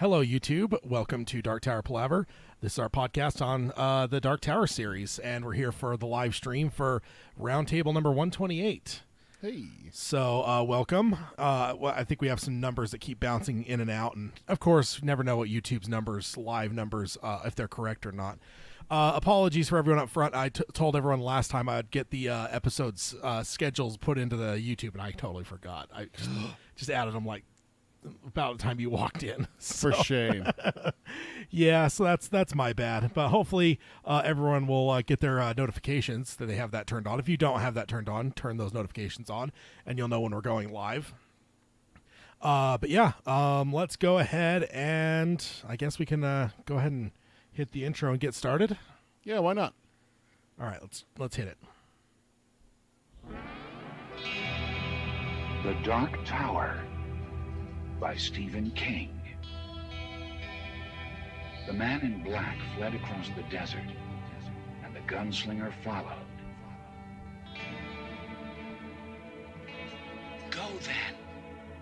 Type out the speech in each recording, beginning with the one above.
Hello, YouTube. Welcome to Dark Tower Palaver. This is our podcast on the Dark Tower series, and we're here for the live stream for Roundtable number 128. Hey. So, welcome. I think we have some numbers that keep bouncing in and out, and of course, you never know what YouTube's numbers, live numbers, if they're correct or not. Apologies for everyone up front. I told everyone last time I'd get the episodes schedules put into the YouTube, and I totally forgot. I just added them like about the time you walked in. For shame. Yeah, so that's my bad. But hopefully everyone will get their notifications that they have that turned on. If you don't have that turned on, turn those notifications on, and you'll know when we're going live. But yeah, let's go ahead and I guess we can go ahead and hit the intro and get started. Yeah, why not? All right, let's hit it. The Dark Tower by Stephen King. The man in black fled across the desert, and the gunslinger followed. Go then.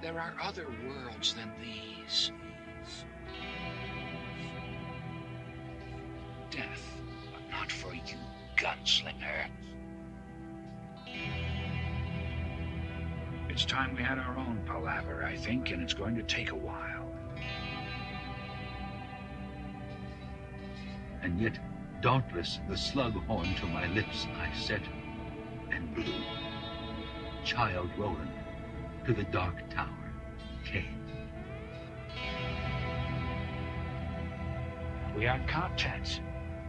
There are other worlds than these. Death, but not for you, gunslinger. It's time we had our own Palaver, I think, and it's going to take a while. And yet, dauntless, the slug horn to my lips I set and blew. Child Roland to the Dark Tower came. We are content,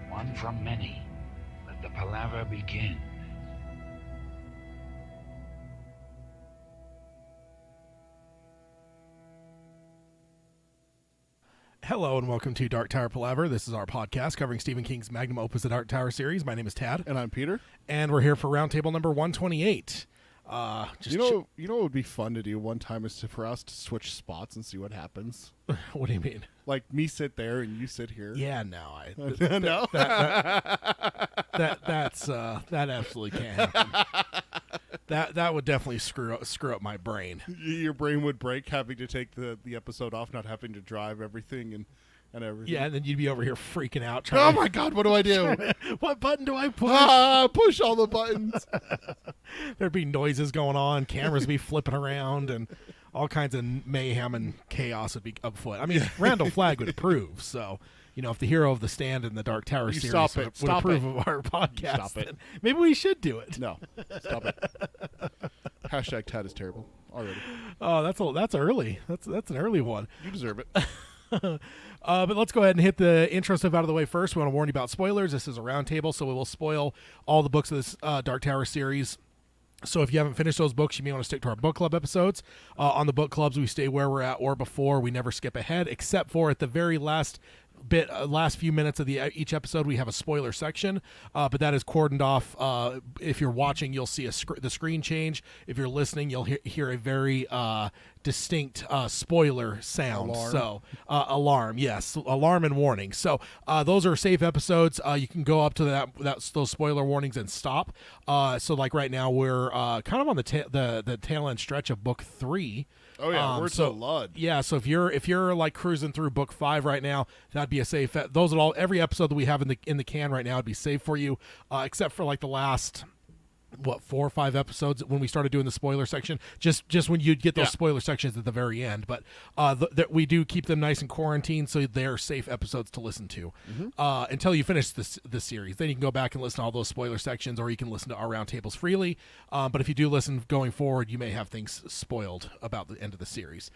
one from many. Let the Palaver begin. Hello and welcome to Dark Tower Palaver. This is our podcast covering Stephen King's magnum opus, the Dark Tower series. My name is Tad. And I'm Peter. And we're here for Roundtable number 128. You know what would be fun to do one time is for us to switch spots and see what happens. What do you mean? Like me sit there and you sit here. Yeah, no. No? That absolutely can't happen. That would definitely screw up my brain. Your brain would break having to take the episode off, not having to drive everything and everything. Yeah, and then you'd be over here freaking out. Oh my God, what do I do? What button do I push? Push all the buttons. There'd be noises going on, cameras would be flipping around, and all kinds of mayhem and chaos would be afoot. I mean, Randall Flagg would approve, so... You know, if the hero of the stand in the Dark Tower series would approve of our podcast, Stop it. Maybe we should do it. No, stop it. Hashtag Tad is terrible already. Oh, that's early. That's an early one. You deserve it. But let's go ahead and hit the intro stuff out of the way first. We want to warn you about spoilers. This is a roundtable, so we will spoil all the books of this Dark Tower series. So if you haven't finished those books, you may want to stick to our book club episodes. On the book clubs, we stay where we're at or before. We never skip ahead, except for at the very last few minutes of each episode, we have a spoiler section, but that is cordoned off. If you're watching, you'll see the screen change. If you're listening, you'll hear a very distinct spoiler sound. Alarm. So alarm, yes, alarm and warning. So those are safe episodes. You can go up to those spoiler warnings and stop. So like right now, we're kind of on the tail end stretch of book 3. Oh yeah, we're to Lud. Yeah, so if you're like cruising through book 5 right now, that'd be a safe. Every episode that we have in the can right now would be safe for you, except for like the last 4 or 5 episodes when we started doing the spoiler section. Just when you'd get those spoiler sections at the very end, but we do keep them nice and quarantined, so they're safe episodes to listen to until you finish this series. Then you can go back and listen to all those spoiler sections, or you can listen to our roundtables freely. But if you do listen going forward, you may have things spoiled about the end of the series.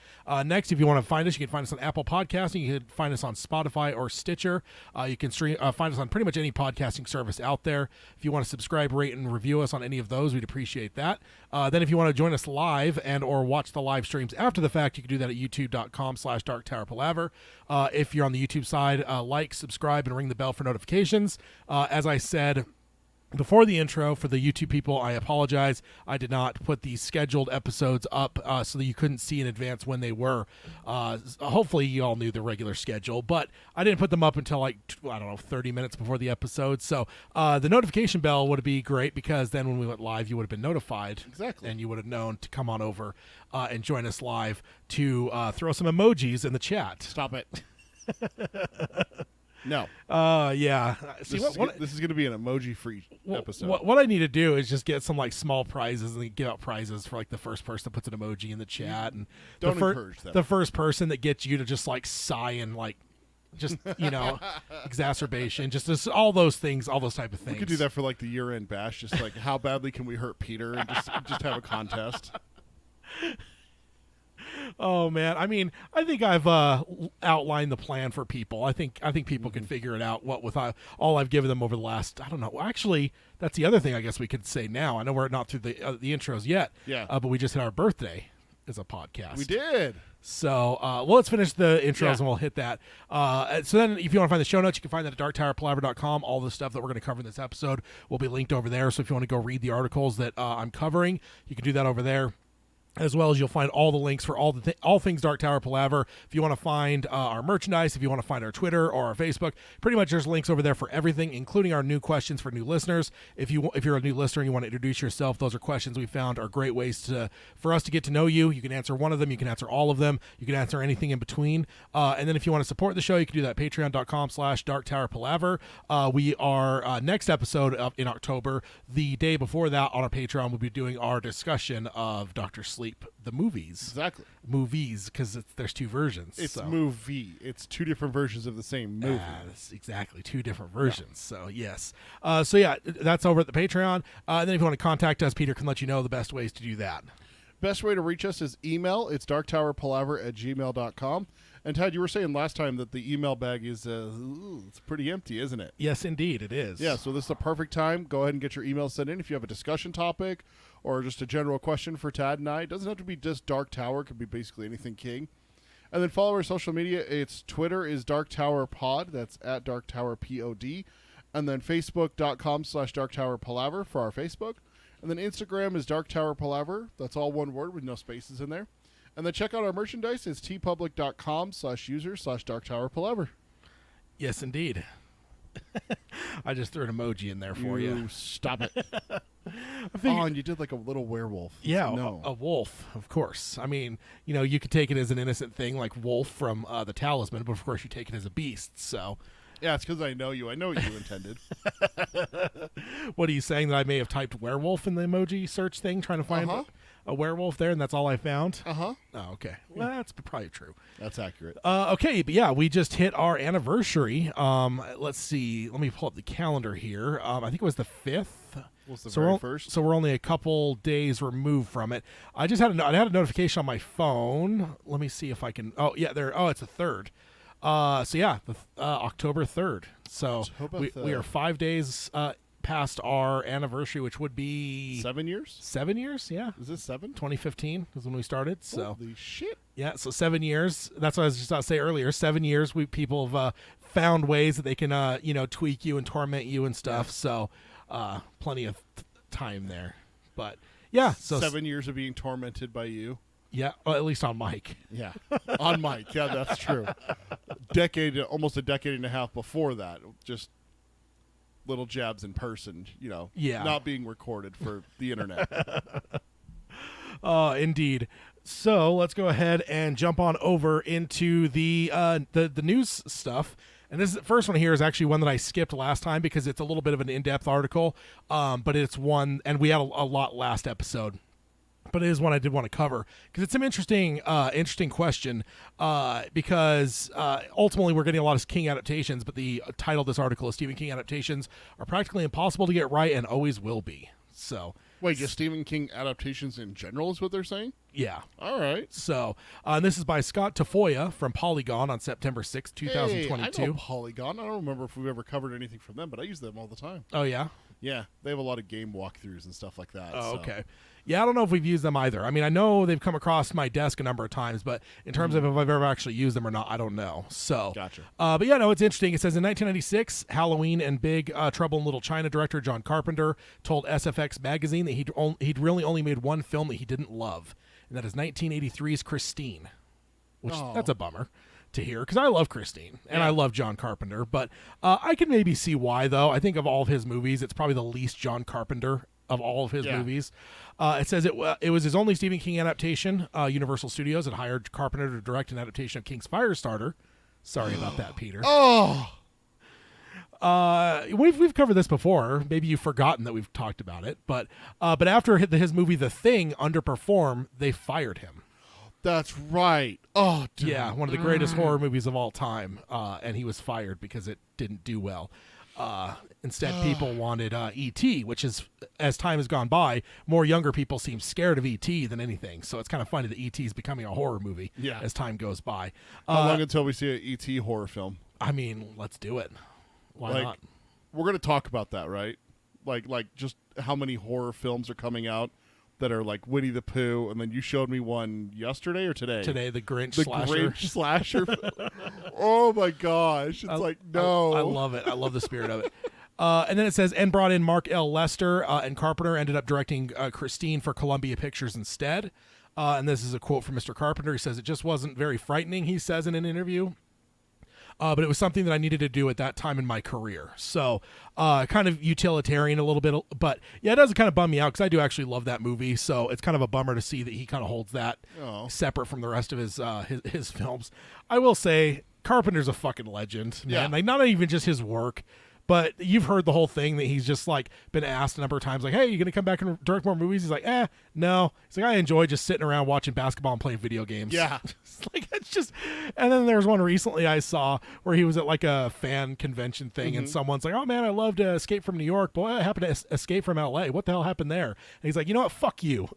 Next, if you want to find us, you can find us on Apple Podcasting. You can find us on Spotify or Stitcher. You can find us on pretty much any podcasting service out there. If you want to subscribe, rate, and review us on any of those, we'd appreciate that. Then if you want to join us live and or watch the live streams after the fact, you can do that at youtube.com/darktowerpalaver. If you're on the YouTube side, like, subscribe, and ring the bell for notifications. As I said Before the intro, for the YouTube people, I apologize. I did not put the scheduled episodes up so that you couldn't see in advance when they were. Hopefully, you all knew the regular schedule, but I didn't put them up until 30 minutes before the episode. So the notification bell would be great because then when we went live, you would have been notified. Exactly. And you would have known to come on over and join us live to throw some emojis in the chat. Stop it. No. Yeah. See, this is going to be an emoji-free episode. What I need to do is just get some small prizes and give out prizes for the first person that puts an emoji in the chat, and Don't encourage them. The first person that gets you to just sigh and just exacerbation, just all those things, all those type of things. We could do that for the year-end bash. Just how badly can we hurt Peter, and just have a contest. Oh man, I mean, I think I've outlined the plan for people. I think people can figure it out. What with all I've given them over the last, I don't know. Actually, that's the other thing I guess we could say now. I know we're not through the intros yet. Yeah. But we just hit our birthday as a podcast. We did. So, let's finish the intros and we'll hit that. So then if you want to find the show notes, you can find that at darktowerpalaver.com. All the stuff that we're going to cover in this episode will be linked over there. So if you want to go read the articles that I'm covering, you can do that over there. As well as you'll find all the links for all things Dark Tower Palaver. If you want to find our merchandise, if you want to find our Twitter or our Facebook, pretty much there's links over there for everything, including our new questions for new listeners. If you're a new listener and you want to introduce yourself, those are questions we found are great ways for us to get to know you. You can answer one of them, you can answer all of them, you can answer anything in between. And then if you want to support the show, you can do that at patreon.com/darktowerpalaver. We are next episode in October, the day before that on our Patreon, we'll be doing our discussion of Dr. Sleep. The movies. Exactly. Movies, because there's two versions. It's movie. It's two different versions of the same movie. Exactly. Two different versions. Yeah. So, yes. That's over at the Patreon. And then if you want to contact us, Peter can let you know the best ways to do that. Best way to reach us is email. It's darktowerpalaver@gmail.com. And Tad, you were saying last time that the email bag is it's pretty empty, isn't it? Yes, indeed, it is. Yeah, so this is a perfect time. Go ahead and get your email sent in if you have a discussion topic or just a general question for Tad and I. It doesn't have to be just Dark Tower. It could be basically anything King. And then follow our social media. It's Twitter is Dark Tower Pod. That's at Dark Tower POD. And then Facebook.com/Dark Tower Palaver for our Facebook. And then Instagram is Dark Tower Palaver. That's all one word with no spaces in there. And then check out our merchandise. It's tpublic.com/user/Dark Tower Palaver. Yes, indeed. I just threw an emoji in there for you. Stop it. Oh, and you did a little werewolf. Yeah, no. a wolf, of course. I mean, you could take it as an innocent thing like Wolf from The Talisman, but of course you take it as a beast, so... Yeah, it's because I know you. I know what you intended. What are you saying, that I may have typed werewolf in the emoji search thing, trying to find a werewolf there, and that's all I found? Uh-huh. Oh, okay. Well, that's probably true. That's accurate. Okay, but yeah, we just hit our anniversary. Let's see. Let me pull up the calendar here. I think it was the 5th. Was the very first? So we're only a couple days removed from it. I had a notification on my phone. Let me see if I can... Oh, yeah, there. Oh, it's the 3rd. October 3rd. So we are 5 days past our anniversary, which would be 7 years. 7 years, yeah. Is this 7? 2015 is when we started. So holy shit. Yeah, so 7 years. That's what I was just about to say earlier. 7 years. People have found ways that they can tweak you and torment you and stuff. Yeah. So plenty of time there. But yeah, so 7 years of being tormented by you. Yeah, well, at least on Mike. Yeah, on Mike. Yeah, that's true. Almost a decade and a half before that, just little jabs in person, Yeah. Not being recorded for the internet. Indeed. So let's go ahead and jump on over into the news stuff. And this first one here is actually one that I skipped last time because it's a little bit of an in-depth article, but it's one, and we had a lot last episode. But it is one I did want to cover because it's an interesting question. Because ultimately we're getting a lot of King adaptations, but the title of this article is Stephen King adaptations are practically impossible to get right and always will be. So wait, just Stephen King adaptations in general is what they're saying? Yeah. All right. So this is by Scott Tafoya from Polygon on September 6th, 2022. Hey, I know Polygon. I don't remember if we've ever covered anything from them, but I use them all the time. Oh yeah. Yeah, they have a lot of game walkthroughs and stuff like that. Oh, so. okay. Yeah, I don't know if we've used them either. I mean, I know they've come across my desk a number of times, but in terms of if I've ever actually used them or not, I don't know. So, Gotcha. But yeah, no, it's interesting. It says in 1996, Halloween and Big Trouble in Little China director John Carpenter told SFX magazine that he'd really only made one film that he didn't love, and that is 1983's Christine, which that's a bummer to hear because I love Christine and I love John Carpenter, but I can maybe see why though. I think of all of his movies, it's probably the least John Carpenter of all of his movies. It says it was his only Stephen King adaptation. Universal Studios had hired Carpenter to direct an adaptation of King's Firestarter. Sorry about that, Peter. We've covered this before. Maybe you've forgotten that we've talked about it, but after his movie The Thing underperformed, they fired him. That's right. Oh, dude. Yeah, one of the greatest horror movies of all time, and he was fired because it didn't do well. Instead, people wanted E.T., which is, as time has gone by, more younger people seem scared of E.T. than anything. So it's kind of funny that E.T. is becoming a horror movie as time goes by. How long until we see an E.T. horror film? I mean, let's do it. Why not? We're going to talk about that, right? Like just how many horror films are coming out that are like Winnie the Pooh, and then you showed me one yesterday or today? Today, the Grinch the slasher. Grinch slasher. Oh my gosh! It's no. I love it. I love the spirit of it. And then it says, and brought in Mark L. Lester, and Carpenter ended up directing Christine for Columbia Pictures instead. And this is a quote from Mr. Carpenter. He says, "It just wasn't very frightening," he says in an interview. But it was something that I needed to do at that time in my career. So kind of utilitarian a little bit. But yeah, it does kind of bum me out because I do actually love that movie. So it's kind of a bummer to see that he kind of holds that separate from the rest of his films. I will say Carpenter's a fucking legend, man. Yeah. Like, not even just his work, but you've heard the whole thing that he's just like been asked a number of times, like, "Hey, you gonna come back and direct more movies?" He's like, no. He's like, "I enjoy just sitting around watching basketball and playing video games." Yeah. It's just. And then there's one recently I saw where he was at like a fan convention thing, and someone's like, "Oh man, I loved Escape from New York. Boy, I happened to escape from LA. What the hell happened there?" And he's like, "You know what? Fuck you."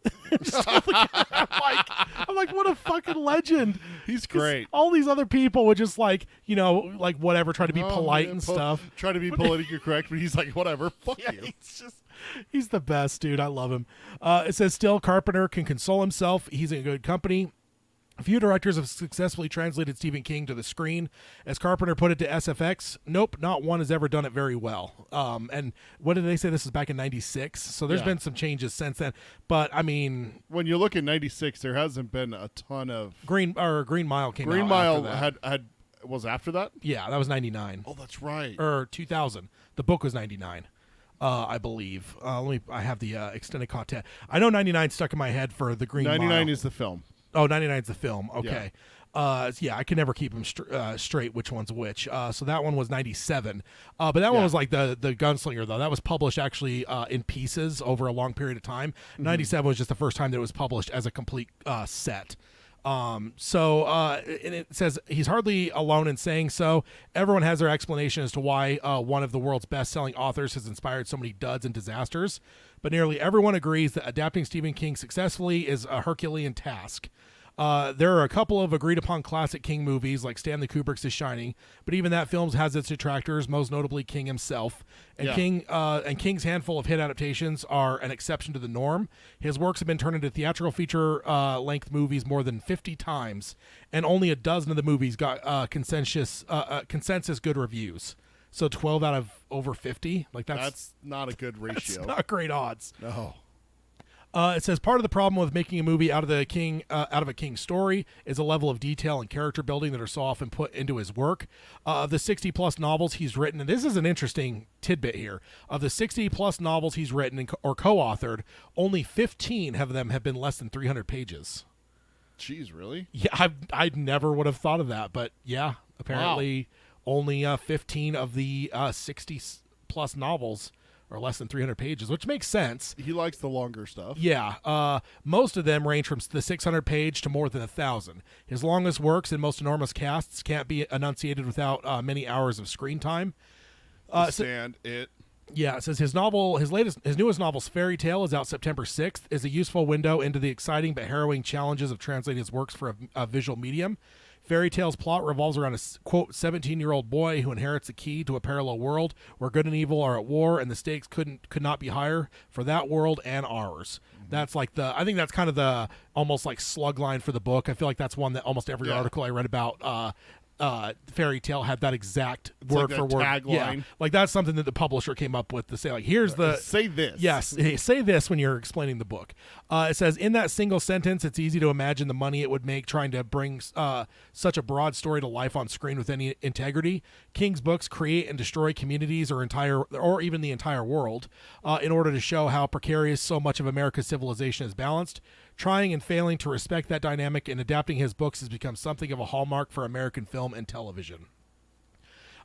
I'm like, what a fucking legend. He's great. All these other people would just like whatever, try to be polite and stuff. Try to be politically correct, but he's like, whatever, fuck you. He's the best, dude. I love him. It says, still, Carpenter can console himself. He's in good company. A few directors have successfully translated Stephen King to the screen. As Carpenter put it to SFX, nope, not one has ever done it very well. And what did they say? This is back in 96. So there's been some changes since then. But, I mean... When you look at 96, there hasn't been a ton of... Green Mile came out Green Mile after that. had was after that? Yeah, that was 99. Oh, that's right. Or 2000. The book was 99. I believe. I have the extended content. I know 99 stuck in my head for the Green Mile. 99 is the film. Oh, 99 is the film. Okay. Yeah, I can never keep them straight which one's which. So that one was 97. But that one was like the Gunslinger, though. That was published actually in pieces over a long period of time. 97 was just the first time that it was published as a complete set. And it says he's hardly alone in saying so. Everyone has their explanation as to why one of the world's best-selling authors has inspired so many duds and disasters, but nearly everyone agrees that adapting Stephen King successfully is a Herculean task. There are a couple of agreed-upon classic King movies, like Stanley Kubrick's The Shining, but even that film has its detractors, most notably King himself. And King's handful of hit adaptations are an exception to the norm. His works have been turned into theatrical feature-length movies more than 50 times, and only a dozen of the movies got consensus good reviews. So 12 out of over 50, like that's not a good ratio. That's not great odds. No. It says part of the problem with making a movie out of a King story is a level of detail and character building that are so often put into his work. Of the 60-plus novels he's written, and this is an interesting tidbit here, of the 60-plus novels he's written or co-authored, only 15 of them have been less than 300 pages. Jeez, really? Yeah, I never would have thought of that, but yeah, apparently only 15 of the 60-plus novels or less than 300 pages, which makes sense. He likes the longer stuff. Yeah. Most of them range from the 600 page to more than 1,000. His longest works and most enormous casts can't be enunciated without many hours of screen time. Stand it. Yeah, it says his newest novel's Fairy Tale is out September 6th, is a useful window into the exciting but harrowing challenges of translating his works for a visual medium. Fairy Tale's plot revolves around a, quote, 17-year-old boy who inherits a key to a parallel world where good and evil are at war, and the stakes could not be higher for that world and ours. That's like I think that's kind of the almost like slug line for the book. I feel like that's one that almost every article I read about Fairy Tale had that exact word for word tagline. Yeah, like that's something that the publisher came up with to say, like, here's the say this. Yes, say this when you're explaining the book. It says, in that single sentence, it's easy to imagine the money it would make trying to bring such a broad story to life on screen with any integrity. King's books create and destroy communities or even the entire world in order to show how precarious so much of America's civilization is balanced. Trying and failing to respect that dynamic and adapting his books has become something of a hallmark for American film and television.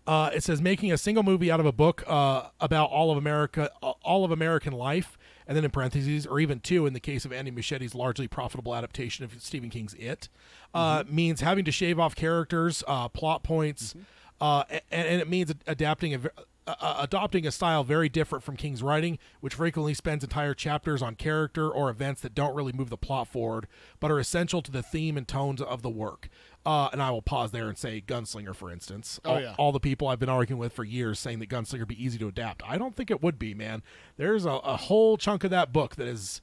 It says making a single movie out of a book about all of American life, and then in parentheses, or even two in the case of Andy Muschietti's largely profitable adaptation of Stephen King's It, means having to shave off characters, plot points, and it means adapting adopting a style very different from King's writing, which frequently spends entire chapters on character or events that don't really move the plot forward, but are essential to the theme and tones of the work. And I will pause there and say Gunslinger, for instance. All the people I've been arguing with for years saying that Gunslinger would be easy to adapt. I don't think it would be, man. There's a whole chunk of that book that is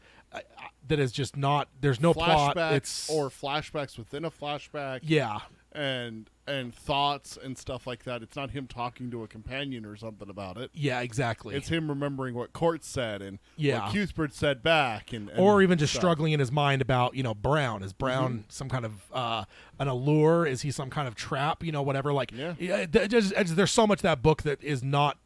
just not, there's no plot. It's or flashbacks within a flashback. Yeah. And thoughts and stuff like that. It's not him talking to a companion or something about it. Yeah, exactly. It's him remembering what Court said and what Cuthbert said back, and or even just struggling in his mind about, Brown. Is Brown some kind of an allure? Is he some kind of trap? Whatever. Like, there's so much of that book that is not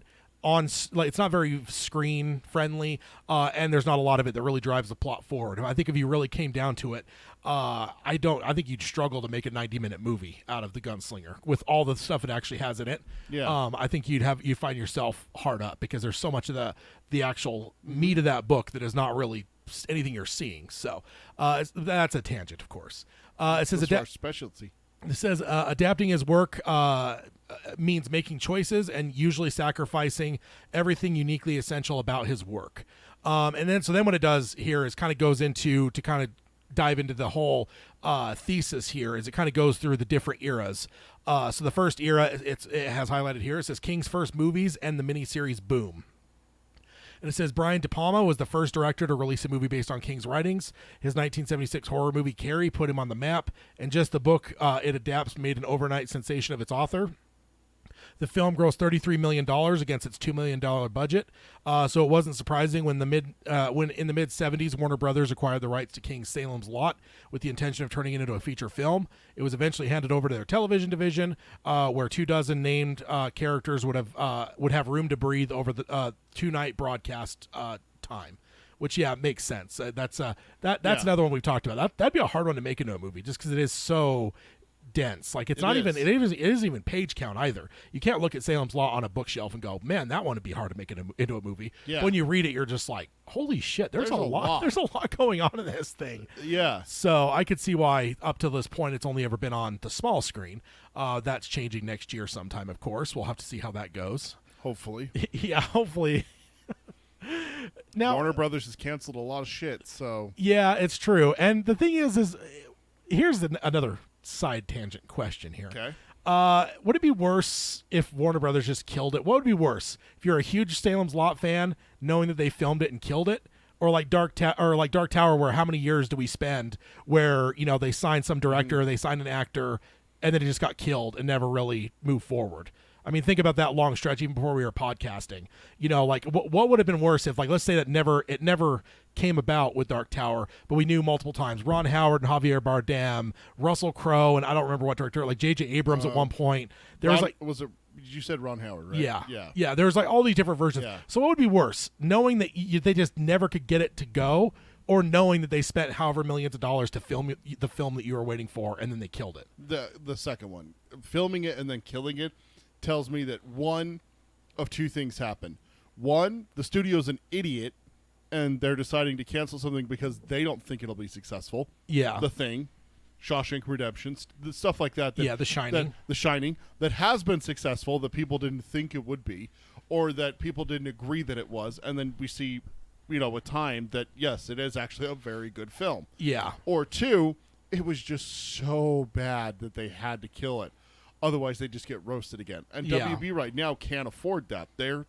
on, like, it's not very screen friendly, and there's not a lot of it that really drives the plot forward. I think if you really came down to it, I think you'd struggle to make a 90-minute movie out of The Gunslinger with all the stuff it actually has in it. Yeah. I think you'd find yourself hard up because there's so much of the actual meat of that book that is not really anything you're seeing. So that's a tangent, of course. It says our specialty. It says adapting his work means making choices and usually sacrificing everything uniquely essential about his work. And then what it does here is kind of goes into to kind of dive into the whole thesis here as it kind of goes through the different eras. So the first era, it has highlighted here. It says King's first movies and the miniseries Boom. And it says Brian De Palma was the first director to release a movie based on King's writings. His 1976 horror movie Carrie put him on the map, and just the book it adapts made an overnight sensation of its author. The film grossed $33 million against its $2 million budget, so it wasn't surprising when in the mid-'70s Warner Brothers acquired the rights to King's Salem's Lot with the intention of turning it into a feature film. It was eventually handed over to their television division, where 24 named characters would have room to breathe over the two-night broadcast time. Which makes sense. That's another one we've talked about. That'd be a hard one to make into a movie, just because it is so dense. Like it isn't even page count either. You can't look at Salem's Lot on a bookshelf and go, man, that one would be hard to make into a movie. Yeah. When you read it, you're just like, holy shit, there's a lot. There's a lot going on in this thing. Yeah. So I could see why up to this point it's only ever been on the small screen. That's changing next year sometime, of course. We'll have to see how that goes. Hopefully. Yeah, hopefully. Now Warner Brothers has canceled a lot of shit, so yeah, it's true. And the thing is here's another side tangent question here. Okay. Would it be worse if Warner Brothers just killed it? What would be worse? If you're a huge Salem's Lot fan, knowing that they filmed it and killed it, or like Dark Tower, where how many years do we spend where they signed some director, they signed an actor, and then it just got killed and never really moved forward? I mean, think about that long stretch even before we were podcasting. Like what would have been worse if, like, let's say that it never came about with Dark Tower, but we knew multiple times Ron Howard and Javier Bardem, Russell Crowe, and I don't remember what director, like J.J. Abrams at one point. You said Ron Howard, right? Yeah. There was like all these different versions. Yeah. So what would be worse, knowing that they just never could get it to go, or knowing that they spent however millions of dollars to film the film that you were waiting for, and then they killed it? The second one, filming it and then killing it, tells me that one of two things happen. One, the studio's an idiot and they're deciding to cancel something because they don't think it'll be successful. Yeah. The Thing, Shawshank Redemption, stuff like that. The Shining. The Shining, that has been successful that people didn't think it would be. or that people didn't agree that it was, and then we see, with time that yes, it is actually a very good film. Yeah. Or two, it was just so bad that they had to kill it. Otherwise, they just get roasted again. And Yeah. WB right now can't afford that. They're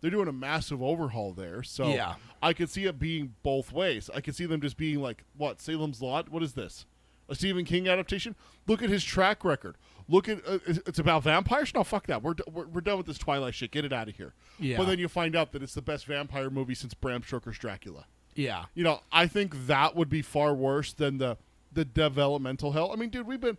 doing a massive overhaul there. So Yeah. I could see it being both ways. I could see them just being like, what, Salem's Lot? What is this? A Stephen King adaptation? Look at his track record. Look at it's about vampires? No, fuck that. We're done with this Twilight shit. Get it out of here. Yeah. But then you find out that it's the best vampire movie since Bram Stoker's Dracula. Yeah. I think that would be far worse than the developmental hell. I mean, dude, we've been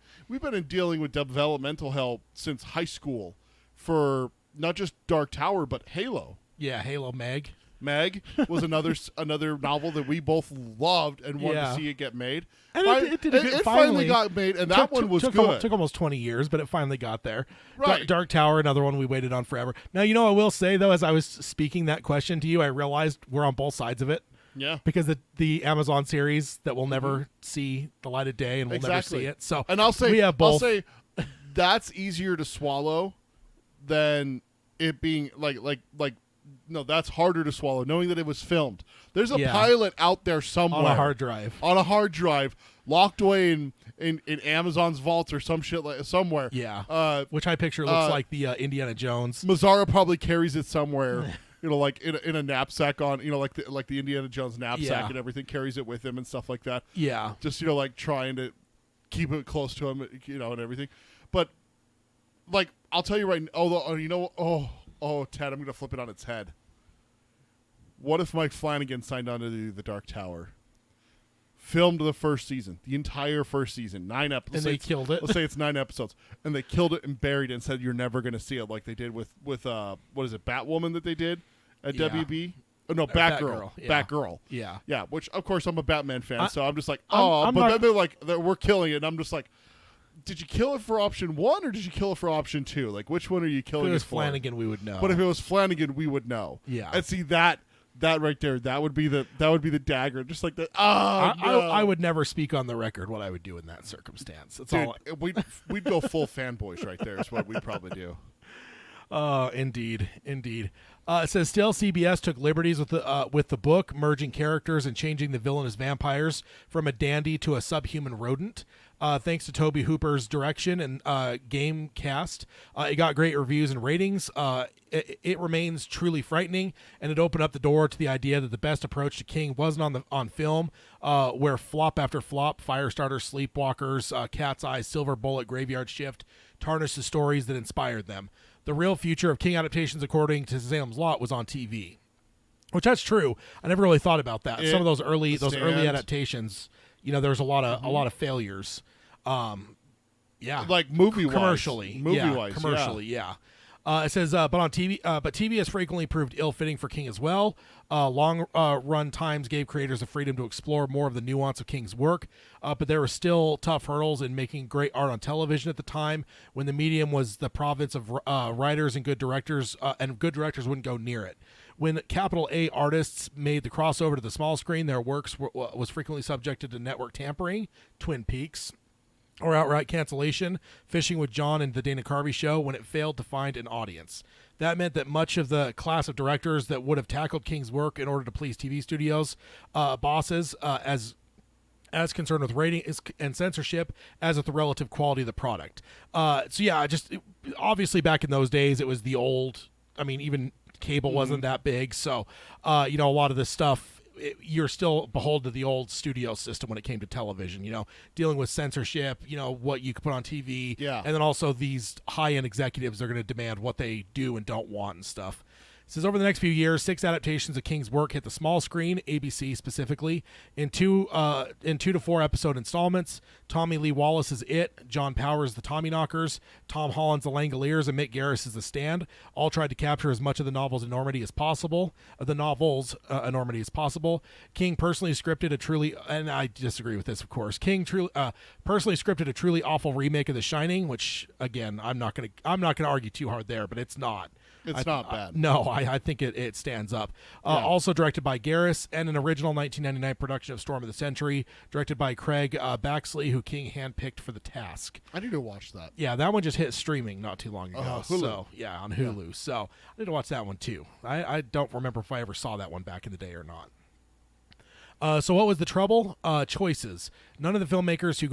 in dealing with developmental hell since high school for not just Dark Tower but Halo. Yeah, Halo Meg. Meg was another novel that we both loved and wanted Yeah. to see it get made. And it did a good- it finally got made, and that one was good. Took almost 20 years, but it finally got there. Right. Dark Tower, another one we waited on forever. Now, I will say, though, as I was speaking that question to you, I realized we're on both sides of it. Yeah. Because the Amazon series that will never see the light of day and we'll never see it. So and I'll say, we have both. I'll say that's easier to swallow than it being like no, that's harder to swallow knowing that it was filmed. There's a pilot out there somewhere on a hard drive, locked away in Amazon's vaults or some shit like somewhere. Yeah. Which I picture looks like the Indiana Jones. Mazzara probably carries it somewhere. Like in a knapsack on, like the Indiana Jones knapsack and everything, carries it with him and stuff like that. Yeah. Just, like trying to keep it close to him, and everything. But, like, I'll tell you right now, Ted, I'm going to flip it on its head. What if Mike Flanagan signed on to do The Dark Tower? Filmed the first season, the entire first season, 9 episodes. And they killed it. Let's say it's 9 episodes. And they killed it and buried it and said, you're never going to see it, like they did with what is it, Batwoman that they did at WB? Oh, no, Batgirl. Batgirl. Yeah. Yeah, which, of course, I'm a Batman fan, so I'm just like, I'm but not- then they're like, we're killing it. And I'm just like, did you kill it for option 1 or did you kill it for option 2? Like, which one are you If killing it was it for? Flanagan, we would know. But if it was Flanagan, we would know. Yeah. And see that right there, that would be the dagger, just like that. I would never speak on the record what I would do in that circumstance. That's all. We'd go full fanboys right there. Is what we'd probably do. Indeed. It says still CBS took liberties with the book, merging characters and changing the villainous vampires from a dandy to a subhuman rodent. Thanks to Toby Hooper's direction and game cast, it got great reviews and ratings. It remains truly frightening, and it opened up the door to the idea that the best approach to King wasn't on film, where flop after flop, Firestarter, Sleepwalkers, Cat's Eye, Silver Bullet, Graveyard Shift tarnished the stories that inspired them. The real future of King adaptations, according to Salem's Lot, was on TV, which that's true. I never really thought about that. Some of those early adaptations, there was a lot of failures. Yeah, like movie-wise. Commercially, yeah. It says, but on TV, but TV has frequently proved ill-fitting for King as well. Long run times gave creators the freedom to explore more of the nuance of King's work, but there were still tough hurdles in making great art on television at the time, when the medium was the province of writers and good directors wouldn't go near it. When capital A artists made the crossover to the small screen, their works was frequently subjected to network tampering, Twin Peaks, or outright cancellation, Fishing with John and The Dana Carvey Show, when it failed to find an audience. That meant that much of the class of directors that would have tackled King's work in order to please TV studios bosses, as concerned with rating and censorship as with the relative quality of the product. Obviously back in those days, it was the old, even cable wasn't that big. So, a lot of this stuff, you're still beholden to the old studio system when it came to television, dealing with censorship, what you could put on TV. Yeah. And then also these high-end executives are going to demand what they do and don't want and stuff. It says over the next few years, 6 adaptations of King's work hit the small screen, ABC specifically, in 2 to 4 episode installments. Tommy Lee Wallace's It, John Powers' The Tommyknockers, Tom Holland's The Langoliers, and Mick Garris's The Stand all tried to capture as much of the novel's enormity as possible. King personally scripted a truly, and I disagree with this, of course. King personally scripted a truly awful remake of The Shining, which again, I'm not gonna argue too hard there, but it's not. It's not bad. No, I think it stands up. Yeah. Also directed by Garris, and an original 1999 production of Storm of the Century, directed by Craig Baxley, who King handpicked for the task. I need to watch that. Yeah, that one just hit streaming not too long ago. Hulu. So yeah, on Hulu. Yeah. So I need to watch that one too. I don't remember if I ever saw that one back in the day or not. So what was the trouble? Choices. None of the filmmakers who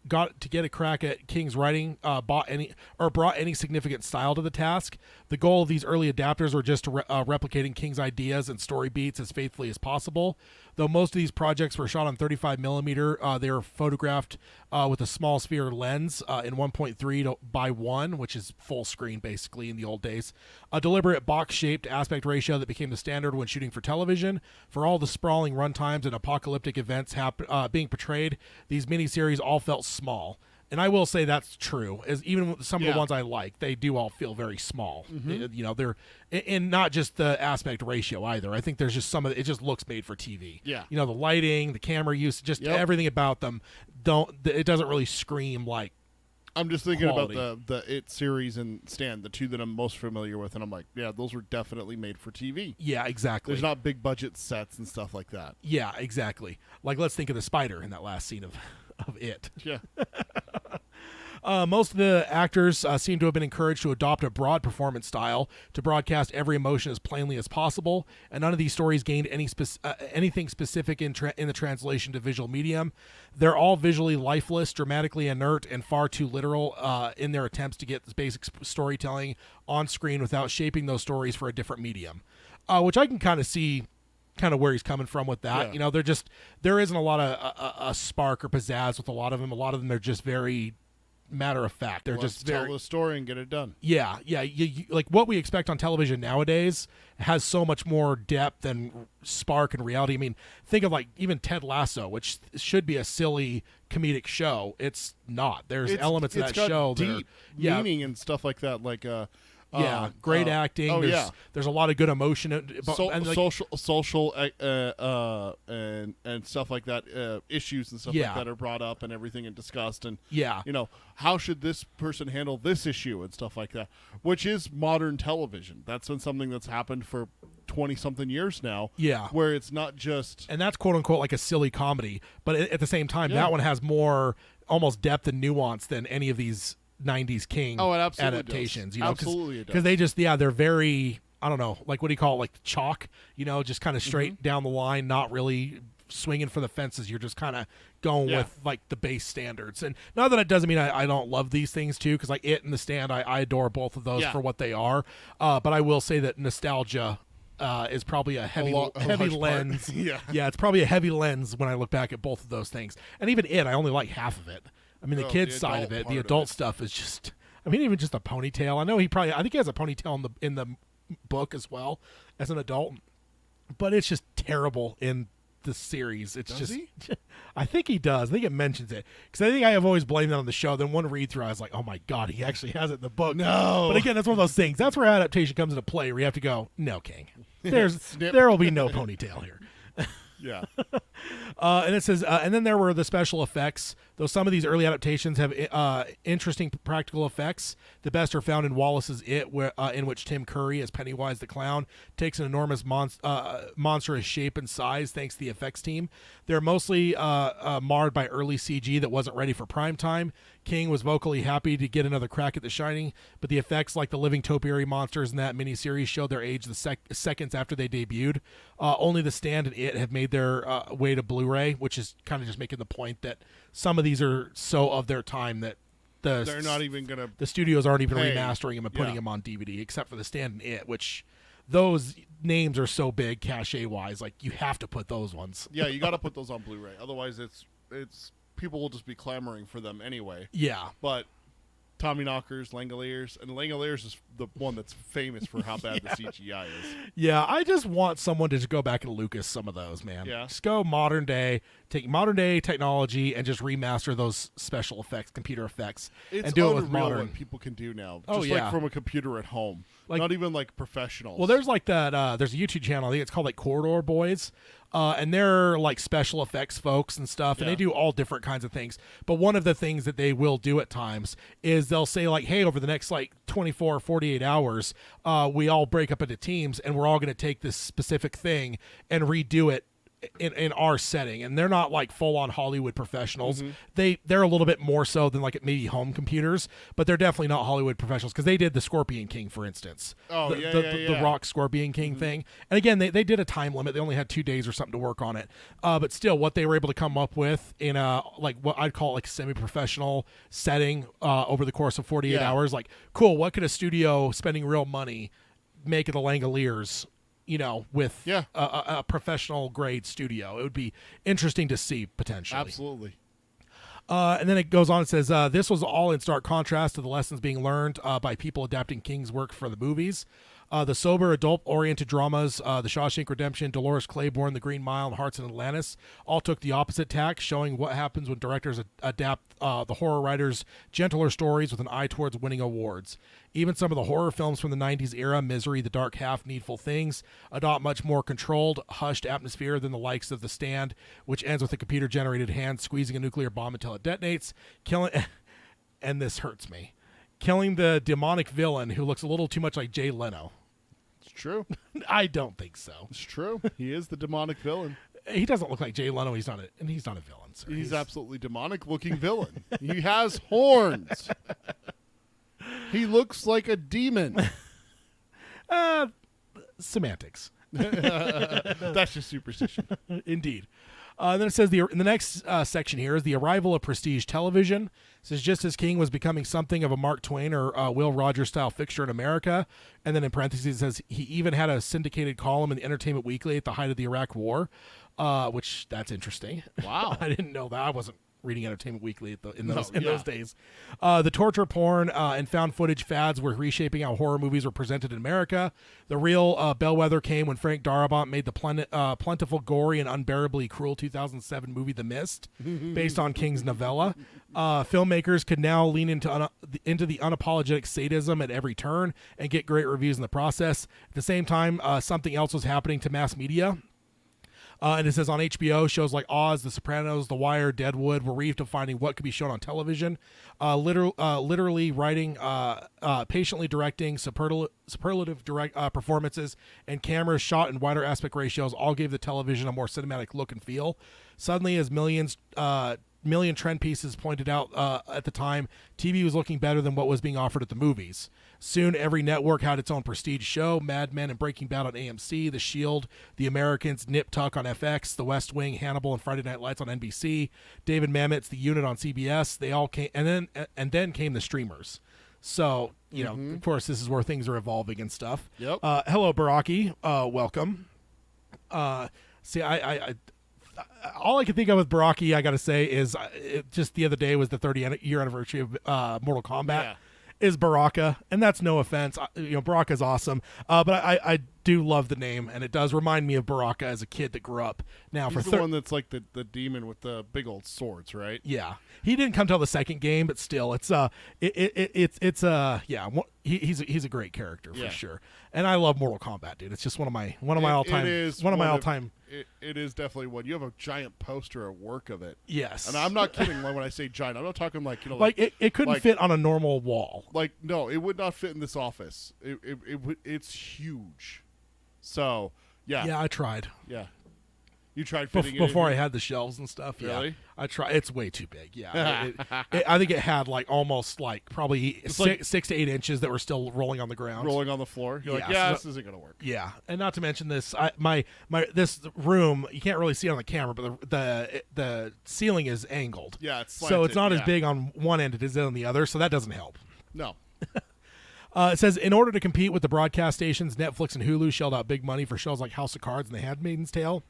got to get a crack at King's writing brought any significant style to the task. The goal of these early adapters were just replicating King's ideas and story beats as faithfully as possible. Though most of these projects were shot on 35 millimeter, they were photographed with a small sphere lens in 1.3 by 1, which is full screen basically in the old days. A deliberate box-shaped aspect ratio that became the standard when shooting for television. For all the sprawling runtimes and apocalyptic events being portrayed, these miniseries all felt small. And I will say that's true. As even some of the ones I like, they do all feel very small. Mm-hmm. They're and not just the aspect ratio either. I think there's just some of it just looks made for TV. Yeah. The lighting, the camera use, just everything about them it doesn't really scream like. I'm just thinking quality. about the It series and Stand, the two that I'm most familiar with, and I'm like, yeah, those were definitely made for TV. Yeah, exactly. There's not big budget sets and stuff like that. Yeah, exactly. Like let's think of the spider in that last scene of It. Yeah. Most of the actors seem to have been encouraged to adopt a broad performance style to broadcast every emotion as plainly as possible, and none of these stories gained anything specific in the translation to visual medium. They're all visually lifeless, dramatically inert, and far too literal in their attempts to get this basic storytelling on screen without shaping those stories for a different medium, which I can kind of see where he's coming from with that. Yeah. There isn't a lot of a spark or pizzazz with a lot of them. A lot of them, they're just very matter of fact. They're just tell the story and get it done. Yeah. You, like what we expect on television nowadays has so much more depth and spark and reality. I mean, think of like even Ted Lasso, which should be a silly comedic show. It's not. There's elements of that show that deep meaning and stuff like that. Like great acting. There's a lot of good emotion. And Social and stuff like that, issues and stuff like that are brought up and everything and discussed. And how should this person handle this issue and stuff like that, which is modern television. That's been something that's happened for 20-something years now. Yeah, where it's not just, and that's quote unquote like a silly comedy, but at the same time, that one has more almost depth and nuance than any of these 90s King adaptations. Does. Absolutely, because they just they're very, I don't know, like what do you call it, like chalk, just kind of straight down the line, not really swinging for the fences. You're just kind of going with like the base standards. And not that it doesn't mean I don't love these things too, because like It and The Stand, I adore both of those for what they are, but I will say that nostalgia is probably a heavy lens. It's probably a heavy lens when I look back at both of those things. And even It, I only like half of it. I mean, the kids' side of it, the adult stuff is just, I mean, even just a ponytail. I know I think he has a ponytail in the book as well as an adult, but it's just terrible in the series. It's does he? I think he does. I think it mentions it, because I think I have always blamed that on the show. Then one read through, I was like, oh my God, he actually has it in the book. No. But again, that's one of those things. That's where adaptation comes into play, where you have to go, no, King. There will be no ponytail here. Yeah. And it says, and then there were the special effects. Though some of these early adaptations have interesting practical effects, the best are found in Wallace's It, in which Tim Curry as Pennywise the Clown takes an enormous monstrous shape and size thanks to the effects team. They're mostly marred by early CG that wasn't ready for prime time. King was vocally happy to get another crack at The Shining, but the effects like the living topiary monsters in that miniseries showed their age the seconds after they debuted. Only The Stand and It have made their way to Blu-ray, which is kind of just making the point that some of these are so of their time that they're not even gonna. The studios aren't even remastering them and putting them on DVD, except for The Stand and It, which those names are so big cachet wise, like you have to put those ones. Yeah, you got to put those on Blu-ray. Otherwise, it's people will just be clamoring for them anyway. Yeah, but Tommyknockers, Langoliers, and Langoliers is the one that's famous for how bad the CGI is. Yeah, I just want someone to just go back and Lucas some of those, man. Yeah. Just go modern day, take modern day technology and just remaster those special effects, computer effects, and do it with modern. What people can do now. Oh, just like from a computer at home. Like, not even like professionals. Well, there's like that. There's a YouTube channel. I think it's called like Corridor Boys. and they're like special effects folks and stuff, and they do all different kinds of things. But one of the things that they will do at times is they'll say like, hey, over the next like 24 or 48 hours, we all break up into teams, and we're all going to take this specific thing and redo it in our setting. And they're not like full on Hollywood professionals. They're a little bit more so than like maybe home computers, but they're definitely not Hollywood professionals, because they did the Scorpion King, for instance. The Rock Scorpion King thing. And again, they did a time limit. They only had 2 days or something to work on it. But still, what they were able to come up with in a like what I'd call like semi-professional setting over the course of 48 hours, like, cool, what could a studio spending real money make of the Langoliers, you know, with a professional grade studio? It would be interesting to see potentially. Absolutely. And then it goes on and says, this was all in stark contrast to the lessons being learned by people adapting King's work for the movies. The sober, adult-oriented dramas, The Shawshank Redemption, Dolores Claiborne, The Green Mile, and Hearts in Atlantis all took the opposite tack, showing what happens when directors adapt the horror writers' gentler stories with an eye towards winning awards. Even some of the horror films from the 90s era, Misery, The Dark Half, Needful Things, adopt much more controlled, hushed atmosphere than the likes of The Stand, which ends with a computer-generated hand squeezing a nuclear bomb until it detonates, killing... and this hurts me. Killing the demonic villain who looks a little too much like Jay Leno. It's true. I don't think so. It's true. He is the demonic villain. He doesn't look like Jay Leno. He's not a villain, sir. He's absolutely demonic-looking villain. He has horns. He looks like a demon. Semantics. That's just superstition. Indeed. Then it says in the next section here is the arrival of prestige television. It says just as King was becoming something of a Mark Twain or Will Rogers style fixture in America, and then in parentheses it says he even had a syndicated column in the Entertainment Weekly at the height of the Iraq War, which that's interesting. Wow. I didn't know that. I wasn't reading Entertainment Weekly in those days. The torture porn and found footage fads were reshaping how horror movies were presented in America. The real bellwether came when Frank Darabont made the plentiful, gory, and unbearably cruel 2007 movie The Mist, based on King's novella. Filmmakers could now lean into the unapologetic sadism at every turn and get great reviews in the process. At the same time, something else was happening to mass media. And it says on HBO, shows like Oz, The Sopranos, The Wire, Deadwood were reaved of finding what could be shown on television. Literally writing, patiently directing, superlative performances, and cameras shot in wider aspect ratios all gave the television a more cinematic look and feel. Suddenly, as million trend pieces pointed out at the time, TV was looking better than what was being offered at the movies. Soon, every network had its own prestige show: Mad Men and Breaking Bad on AMC, The Shield, The Americans, Nip Tuck on FX, The West Wing, Hannibal, and Friday Night Lights on NBC, David Mamet's The Unit on CBS. They all came, and then came the streamers. So, you know, of course, this is where things are evolving and stuff. Yep. Hello, Baraki. Welcome. See, I all I can think of with Baraki, I got to say, is just the other day was the 30-year anniversary of Mortal Kombat. Is Baraka, and that's no offense. Baraka's awesome, but I do love the name, and it does remind me of Baraka as a kid that grew up. Now, he's the one that's like the demon with the big old swords, right? Yeah, he didn't come till the second game, but still, he's a great character for sure. And I love Mortal Kombat, dude. It's just one of my all time. It is definitely one. You have a giant poster at work of it. Yes, and I'm not kidding when I say giant. I'm not talking like it couldn't fit on a normal wall. Like, no, it would not fit in this office. It's huge. So yeah, I tried. Yeah, you tried fitting before it I had the shelves and stuff. Really? Yeah, I tried. It's way too big. Yeah, I think it had like almost like probably 6 to 8 inches that were still rolling on the ground, rolling on the floor. You're this isn't gonna work. Yeah, and not to mention this, my this room, you can't really see it on the camera, but the ceiling is angled. Yeah, it's slanted, so it's not as big on one end as it is on the other, so that doesn't help. No. It says, in order to compete with the broadcast stations, Netflix and Hulu shelled out big money for shows like House of Cards and The Handmaid's Tale.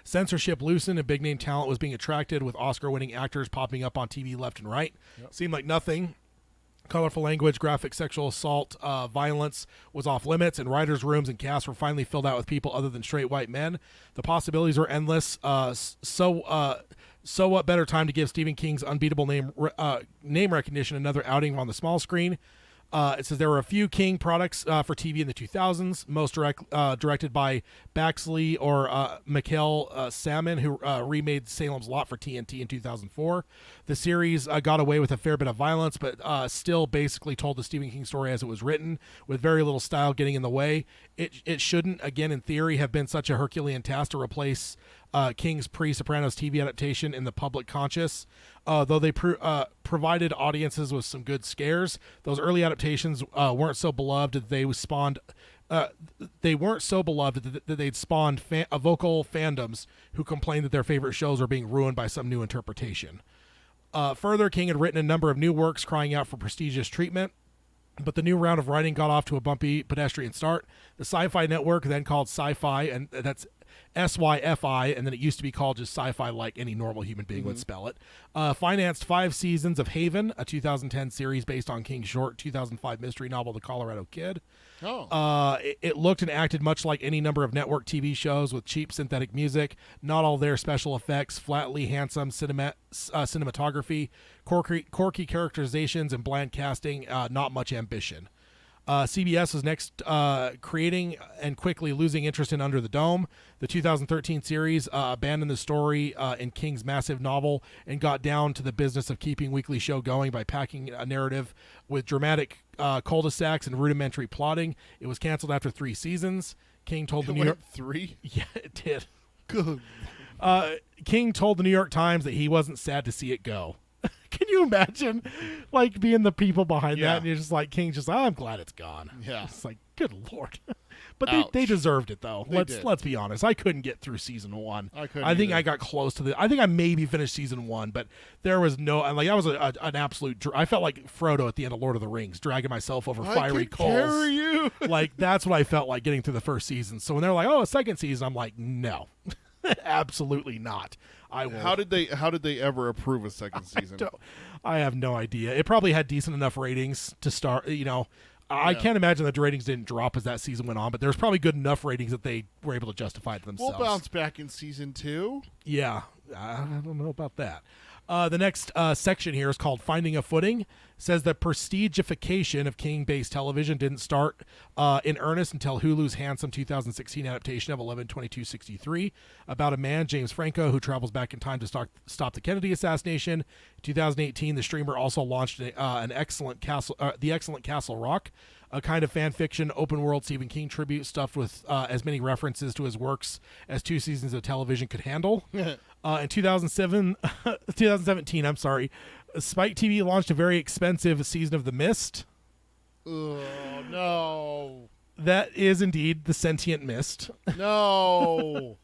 Censorship loosened and big-name talent was being attracted, with Oscar-winning actors popping up on TV left and right. Yep. Seemed like nothing. Colorful language, graphic sexual assault, violence was off limits, and writers' rooms and casts were finally filled out with people other than straight white men. The possibilities were endless. So what better time to give Stephen King's unbeatable name recognition another outing on the small screen? It says there were a few King products for TV in the 2000s, most directed by Baxley or Mikhail Salmon, who remade Salem's Lot for TNT in 2004. The series got away with a fair bit of violence, but still basically told the Stephen King story as it was written, with very little style getting in the way. It shouldn't, again, in theory, have been such a Herculean task to replace King's pre-Sopranos TV adaptation in the public conscious. Though they provided audiences with some good scares, those early adaptations weren't so beloved that they'd spawned vocal fandoms who complained that their favorite shows were being ruined by some new interpretation. Further, King had written a number of new works crying out for prestigious treatment, but the new round of writing got off to a bumpy pedestrian start. The Sci-Fi Network, then called Sci-Fi, and that's SYFI, and then it used to be called just Sci-Fi like any normal human being would spell it, financed 5 seasons of Haven, a 2010 series based on King's short 2005 mystery novel The Colorado Kid. It looked and acted much like any number of network TV shows with cheap synthetic music, not all their special effects, flatly handsome cinematography, quirky characterizations, and bland casting, not much ambition. CBS was next creating and quickly losing interest in Under the Dome. The 2013 series abandoned the story in King's massive novel and got down to the business of keeping weekly show going by packing a narrative with dramatic cul-de-sacs and rudimentary plotting. It was canceled after 3 seasons. King told the New York 3? Yeah, it did. Good. King told the New York Times that he wasn't sad to see it go. Can you imagine, like, being the people behind that, and you're just like, King's just, I'm glad it's gone. Yeah. It's like, good Lord. But they deserved it, though. Let's be honest. I couldn't get through season 1. I think I got close to I think I maybe finished season 1, but there was no, like, that was an absolute, I felt like Frodo at the end of Lord of the Rings, dragging myself over fiery coals. Carry you. Like, that's what I felt like getting through the first season. So when they're like, oh, a second season, I'm like, no, absolutely not. How did they ever approve a second season? I have no idea. It probably had decent enough ratings to start, I can't imagine that the ratings didn't drop as that season went on, but there's probably good enough ratings that they were able to justify it themselves. We'll bounce back in season 2. Yeah, I don't know about that. The next section here is called Finding a Footing. Says the prestigification of King-based television didn't start in earnest until Hulu's handsome 2016 adaptation of 11/22/63 about a man, James Franco, who travels back in time to stop the Kennedy assassination. In 2018, the streamer also launched The Excellent Castle Rock, a kind of fan fiction, open world Stephen King tribute stuffed with as many references to his works as 2 seasons of television could handle. In 2017, Spike TV launched a very expensive season of The Mist. Oh, no. That is indeed The Sentient Mist. No.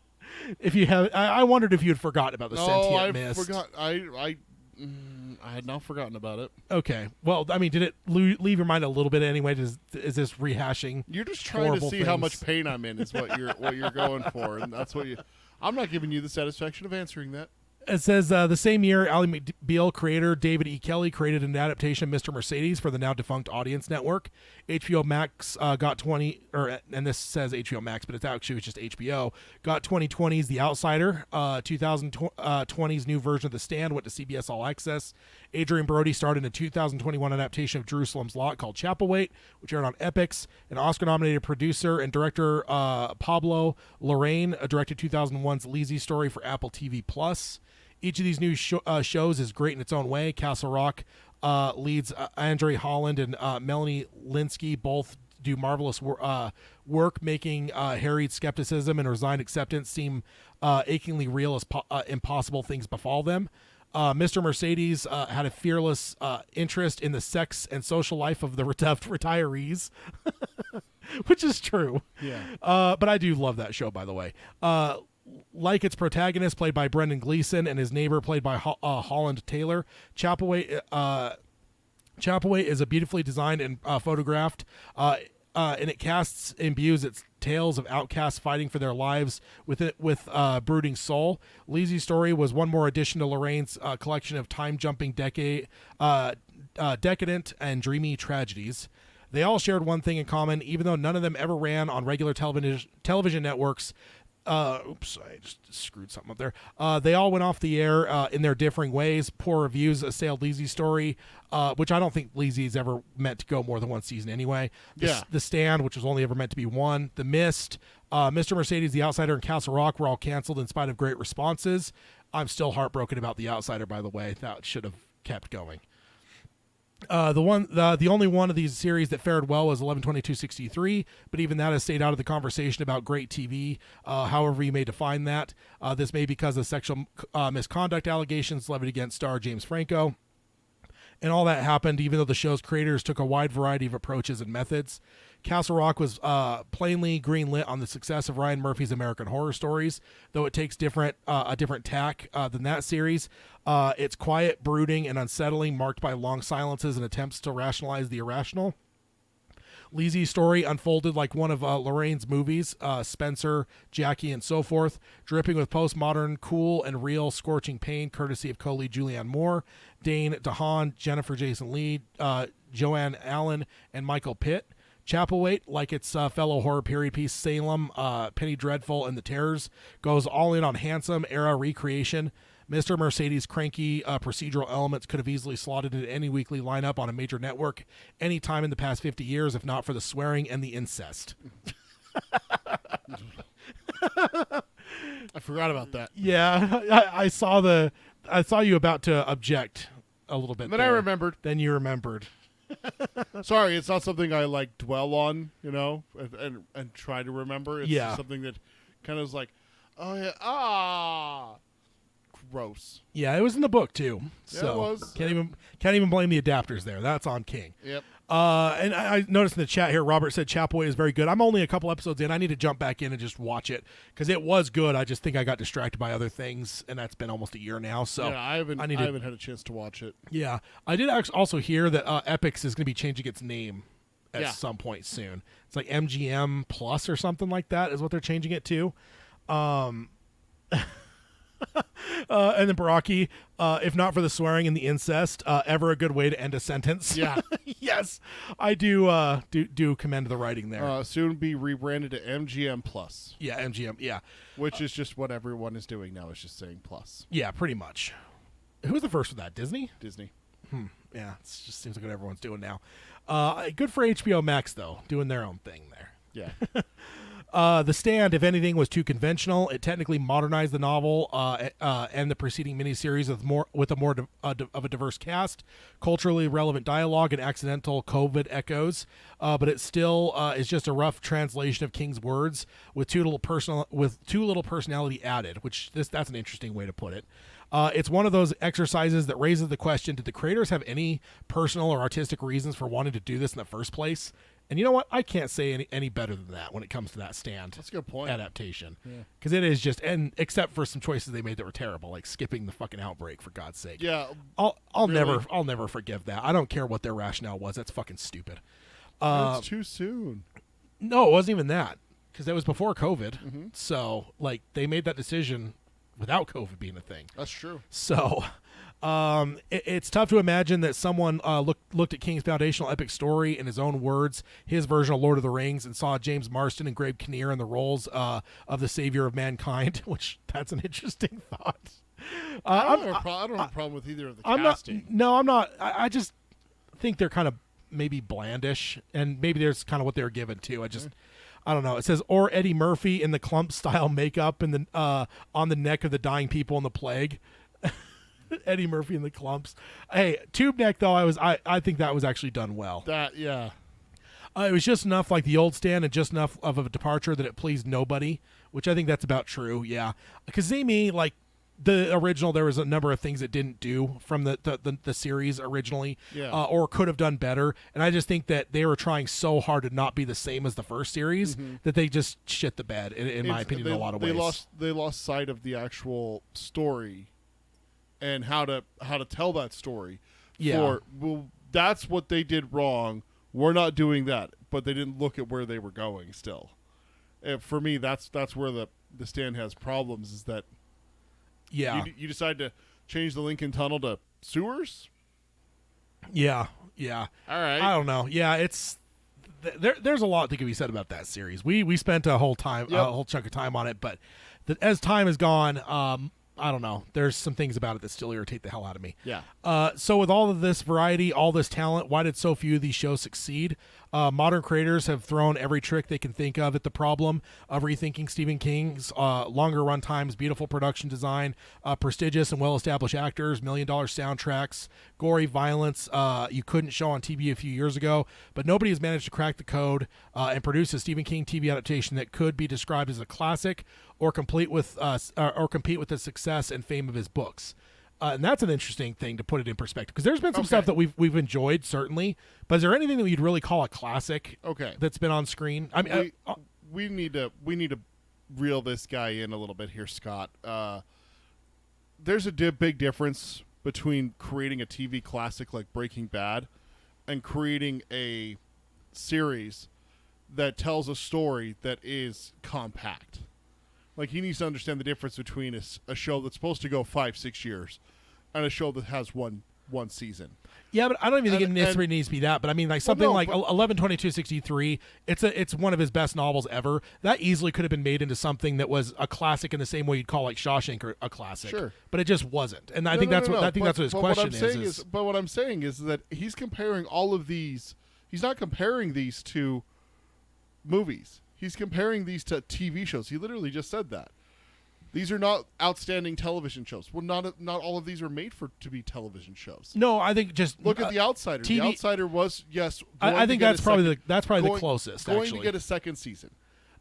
If you have, I wondered if you had forgotten about The Sentient Mist. I had not forgotten about it. Okay. Well, I mean, did it leave your mind a little bit anyway? Is this rehashing? You're just trying to see how much pain I'm in is what you're going for, and that's what you. I'm not giving you the satisfaction of answering that. It says the same year, Ally McBeal creator David E. Kelly created an adaptation of Mr. Mercedes for the now defunct Audience Network. HBO Max got and this says HBO Max, but it's just HBO, got 2020's The Outsider. 2020's new version of The Stand went to CBS All Access. Adrian Brody starred in a 2021 adaptation of Jerusalem's Lot called Chapelwaite, which aired on Epix. An Oscar-nominated producer and director, Pablo Larraín, directed 2001's Lazy Story for Apple TV+. Each of these new shows is great in its own way. Castle Rock leads Andre Holland and Melanie Linsky both do marvelous work, making harried skepticism and resigned acceptance seem achingly real as impossible things befall them. Mr. Mercedes had a fearless interest in the sex and social life of the retirees, which is true. Yeah. But I do love that show, by the way. Like its protagonist, played by Brendan Gleeson, and his neighbor, played by Holland Taylor, Chapelwaite is a beautifully designed and photographed, and it casts and imbues its tales of outcasts fighting for their lives with brooding soul. Lazy Story was one more addition to Lorraine's collection of time-jumping decadent and dreamy tragedies. They all shared one thing in common: even though none of them ever ran on regular television networks, Oops, I just screwed something up there. They all went off the air in their differing ways. Poor reviews assailed Leezy's story, which I don't think Leezy's ever meant to go more than one season anyway. The Stand, which was only ever meant to be one. The Mist, Mr. Mercedes, The Outsider, and Castle Rock were all canceled in spite of great responses. I'm still heartbroken about The Outsider, by the way. That should have kept going. The only one of these series that fared well was 11/22/63, but even that has stayed out of the conversation about great TV, however you may define that. This may be because of sexual misconduct allegations levied against star James Franco. And all that happened even though the show's creators took a wide variety of approaches and methods. Castle Rock was plainly greenlit on the success of Ryan Murphy's American Horror Stories, though it takes a different tack than that series. It's quiet, brooding, and unsettling, marked by long silences and attempts to rationalize the irrational. Leezy's story unfolded like one of Lorraine's movies, Spencer, Jackie, and so forth, dripping with postmodern, cool, and real scorching pain, courtesy of co-lead Julianne Moore, Dane DeHaan, Jennifer Jason Leigh, Joanne Allen, and Michael Pitt. Chapelwaite, like its fellow horror period piece Salem, Penny Dreadful, and The Terrors, goes all in on handsome era recreation. Mr. Mercedes' cranky procedural elements could have easily slotted into any weekly lineup on a major network any time in the past 50 years, if not for the swearing and the incest. I forgot about that. Yeah, I saw you about to object a little bit. Then I remembered. Then you remembered. Sorry, it's not something I like dwell on, and try to remember. It's just something that kind of is like, oh yeah, gross. Yeah, it was in the book too. Yeah, so it was. Can't even blame the adapters there. That's on King. Yep. And I noticed in the chat here, Robert said Chapelwaite is very good. I'm only a couple episodes in. I need to jump back in and just watch it because it was good. I just think I got distracted by other things, and that's been almost a year now. So yeah, I haven't had a chance to watch it. Yeah, I did also hear that Epix is going to be changing its name at some point soon. It's like MGM Plus or something like that is what they're changing it to. And then Baraki, if not for the swearing and the incest, ever a good way to end a sentence. Yeah. Yes, I do commend the writing there. Soon be rebranded to MGM Plus. Yeah, MGM. Yeah, which is just what everyone is doing now. Is just saying Plus. Yeah, pretty much. Who was the first with that? Disney. Yeah, it just seems like what everyone's doing now. Good for HBO Max though, doing their own thing there. Yeah. The Stand, if anything, was too conventional. It technically modernized the novel and the preceding miniseries with a more of a diverse cast, culturally relevant dialogue, and accidental COVID echoes. But it still is just a rough translation of King's words with too little personality added. That's an interesting way to put it. It's one of those exercises that raises the question: did the creators have any personal or artistic reasons for wanting to do this in the first place? And you know what? I can't say any better than that when it comes to that Stand. That's a good point. Adaptation. Because it is just, and except for some choices they made that were terrible, like skipping the fucking outbreak, for God's sake. Yeah. I'll never forgive that. I don't care what their rationale was. That's fucking stupid. It's too soon. No, it wasn't even that. Because that was before COVID. Mm-hmm. So, like, they made that decision without COVID being a thing. That's true. So, it's tough to imagine that someone looked at King's foundational epic story in his own words, his version of Lord of the Rings, and saw James Marston and Gabe Kinnear in the roles of the savior of mankind, which that's an interesting thought. I don't have a problem with either of the casting. I'm not. I just think they're kind of maybe blandish, and maybe there's kind of what they're given too. I don't know. It says, or Eddie Murphy in the clump style makeup and on the neck of the dying people in the plague. Eddie Murphy in the clumps. Hey, tube neck though, I think that was actually done well. Yeah. It was just enough like the old Stand and just enough of a departure that it pleased nobody, which I think that's about true. Yeah, because like the original, there was a number of things it didn't do from the series originally, or could have done better. And I just think that they were trying so hard to not be the same as the first series that they just shit the bed. In my opinion, in a lot of ways, they lost sight of the actual story and how to tell that story. Yeah. That's what they did wrong. We're not doing that, but they didn't look at where they were going still. For me, that's where the Stand has problems, is that you decide to change the Lincoln Tunnel to sewers? Yeah. All right. I don't know. Yeah, there's a lot that can be said about that series. We spent a whole chunk of time on it, but as time has gone, I don't know. There's some things about it that still irritate the hell out of me. Yeah. So with all of this variety, all this talent, why did so few of these shows succeed? Modern creators have thrown every trick they can think of at the problem of rethinking Stephen King's longer run times, beautiful production design, prestigious and well-established actors, $1 million soundtracks, gory violence you couldn't show on TV a few years ago, but nobody has managed to crack the code and produce a Stephen King TV adaptation that could be described as a classic or compete with the success and fame of his books. And that's an interesting thing to put it in perspective, because there's been some stuff that we've enjoyed, certainly, but is there anything that you'd really call a classic that's been on screen? I mean, we need to reel this guy in a little bit here, Scott. There's a big difference between creating a TV classic like Breaking Bad and creating a series that tells a story that is compact. Like, he needs to understand the difference between a show that's supposed to go 5-6 years and a show that has one season. Yeah, but I don't even think it necessarily needs to be that. But I mean, like something like 11/22/63, it's one of his best novels ever. That easily could have been made into something that was a classic in the same way you'd call like Shawshank a classic. Sure, but it just wasn't. And I think that's what his question is. But what I'm saying is that he's comparing all of these. He's not comparing these to movies. He's comparing these to TV shows. He literally just said that. These are not outstanding television shows. Well, not all of these are made to be television shows. No, I think just look at The Outsider. The Outsider was I think that's probably the closest. Going to get a second season,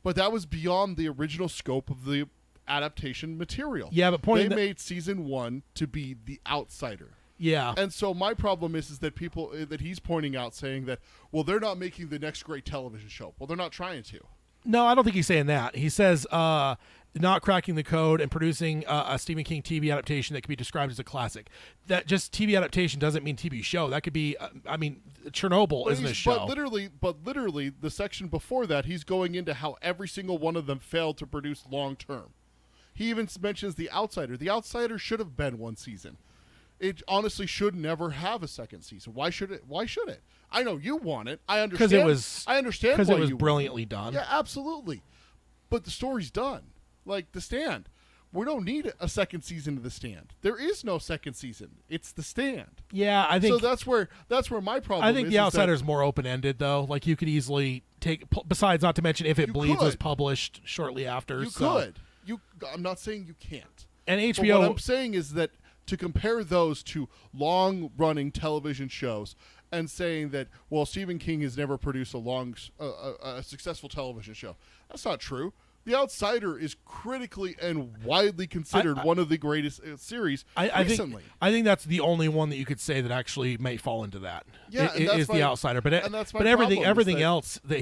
but that was beyond the original scope of the adaptation material. Yeah, but they made season 1 to be The Outsider. Yeah, and so my problem is that people that he's pointing out saying that, well, they're not making the next great television show. Well, they're not trying to. No, I don't think he's saying that. He says not cracking the code and producing a Stephen King TV adaptation that can be described as a classic. That just TV adaptation doesn't mean TV show. That could be, Chernobyl isn't a show. But literally, the section before that, he's going into how every single one of them failed to produce long term. He even mentions The Outsider. The Outsider should have been one season. It honestly should never have a second season. Why should it? I know you want it. I understand. I understand because it was brilliantly done. Yeah, absolutely. But the story's done. Like The Stand, we don't need a second season of The Stand. There is no second season. It's The Stand. Yeah, I think so. That's where my problem is. I think The Outsider's more open ended though. Like you could easily take. Besides, not to mention If It Bleeds was published shortly after. You could. I'm not saying you can't. And HBO. But what I'm saying is that to compare those to long-running television shows and saying that, well, Stephen King has never produced a successful television show. That's not true. The Outsider is critically and widely considered one of the greatest series recently. I think that's the only one that you could say that actually may fall into that. Yeah, is The Outsider. But everything else that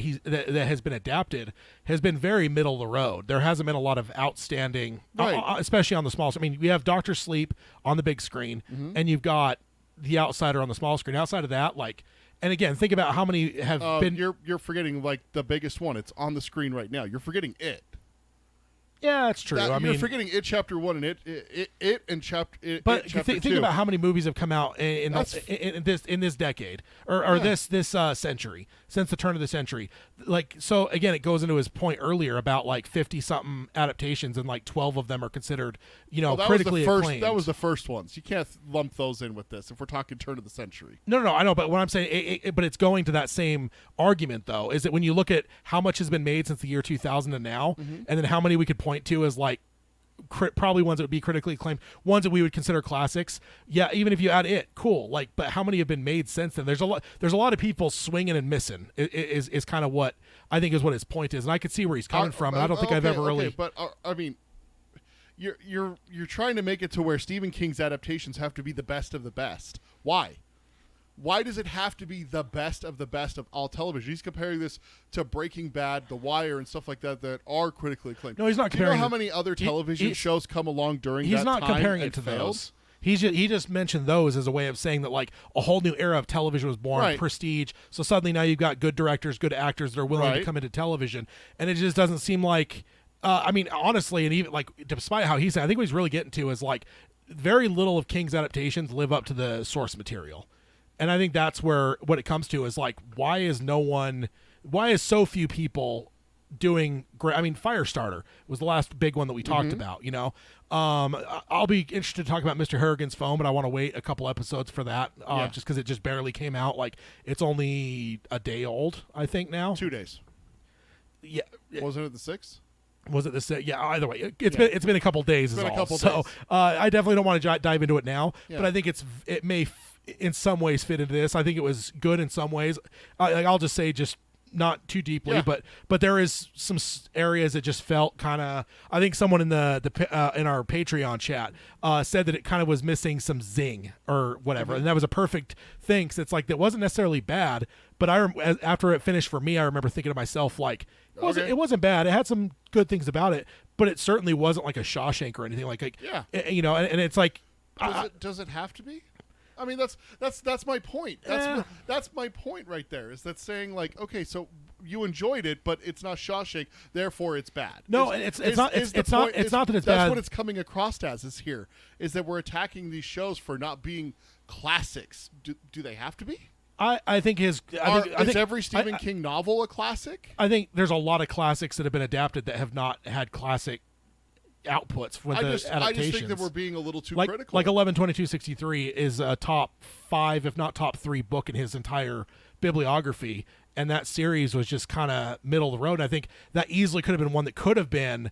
has been adapted has been very middle of the road. There hasn't been a lot of outstanding, especially on the small. I mean, we have Dr. Sleep on the big screen, and you've got The Outsider on the small screen. Outside of that, and again, think about how many have been. You're forgetting the biggest one. It's on the screen right now. You're forgetting It. Yeah, that's true. You're forgetting It Chapter 1 and It and Chapter. But Chapter think about how many movies have come out in this decade or this century, since the turn of the century. So again, it goes into his point earlier about 50 something adaptations, and 12 of them are considered critically acclaimed. That was the first ones. You can't lump those in with this if we're talking turn of the century. No, I know. But what I'm saying, but it's going to that same argument though, is that when you look at how much has been made since the year 2000 and now, and then how many we could point to as probably ones that would be critically acclaimed, ones that we would consider classics. Yeah, even if you add It, cool. But how many have been made since then? There's a lot of people swinging and missing. Is kind of what I think is what his point is, and I could see where he's coming from. And I don't think I've ever really. But I mean, you're trying to make it to where Stephen King's adaptations have to be the best of the best. Why? Why does it have to be the best of all television? He's comparing this to Breaking Bad, The Wire, and stuff like that are critically acclaimed. No, he's not comparing. Do you know how many other television shows come along during that time? He's not comparing it to those. He just mentioned those as a way of saying that a whole new era of television was born, prestige. So suddenly now you've got good directors, good actors that are willing to come into television, and it just doesn't seem like. I mean, honestly, and even despite how he said, I think what he's really getting to is very little of King's adaptations live up to the source material. And I think that's what it comes to is why is no one why is so few people doing great? I mean, Firestarter was the last big one that we talked about, you know. I'll be interested to talk about Mr. Harrigan's Phone, but I want to wait a couple episodes for that, just because it just barely came out. Like, it's only a day old, I think, now. 2 days. Yeah. Wasn't it the 6th? Was it the yeah? Either way, it's been a couple days. It's been a couple so days. I definitely don't want to dive into it now, Yeah. but I think it may in some ways fit into this. I think it was good in some ways. I'll just say just not too deeply, Yeah. but there is some areas that just felt kind of. I think someone in the in our Patreon chat said that it kind of was missing some zing or whatever, and that was a perfect thing. 'Cause it's like that wasn't necessarily bad, but after it finished for me, I remember thinking to myself like. It wasn't bad. It had some good things about it, but it certainly wasn't like a Shawshank or anything. Like you know, and it's like, Does it have to be? I mean, that's my point. That's my point right there. Is that saying like, okay, so you enjoyed it, but it's not Shawshank, therefore it's bad. No, it's not that it's bad. That's what it's coming across as is here. Is that we're attacking these shows for not being classics. Do they have to be? I think is every Stephen King novel a classic? I think there's a lot of classics that have been adapted that have not had classic outputs for the adaptations. I just think that we're being a little too critical. Like 11/22/63 is a top 5, if not top 3 book in his entire bibliography, and that series was just kind of middle of the road. I think that easily could have been one that could have been,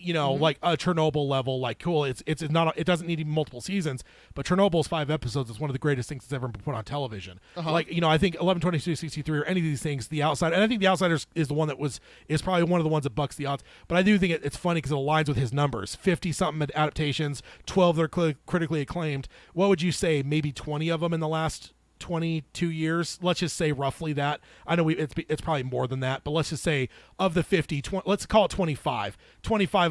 you know, like a Chernobyl level, like cool. It doesn't need even multiple seasons, but Chernobyl's 5 episodes is one of the greatest things that's ever been put on television. Like, you know, I think 11/22/63 or any of these things, The Outsider, and I think The Outsiders is the one that is probably one of the ones that bucks the odds. But I do think it's funny because it aligns with his numbers: 50 something adaptations, 12 that are critically acclaimed. What would you say? Maybe 20 of them in the last 22 years, let's just say roughly that. I know it's probably more than that, but let's just say of the 50, let's call it 25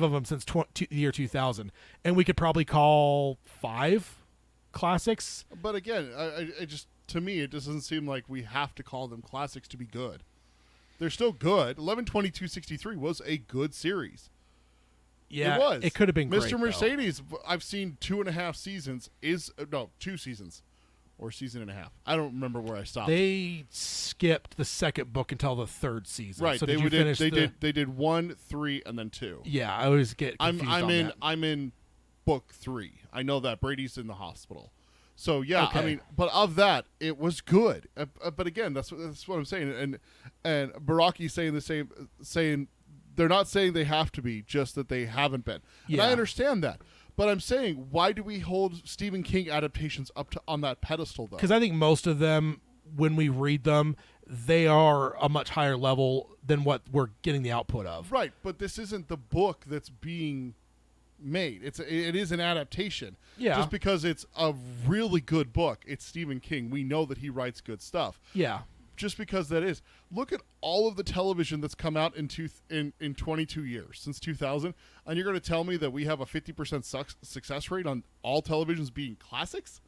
of them since the year 2000, and we could probably call 5 classics. But again, I just, to me, it doesn't seem like we have to call them classics to be good. They're still good. 11/22/63 was a good series. Yeah, it was. It could have been great, Mr. Mercedes, I've seen 2.5 seasons, 2 seasons. Or season and a half. I don't remember where I stopped. They skipped the second book until the 3rd season. Right. So They did 1, 3, and then 2. Yeah, I always get confused on that. I'm in book 3. I know that Brady's in the hospital. So yeah, Okay. I mean, but of that, it was good. But again, that's what I'm saying. And Baraki saying they're not saying they have to be, just that they haven't been. And I understand that. But I'm saying, why do we hold Stephen King adaptations on that pedestal, though? Because I think most of them, when we read them, they are a much higher level than what we're getting the output of. Right, but this isn't the book that's being made. It is an adaptation. Yeah. Just because it's a really good book, it's Stephen King. We know that he writes good stuff. Yeah. Just because that is. Look at all of the television that's come out in 22 years, since 2000, and you're going to tell me that we have a 50% success rate on all televisions being classics?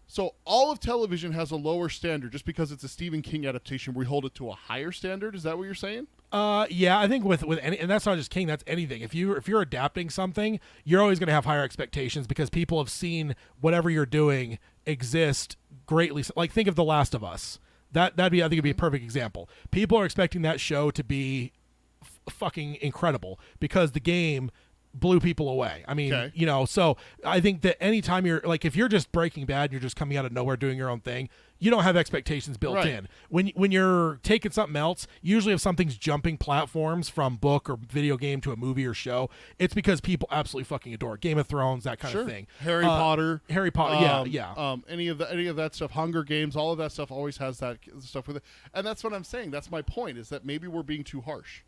So all of television has a lower standard just because it's a Stephen King adaptation. We hold it to a higher standard. Is that what you're saying? Yeah, I think with any, and that's not just King, that's anything. If you're adapting something, you're always going to have higher expectations because people have seen whatever you're doing exist greatly. Like, think of The Last of Us. That'd be, I think it'd be a perfect example. People are expecting that show to be fucking incredible because the game blew people away. I mean, you know, so I think that anytime you're like, if you're just Breaking Bad and you're just coming out of nowhere doing your own thing, you don't have expectations built in. When you're taking something else, usually if something's jumping platforms from book or video game to a movie or show, it's because people absolutely fucking adore it. Game of Thrones, that kind of thing. Harry Potter, yeah. Any of that stuff, Hunger Games, all of that stuff always has that stuff with it. And that's what I'm saying. That's my point, is that maybe we're being too harsh.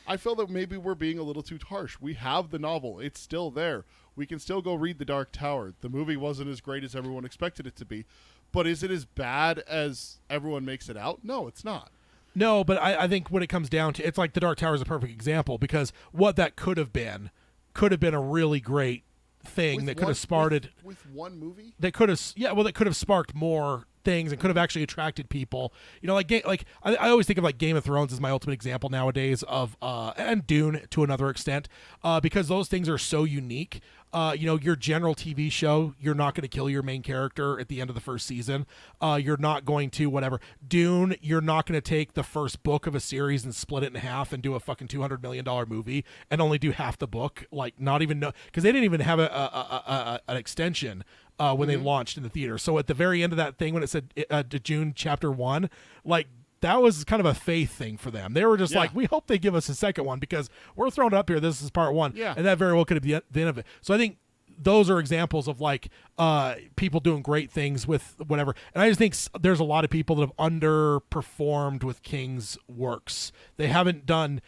I feel that maybe we're being a little too harsh. We have the novel. It's still there. We can still go read The Dark Tower. The movie wasn't as great as everyone expected it to be. But is it as bad as everyone makes it out? No, it's not. No, but I think when it comes down to, it's like The Dark Tower is a perfect example because what that could have been a really great thing that could have sparked with one movie. That could have sparked more things and could have actually attracted people. You know, I always think of like Game of Thrones as my ultimate example nowadays of and Dune to another extent, because those things are so unique. Your general TV show, you're not going to kill your main character at the end of the first season. You're not going to whatever. Dune, you're not going to take the first book of a series and split it in half and do a fucking $200 million movie and only do half the book. Like, not even know, because they didn't even have an extension when they launched in the theater. So at the very end of that thing, when it said June chapter 1, like, that was kind of a faith thing for them. They were just like, we hope they give us a second one because we're throwing it up here. This is part 1. Yeah. And that very well could be the end of it. So I think those are examples of like people doing great things with whatever. And I just think there's a lot of people that have underperformed with King's works. They haven't done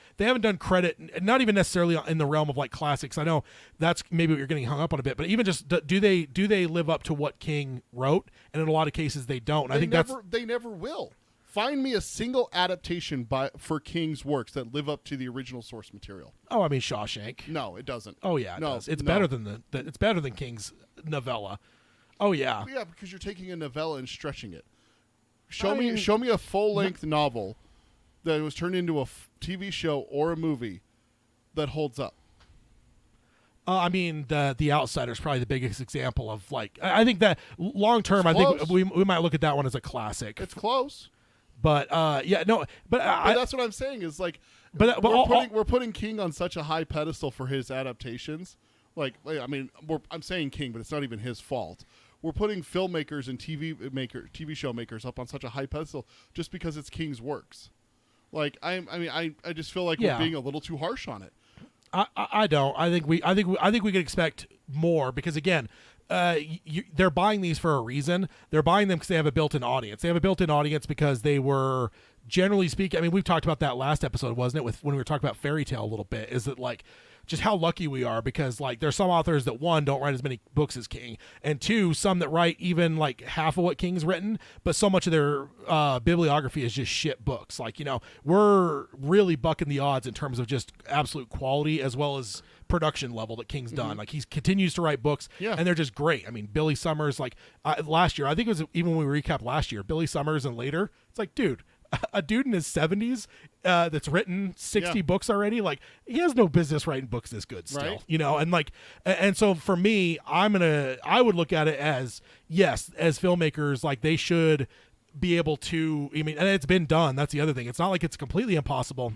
credit, not even necessarily in the realm of like classics. I know that's maybe what you're getting hung up on a bit, but even just do they live up to what King wrote? And in a lot of cases they don't. They never will. Find me a single adaptation for King's works that live up to the original source material. Oh, I mean Shawshank. No, it doesn't. Oh yeah, it does. It's better than it's better than King's novella. Oh yeah. Yeah, because you're taking a novella and stretching it. Show me a full-length novel that was turned into a TV show or a movie that holds up. I mean, the Outsider is probably the biggest example of like. I think that long term, It's I think close. we might look at that one as a classic. It's close. But But that's what I'm saying is like, we're putting King on such a high pedestal for his adaptations. Like I mean, I'm saying King, but it's not even his fault. We're putting filmmakers and TV show makers up on such a high pedestal just because it's King's works. Like I just feel like we're being a little too harsh on it. I don't. I think we could expect more because again. They're buying these for a reason. They're buying them because they have a built-in audience. They have a built-in audience because they were, generally speaking, I mean, we've talked about that last episode, wasn't it, when we were talking about fairy tale a little bit, is that, like, just how lucky we are because, like, there's some authors that, 1, don't write as many books as King, and 2, some that write even, like, half of what King's written, but so much of their bibliography is just shit books. Like, we're really bucking the odds in terms of just absolute quality as well as production level that King's done. Like, he continues to write books, and they're just great. I mean, Billy Summers, like, last year, I think it was even when we recapped last year, Billy Summers and later, it's like, dude, a dude in his 70s that's written 60 books already, like, he has no business writing books this good still, right. and like, and so for me, I would look at it as, yes, as filmmakers, like, they should be able to, I mean, and it's been done, that's the other thing, it's not like it's completely impossible.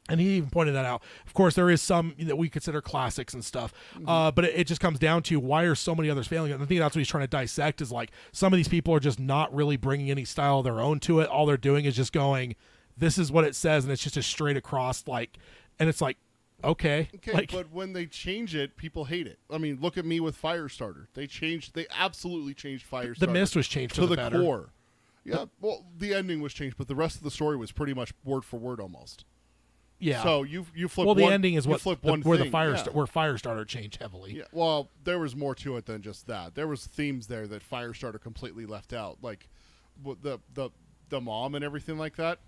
And he even pointed that out. Of course, there is some that we consider classics and stuff, but it just comes down to why are so many others failing? And I think that's what he's trying to dissect is like some of these people are just not really bringing any style of their own to it. All they're doing is just going, this is what it says, and it's just a straight across like, and it's like, okay, like, but when they change it, people hate it. I mean, look at me with Firestarter. They absolutely changed Firestarter. The Mist was changed to the better. Core. Yeah, well, the ending was changed, but the rest of the story was pretty much word for word almost. Yeah. So you flip. Well, the one, ending is what flip where thing. the Firestarter changed heavily. Yeah. Well, there was more to it than just that. There was themes there that Firestarter completely left out, like the mom and everything like that.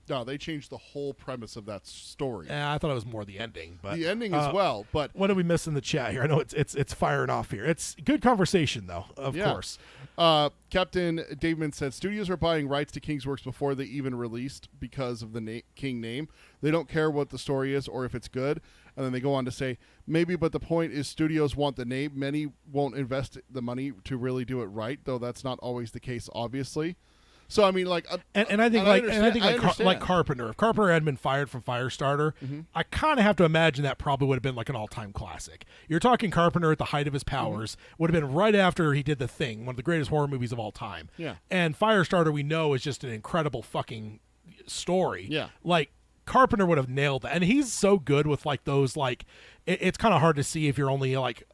No, they changed the whole premise of that story. I thought it was more the ending, but the ending as well. But what did we miss in the chat here? I know it's firing off here. It's good conversation though, of course. Captain Daveman said studios are buying rights to King's works before they even released because of the King name. They don't care what the story is or if it's good. And then they go on to say, maybe, but the point is studios want the name. Many won't invest the money to really do it right, though that's not always the case, obviously. So I mean, like, and I think like Carpenter. If Carpenter had been fired from Firestarter, I kind of have to imagine that probably would have been like an all-time classic. You're talking Carpenter at the height of his powers, would have been right after he did The Thing, one of the greatest horror movies of all time. Yeah. And Firestarter, we know, is just an incredible fucking story. Yeah. Like, Carpenter would have nailed that, and he's so good with like those like. It's kind of hard to see if you're only like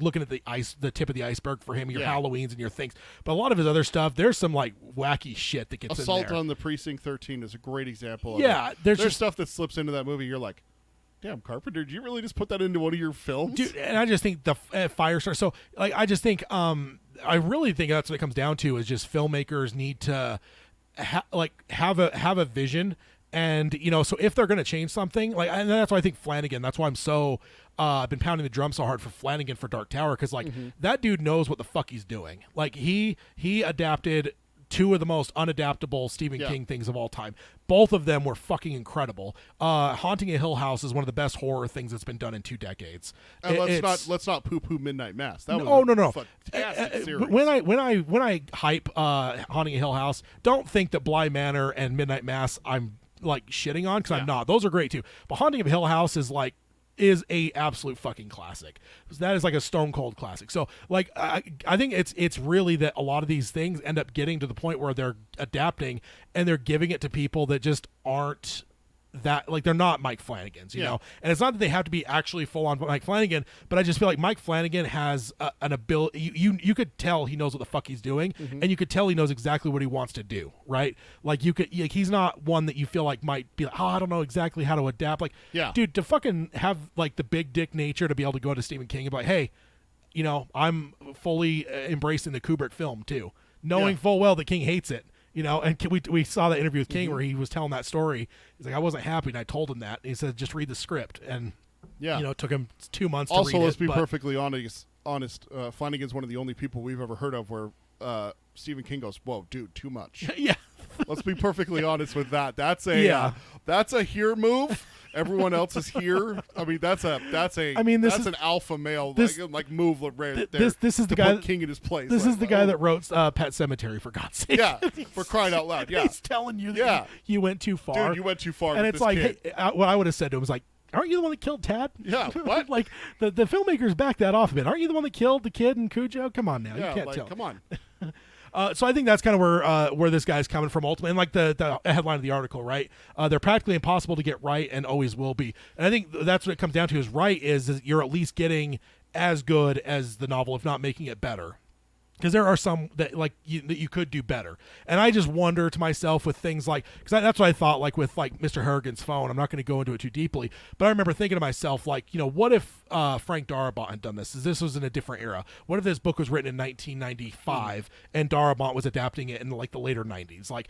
looking at the tip of the iceberg for him, your Halloweens and your things. But a lot of his other stuff, there's some like wacky shit that gets Assault in there. on the Precinct 13 is a great example of it. There's just stuff that slips into that movie. You're like, damn, Carpenter, did you really just put that into one of your films? Dude, and I just think the Firestarter. So like, I just think, I really think that's what it comes down to is just filmmakers need to have a vision. And, so if they're going to change something, like, and that's why I think Flanagan, that's why I'm so, been pounding the drum so hard for Flanagan for Dark Tower. Cause like that dude knows what the fuck he's doing. Like he adapted two of the most unadaptable Stephen Yeah. King things of all time. Both of them were fucking incredible. Haunting a Hill House is one of the best horror things that's been done in 2 decades. And It's- let's not poo-poo Midnight Mass. That was no. fantastic series. When I hype Haunting a Hill House, don't think that Bly Manor and Midnight Mass I'm like shitting on, because I'm not. Those are great too. But Haunting of Hill House is a absolute fucking classic. That is like a stone cold classic. So like I think it's really that a lot of these things end up getting to the point where they're adapting and they're giving it to people that just aren't that, like, they're not Mike Flanagan's, you know. And it's not that they have to be actually full on Mike Flanagan, but I just feel like Mike Flanagan has an ability. You could tell he knows what the fuck he's doing, and you could tell he knows exactly what he wants to do, right? Like he's not one that you feel like might be like, oh, I don't know exactly how to adapt. Like, dude, to fucking have like the big dick nature to be able to go to Stephen King and be like, hey, you know, I'm fully embracing the Kubrick film too, knowing full well that King hates it. You know, and we saw that interview with King where he was telling that story. He's like, I wasn't happy, and I told him that. And he said, just read the script. And, you know, it took him 2 months to read it. Also, let's be perfectly honest. Flanagan's one of the only people we've ever heard of where Stephen King goes, whoa, dude, too much. Yeah. Let's be perfectly honest with that. That's a here move. Everyone else is here. I mean, that's an alpha male like move right there. This is the to guy put King in his place. This is the guy that wrote Pet Cemetery, for God's sake. Yeah, for crying out loud. Yeah, he's telling you that you went too far. Dude, you went too far. And with it's this like, kid. hey, what I would have said to him was like, aren't you the one that killed Tad? Yeah, what? Like the filmmakers back that off a bit. Aren't you the one that killed the kid in Cujo? Come on now, Yeah, you can't like, tell. come on. So I think that's kind of where this guy's coming from ultimately. And like the headline of the article, right? They're practically impossible to get right and always will be. And I think that's what it comes down to is right is you're at least getting as good as the novel, if not making it better. Because there are some that like that you could do better. And I just wonder to myself with things like, because that's what I thought like with like Mr. Harrigan's Phone. I'm not going to go into it too deeply, but I remember thinking to myself like, you know, what if Frank Darabont had done this? This was in a different era. What if this book was written in 1995 and Darabont was adapting it in like the later 90s? Like,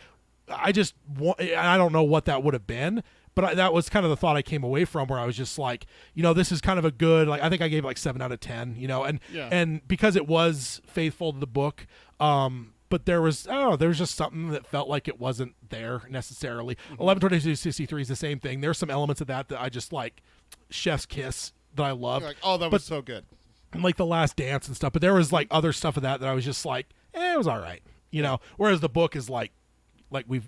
I don't know what that would have been. But that was kind of the thought I came away from, where I was just like, you know, this is kind of a good, like, I think I gave it like 7 out of 10, you know, and because it was faithful to the book, but there was, I don't know, there was just something that felt like it wasn't there necessarily. 11/22/63 is the same thing. There's some elements of that I just like, chef's kiss that I love. Like, oh, that was so good. Like The Last Dance and stuff, but there was like other stuff of that I was just like, it was all right, you know, whereas the book is like we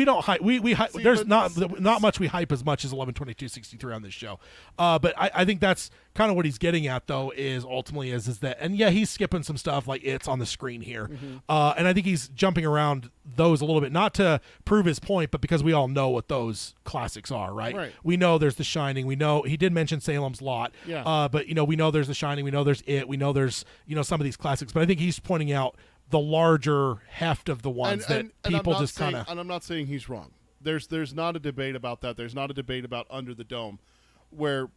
don't hype. We hype. See, there's not much we hype as much as 11/22/63 on this show. But I think that's kind of what he's getting at though, is ultimately is that, and yeah, he's skipping some stuff like it's on the screen here, and I think he's jumping around those a little bit, not to prove his point, but because we all know what those classics are, right? We know there's The Shining. We know he did mention Salem's Lot. But you know, we know there's The Shining. We know there's It. We know there's, you know, some of these classics. But I think he's pointing out the larger heft of the ones that people just kind of. And I'm not saying he's wrong. There's not a debate about that. There's not a debate about Under the Dome, where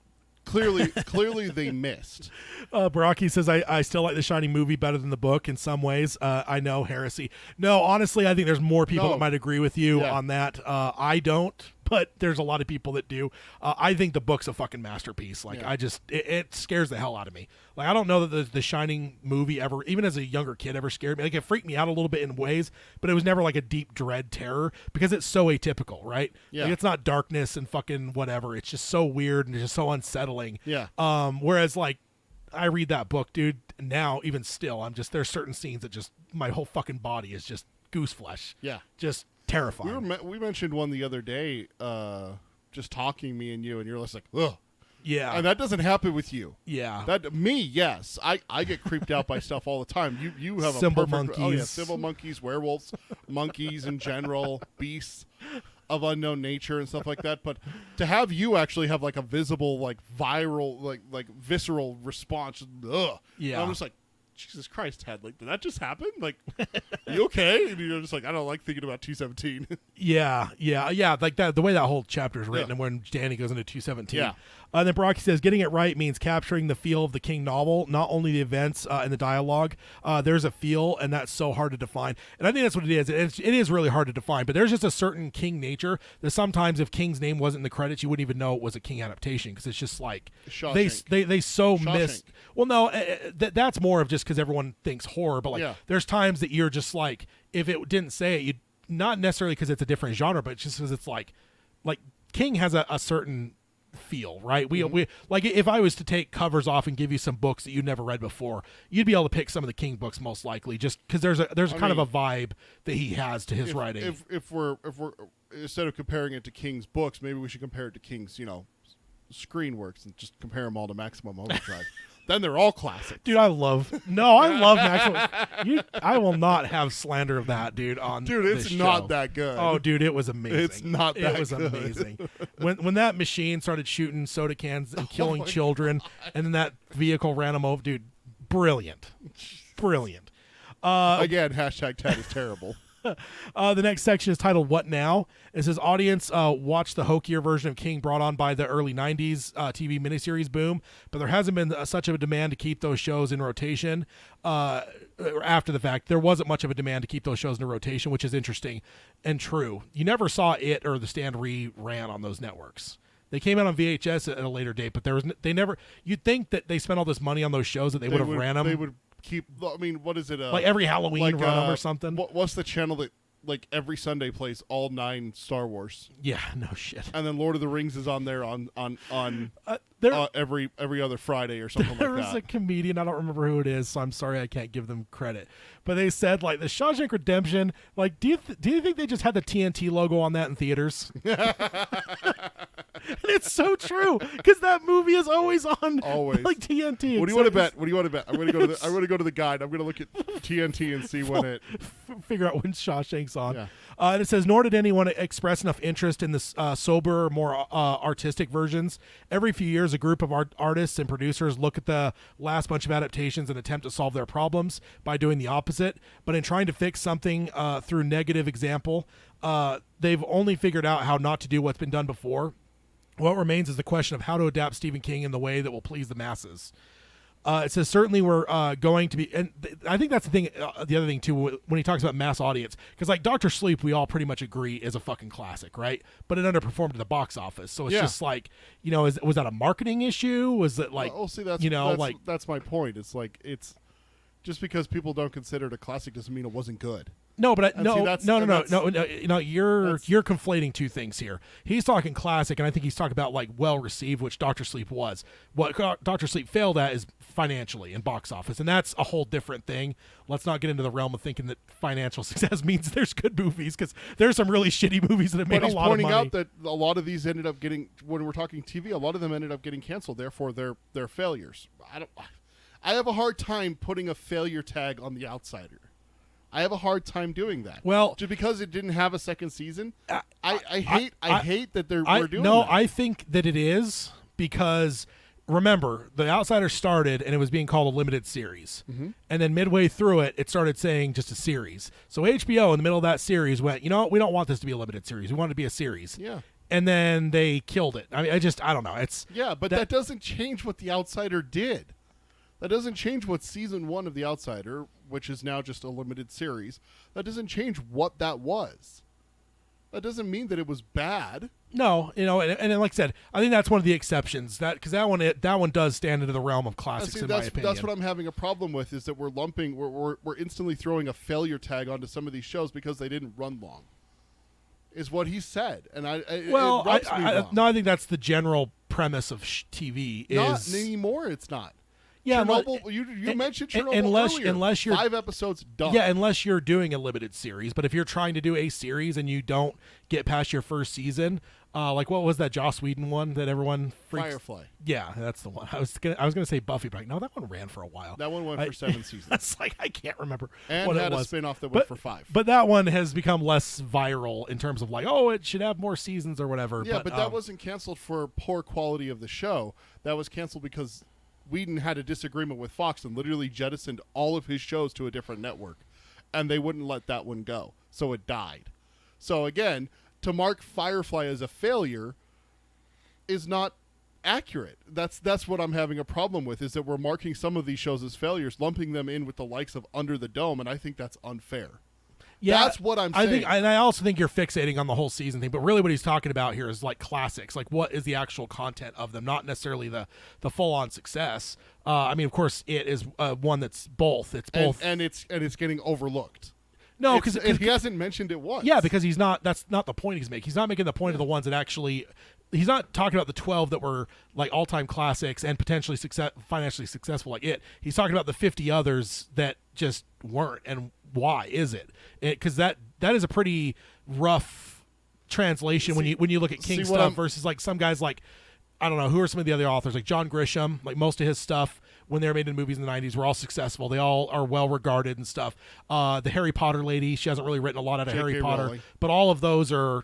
clearly they missed. Baraki says, I still like the Shining movie better than the book in some ways. I know, heresy. No, honestly, I think there's more people that might agree with you on that. I don't, but there's a lot of people that do. I think the book's a fucking masterpiece. Like, it scares the hell out of me. Like, I don't know that the Shining movie ever, even as a younger kid, ever scared me. Like, it freaked me out a little bit in ways, but it was never like a deep dread terror because it's so atypical, right? Yeah. Like, it's not darkness and fucking whatever. It's just so weird and it's just so unsettling. Yeah. Whereas, like, I read that book, dude, now, even still, there's certain scenes that just, my whole fucking body is just goose flesh. Yeah. Just terrifying. We mentioned one the other day, just talking, me and you, and you're just like, ugh. Yeah. And that doesn't happen with you. Yeah. Yes. I get creeped out by stuff all the time. You have Symbol a perfect... monkeys. Oh, yeah, symbol monkeys, werewolves, monkeys in general, beasts of unknown nature and stuff like that. But to have you actually have like a visible, like viral, like visceral response, ugh. Yeah. I'm just like, Jesus Christ, Ted, like, did that just happen? Like, you okay? And you're just like, I don't like thinking about 217. Yeah. Like that, the way that whole chapter is written, and when Danny goes into 217. Yeah. And then Baraki says, getting it right means capturing the feel of the King novel, not only the events and the dialogue. There's a feel, and that's so hard to define. And I think that's what it is. It is really hard to define, but there's just a certain King nature that sometimes if King's name wasn't in the credits, you wouldn't even know it was a King adaptation, because it's just like they so missed. Well, no, that's more of just just because everyone thinks horror, but like Yeah. there's times that you're just like, if it didn't say it, you'd not necessarily because it's a different genre, but just because it's like King has a certain feel, right? We like, if I was to take covers off and give you some books that you'd never read before, you'd be able to pick some of the King books most likely, just because there's kind of a vibe that he has to his writing. If we're instead of comparing it to King's books, maybe we should compare it to King's screen works and just compare them all to Maximum Overdrive. Then they're all classic. Dude, I love Maximum. I will not have slander of that, dude. Dude, it's this not show. that good. Oh, dude, it was amazing. It's not that It was good. amazing. When that machine started shooting soda cans and killing children, and then that vehicle ran them over, dude, brilliant. Again, hashtag Ted is terrible. The next section is titled "What Now?" It says, "Audience watched the hokier version of King brought on by the early '90s TV miniseries boom, but there hasn't been such a demand to keep those shows in rotation. After the fact, there wasn't much of a demand to keep those shows in rotation, which is interesting and true. You never saw it or The Stand re-ran on those networks." They came out on VHS at a later date, but they never. You'd think that they spent all this money on those shows that they would have ran them. They would keep. I mean, what is it? Like every Halloween run them or something. What's the channel that like every Sunday plays all 9 Star Wars? Yeah, no shit. And then Lord of the Rings is on there on every other Friday or something like that. There was a comedian, I don't remember who it is, so I'm sorry I can't give them credit. But they said, like, the Shawshank Redemption, like, do you think they just had the TNT logo on that in theaters? And it's so true, because that movie is always on, like, TNT. What do you want to bet? I'm going to go to the guide. I'm going to look at TNT and see when it figure out when Shawshank's on. Yeah. And it says, nor did anyone express enough interest in the sober, more artistic versions. Every few years, a group of artists and producers look at the last bunch of adaptations and attempt to solve their problems by doing the opposite. But in trying to fix something through negative example, they've only figured out how not to do what's been done before. What remains is the question of how to adapt Stephen King in the way that will please the masses. It says, certainly we're going to be, and I think that's the thing, the other thing too, when he talks about mass audience, because like Dr. Sleep, we all pretty much agree is a fucking classic, right? But it underperformed at the box office. So it's just like, was that a marketing issue? Was it like, see, that's my point. It's like, it's just because people don't consider it a classic doesn't mean it wasn't good. No, but And no, see, no. You're conflating two things here. He's talking classic, and I think he's talking about like well received, which Dr. Sleep was. What Dr. Sleep failed at is financially and box office, and that's a whole different thing. Let's not get into the realm of thinking that financial success means there's good movies, because there's some really shitty movies that have made a lot of money. But he's pointing out that a lot of these ended up getting, when we're talking TV, a lot of them ended up getting canceled. Therefore, they're failures. I have a hard time putting a failure tag on The Outsider. I have a hard time doing that. Well, just because it didn't have a second season, I hate that we're doing no, that. I think that it is, because remember, The Outsider started and it was being called a limited series. Mm-hmm. And then midway through it started saying just a series. So HBO in the middle of that series went, we don't want this to be a limited series. We want it to be a series. Yeah. And then they killed it. I mean, I don't know. But that doesn't change what The Outsider did. That doesn't change what season 1 of The Outsider, which is now just a limited series, that doesn't change what that was. That doesn't mean that it was bad. No, and like I said, I think that's one of the exceptions. Because that one does stand into the realm of classics, in my opinion. That's what I'm having a problem with, is that we're instantly throwing a failure tag onto some of these shows because they didn't run long. Is what he said, and it rubs me wrong. No, I think that's the general premise of TV. Not anymore. It's not. Yeah, Chernobyl, you mentioned Chernobyl earlier. Unless you're 5 episodes done. Yeah, unless you're doing a limited series. But if you're trying to do a series and you don't get past your first season, like what was that Joss Whedon one that everyone freaks? Firefly. Yeah, that's the one. I was gonna say Buffy, but no, that one ran for a while. That one went for 7 seasons. That's like, I can't remember and what had it was. A spin-off that went for 5. But that one has become less viral in terms of like, it should have more seasons or whatever. Yeah, but that wasn't canceled for poor quality of the show. That was canceled because Whedon had a disagreement with Fox and literally jettisoned all of his shows to a different network, and they wouldn't let that one go, so it died. So again, to mark Firefly as a failure is not accurate. That's what I'm having a problem with, is that we're marking some of these shows as failures, lumping them in with the likes of Under the Dome, and I think that's unfair. Yeah, That's what I'm saying. I also think you're fixating on the whole season thing, but really what he's talking about here is like classics, like what is the actual content of them, not necessarily the full on success. I mean, of course, it is one that's both. It's both, and it's getting overlooked. no, because he hasn't mentioned it once. yeah, because he's not. That's not the point he's making. He's not making the point of the ones that actually. He's not talking about the 12 that were like all-time classics and potentially financially successful like it. He's talking about the 50 others that just weren't, and why is it? Because that is a pretty rough translation when you look at King stuff versus like some guys like, I don't know, who are some of the other authors, like John Grisham. Like most of his stuff when they were made in movies in the 90s were all successful. They all are well regarded and stuff. The Harry Potter lady, she hasn't really written a lot out of Harry Potter, Rowling. but all of those are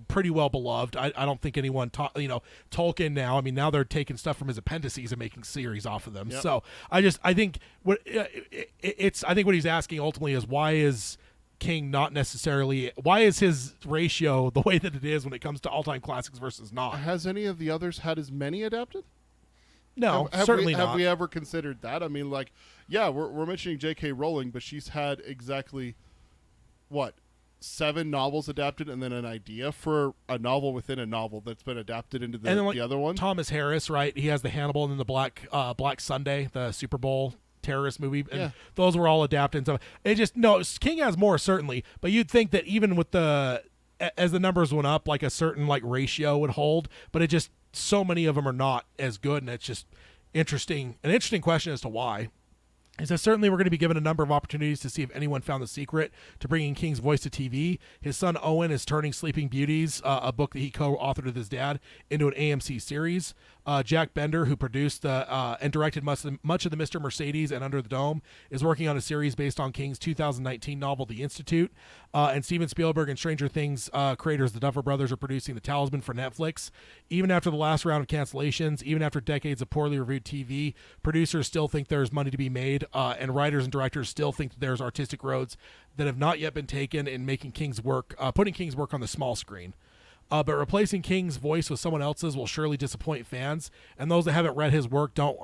pretty well beloved. I don't think anyone Tolkien now. I mean, now they're taking stuff from his appendices and making series off of them. Yep. So I think what he's asking ultimately is why is King not necessarily, why is his ratio the way that it is when it comes to all-time classics versus not? Has any of the others had as many adapted? No, certainly not. Have we ever considered that? I mean, like, yeah, we're mentioning J.K. Rowling, but she's had exactly what? 7 novels adapted, and then an idea for a novel within a novel that's been adapted into the other one. Thomas Harris, right? He has the Hannibal and then the Black Sunday, the Super Bowl terrorist movie, and those were all adapted. And stuff. It just King has more certainly, but you'd think that even with as the numbers went up, like a certain like ratio would hold, but it just so many of them are not as good, and it's just interesting. An interesting question as to why. He says, certainly we're going to be given a number of opportunities to see if anyone found the secret to bringing King's voice to TV. His son Owen is turning Sleeping Beauties, a book that he co-authored with his dad, into an AMC series. Jack Bender, who produced and directed much of the Mr. Mercedes and Under the Dome, is working on a series based on King's 2019 novel, The Institute. And Steven Spielberg and Stranger Things creators, the Duffer Brothers, are producing The Talisman for Netflix. Even after the last round of cancellations, even after decades of poorly reviewed TV, producers still think there's money to be made, and writers and directors still think that there's artistic roads that have not yet been taken in making King's work, putting King's work on the small screen. But replacing King's voice with someone else's will surely disappoint fans, and those that haven't read his work don't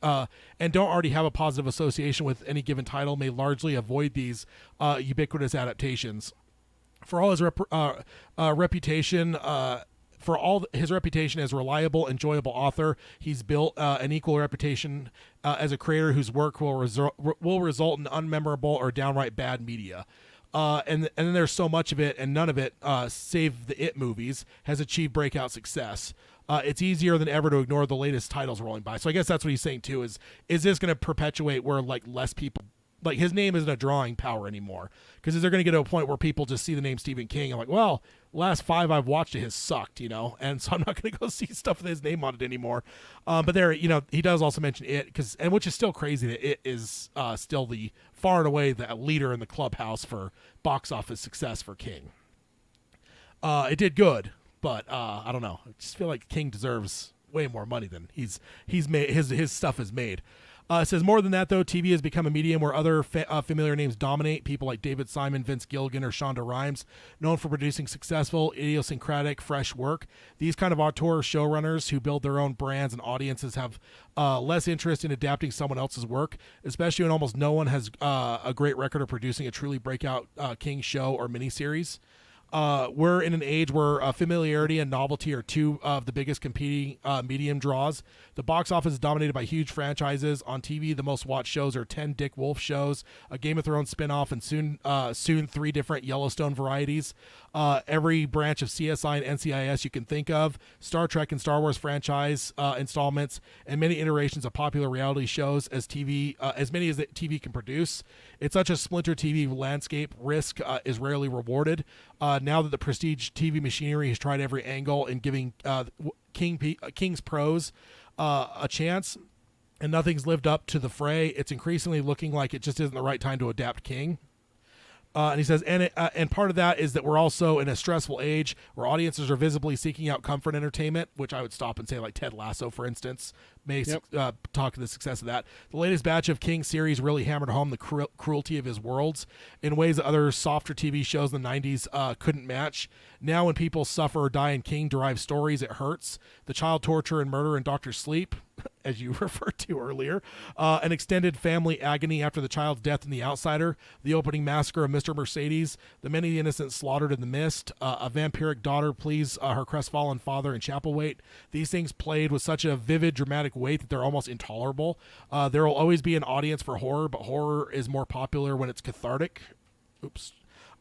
already have a positive association with any given title may largely avoid these ubiquitous adaptations. For all his reputation. For all his reputation as a reliable, enjoyable author, he's built an equal reputation as a creator whose work will result in unmemorable or downright bad media. And then there's so much of it, and none of it, save the It movies, has achieved breakout success. It's easier than ever to ignore the latest titles rolling by. So I guess that's what he's saying too. Is this going to perpetuate where like less people, like his name isn't a drawing power anymore? Because is there going to get to a point where people just see the name Stephen King and like, well, last 5 I've watched of his sucked, and so I'm not going to go see stuff with his name on it anymore. But there, he does also mention It, which is still crazy that It is still the far and away the leader in the clubhouse for box office success for King. It did good, but I don't know. I just feel like King deserves way more money than he's made. His stuff is made. It says more than that, though, TV has become a medium where other familiar names dominate. People like David Simon, Vince Gilligan, or Shonda Rhimes, known for producing successful, idiosyncratic, fresh work. These kind of auteur showrunners who build their own brands and audiences have less interest in adapting someone else's work, especially when almost no one has a great record of producing a truly breakout King show or miniseries. We're in an age where familiarity and novelty are two of the biggest competing medium draws. The box office is dominated by huge franchises. On TV, the most watched shows are 10 Dick Wolf shows, a Game of Thrones spinoff, and soon 3 different Yellowstone varieties. Every branch of CSI and NCIS you can think of, Star Trek and Star Wars franchise installments, and many iterations of popular reality shows as many as the TV can produce. It's such a splinter TV landscape. Risk is rarely rewarded. Now that the prestige TV machinery has tried every angle in giving King's prose a chance, and nothing's lived up to the fray, it's increasingly looking like it just isn't the right time to adapt King. And he says, and part of that is that we're also in a stressful age where audiences are visibly seeking out comfort entertainment, which I would stop and say, like Ted Lasso, for instance, may talk to the success of that. The latest batch of King series really hammered home the cruelty of his worlds in ways that other softer TV shows in the 90s couldn't match. Now when people suffer or die in King-derived stories, it hurts. The child torture and murder in Dr. Sleep, as you referred to earlier, an extended family agony after the child's death in The Outsider, the opening massacre of Mr. Mercedes, the many innocents slaughtered in the mist, a vampiric daughter pleads her crestfallen father in Chapelwaite. These things played with such a vivid, dramatic weight that they're almost intolerable. There will always be an audience for horror, but horror is more popular when it's cathartic. Oops.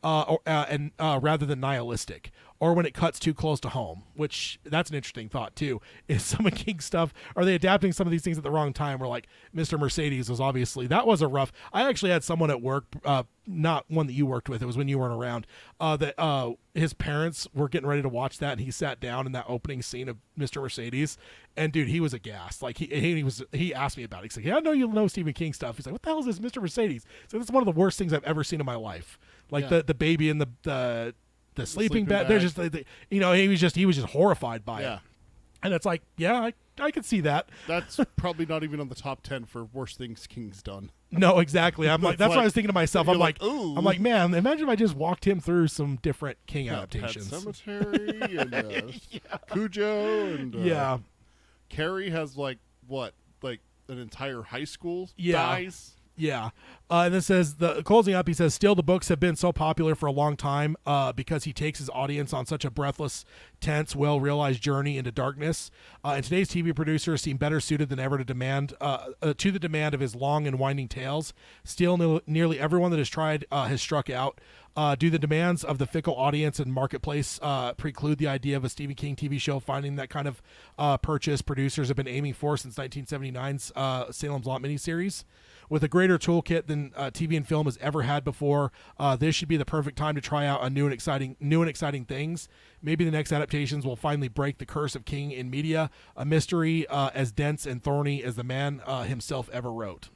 Rather than nihilistic, or when it cuts too close to home, which that's an interesting thought too. Is some of King's stuff, are they adapting some of these things at the wrong time? Where like Mr. Mercedes was obviously, that was a rough. I actually had someone at work, not one that you worked with, it was when you weren't around, that his parents were getting ready to watch that, and he sat down in that opening scene of Mr. Mercedes, and dude, he was aghast. Like he asked me about it. He's like, yeah, I know you know Stephen King stuff. He's like, what the hell is this Mr. Mercedes? So that's one of the worst things I've ever seen in my life. Like the baby in the sleeping bag. They're just, he was just horrified by it. And it's like, yeah, I could see that. That's probably not even on the top 10 for worst things King's done. No, exactly. I'm like, that's what I was thinking to myself. I'm like, ooh. I'm like, man, imagine if I just walked him through some different King adaptations. Pet Cemetery and Cujo and Carrie has like an entire high school dies. Yeah. And this says, closing up, he says, still the books have been so popular for a long time because he takes his audience on such a breathless, tense, well-realized journey into darkness. And today's TV producers seem better suited than ever to the demand of his long and winding tales. Still, nearly everyone that has tried has struck out. Do the demands of the fickle audience and marketplace preclude the idea of a Stephen King TV show finding that kind of purchase producers have been aiming for since 1979's Salem's Lot miniseries? With a greater toolkit than TV and film has ever had before, this should be the perfect time to try out new and exciting things. Maybe the next adaptations will finally break the curse of King in media, a mystery as dense and thorny as the man himself ever wrote.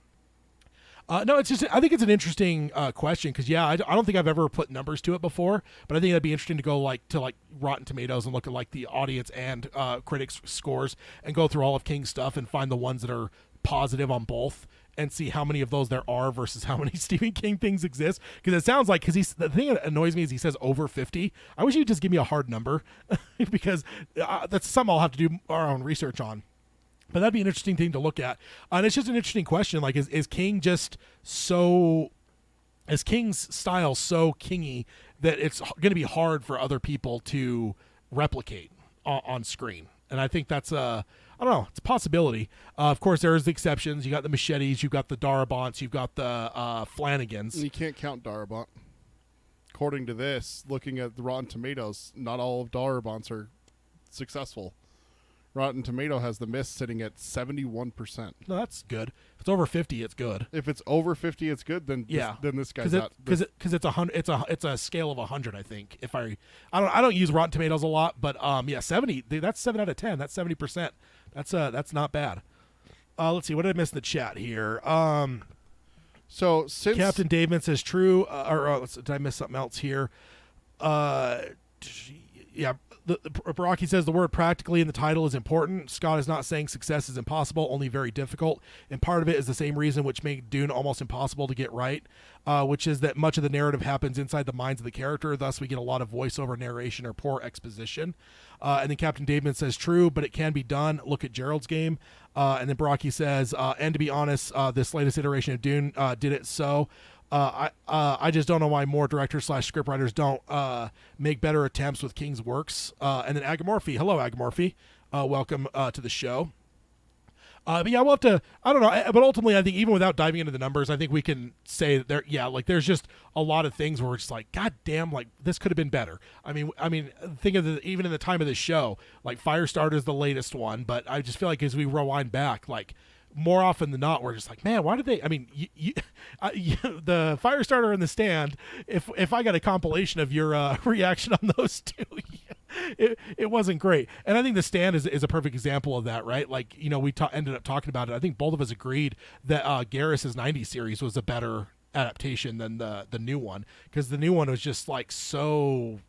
No, it's just, I think it's an interesting question because, I don't think I've ever put numbers to it before, but I think that'd be interesting to go to Rotten Tomatoes and look at like the audience and critics scores and go through all of King's stuff and find the ones that are positive on both and see how many of those there are versus how many Stephen King things exist. Because it sounds like, the thing that annoys me is he says over 50. I wish he'd just give me a hard number because that's something I'll have to do our own research on. But that'd be an interesting thing to look at. And it's just an interesting question. Like, is King just so, is King's style so kingy that it's going to be hard for other people to replicate on screen? And I think that's I don't know, it's a possibility. Of course, there's the exceptions. You got the Machetes, you've got the Darabont's, you've got the Flanagans. You can't count Darabont. According to this, looking at the Rotten Tomatoes, not all of Darabont's are successful. Rotten Tomato has The Mist sitting at 71%. No, that's good. If it's over 50, it's good. If it's over 50, it's good. Then then this guy's not, because it's a scale of 100. I think if I don't use Rotten Tomatoes a lot, but 70. That's 7 out of 10. That's 70%. That's not bad. Let's see, what did I miss in the chat here? So since Captain David says true, did I miss something else here? Baraki says the word practically in the title is important. Scott is not saying success is impossible, only very difficult. And part of it is the same reason which made Dune almost impossible to get right, which is that much of the narrative happens inside the minds of the character. Thus, we get a lot of voiceover narration or poor exposition. And then Captain David says true, but it can be done. Look at Gerald's Game. And then Baraki says, and to be honest, this latest iteration of Dune did it so. I just don't know why more directors / scriptwriters don't make better attempts with King's works. And then Agamorphy. Hello, Agamorphy. Welcome to the show. But we'll have to, I don't know, but ultimately I think even without diving into the numbers, I think we can say that there's just a lot of things where we're just like, God damn, like this could have been better. I mean, think of even in the time of this show, like Firestarter is the latest one, but I just feel like as we rewind back, like more often than not, we're just like, man, why did they? I mean, the Firestarter and The Stand. If I got a compilation of your reaction on those two, it wasn't great. And I think The Stand is a perfect example of that, right? Like, we ended up talking about it. I think both of us agreed that Garris's '90s series was a better adaptation than the new one, because the new one was just like so.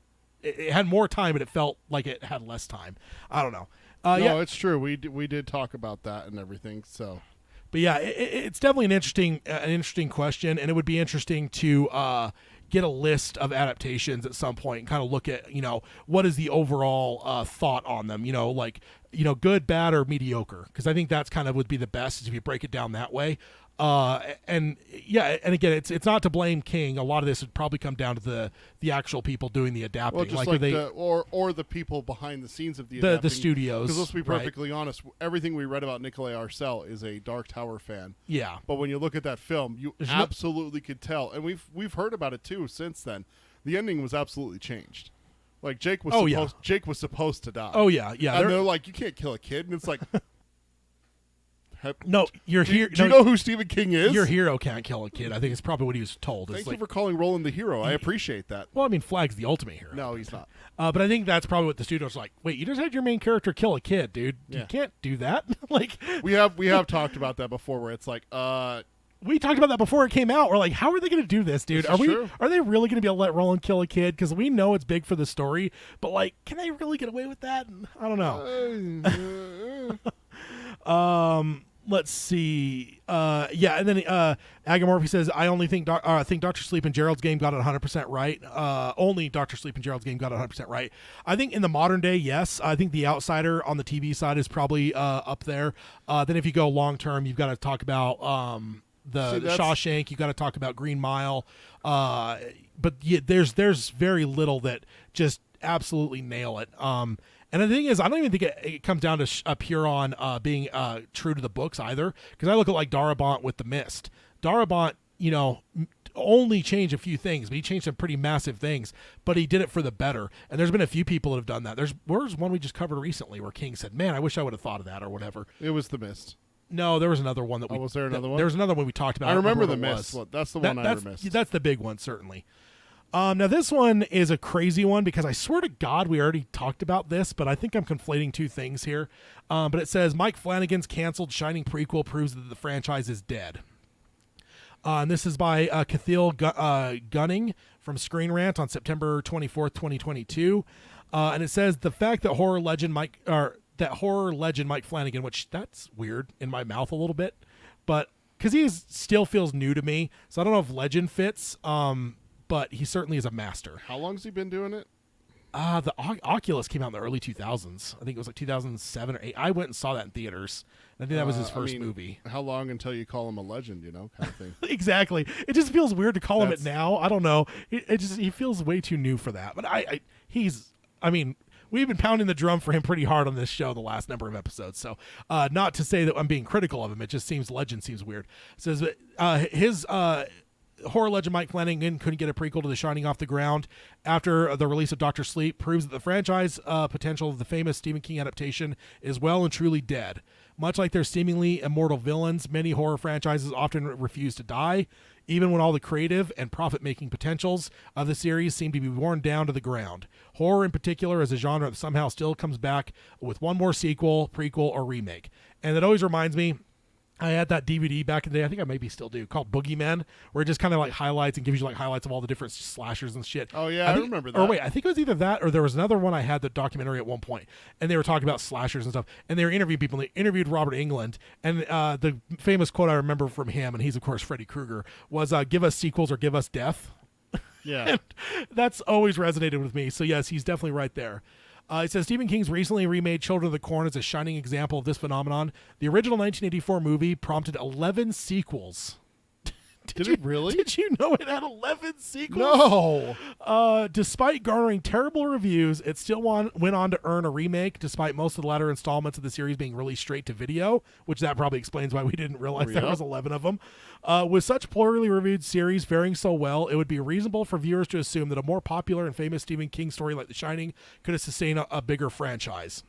It had more time, but it felt like it had less time. I don't know. No, it's true. We did talk about that and everything. So, but it's definitely an interesting question, and it would be interesting to get a list of adaptations at some point and kind of look at, what is the overall thought on them, like, good, bad, or mediocre, because I think that's kind of would be the best is if you break it down that way. And again, it's not to blame King. A lot of this would probably come down to the actual people doing the adapting, Well, just like the people behind the scenes of the studios. Because let's be perfectly honest, everything we read about Nikolai Arcel is a Dark Tower fan. Yeah, but when you look at that film, you absolutely could tell, and we've heard about it too since then. The ending was absolutely changed. Like Jake was supposed to die. Oh yeah. And they're like, you can't kill a kid, and it's like. No, you're here. Do you know who Stephen King is? Your hero can't kill a kid. I think it's probably what he was told. Thank you for calling Roland the hero. I appreciate that. Well, I mean, Flag's the ultimate hero. No, he's not. But I think that's probably what the studio's like. Wait, you just had your main character kill a kid, dude. Yeah. You can't do that. Like we have talked about that before, where it's like, we talked about that before it came out. We're like, how are they going to do this, dude? True. Are they really going to be able to let Roland kill a kid? Because we know it's big for the story, but like, can they really get away with that? I don't know. Let's see. And then Agamorphy says, I only think Dr. Sleep and Gerald's Game got it 100% right. Only Dr. Sleep and Gerald's Game got it 100% right. I think in the modern day, yes. I think The Outsider on the TV side is probably up there. Then if you go long term, you've got to talk about the Shawshank. You've got to talk about Green Mile. But yeah, there's very little that just absolutely nail it. And the thing is, I don't even think it comes down to pure on being true to the books either. Because I look at like Darabont with The Mist. Darabont, only changed a few things, but he changed some pretty massive things. But he did it for the better. And there's been a few people that have done that. There's one we just covered recently where King said, "Man, I wish I would have thought of that," or whatever. It was The Mist. No, there was another one that we. Oh, was there another one? There was another one we talked about. I remember The Mist. That's the one I missed. That's the big one, certainly. Now this one is a crazy one because I swear to God we already talked about this, but I think I'm conflating two things here. But it says Mike Flanagan's canceled Shining prequel proves that the franchise is dead. And this is by Cathil Gunning from Screen Rant on September 24th, 2022. And it says the fact that horror legend Mike Flanagan, which that's weird in my mouth a little bit, but because he still feels new to me, so I don't know if legend fits. But he certainly is a master. How long has he been doing it? The Oculus came out in the early 2000s. I think it was like 2007 or 8. I went and saw that in theaters. I think that was his first movie. How long until you call him a legend, kind of thing. Exactly. It just feels weird to call him it now. I don't know. He feels way too new for that. But we've been pounding the drum for him pretty hard on this show the last number of episodes. So not to say that I'm being critical of him. It just seems legend seems weird. It says that his horror legend Mike Flanagan couldn't get a prequel to The Shining off the ground after the release of Dr. Sleep proves that the franchise potential of the famous Stephen King adaptation is well and truly dead. Much like their seemingly immortal villains, many horror franchises often refuse to die, even when all the creative and profit-making potentials of the series seem to be worn down to the ground. Horror in particular is a genre that somehow still comes back with one more sequel, prequel, or remake. And that always reminds me, I had that DVD back in the day, I think I maybe still do, called Boogeyman, where it just kind of like highlights and gives you like highlights of all the different slashers and shit. Oh yeah, I remember that. Or wait, I think it was either that or there was another one I had, the documentary at one point, and they were talking about slashers and stuff, and they were interviewing people, and they interviewed Robert Englund, and the famous quote I remember from him, and he's of course Freddy Krueger, was give us sequels or give us death. Yeah. And that's always resonated with me, so yes, he's definitely right there. It says Stephen King's recently remade Children of the Corn is a shining example of this phenomenon. The original 1984 movie prompted 11 sequels. Did it really? Did you know it had 11 sequels? No. Despite garnering terrible reviews, it still went on to earn a remake, despite most of the latter installments of the series being released straight to video, which that probably explains why we didn't realize there was 11 of them. With such poorly reviewed series faring so well, it would be reasonable for viewers to assume that a more popular and famous Stephen King story like The Shining could have sustained a bigger franchise.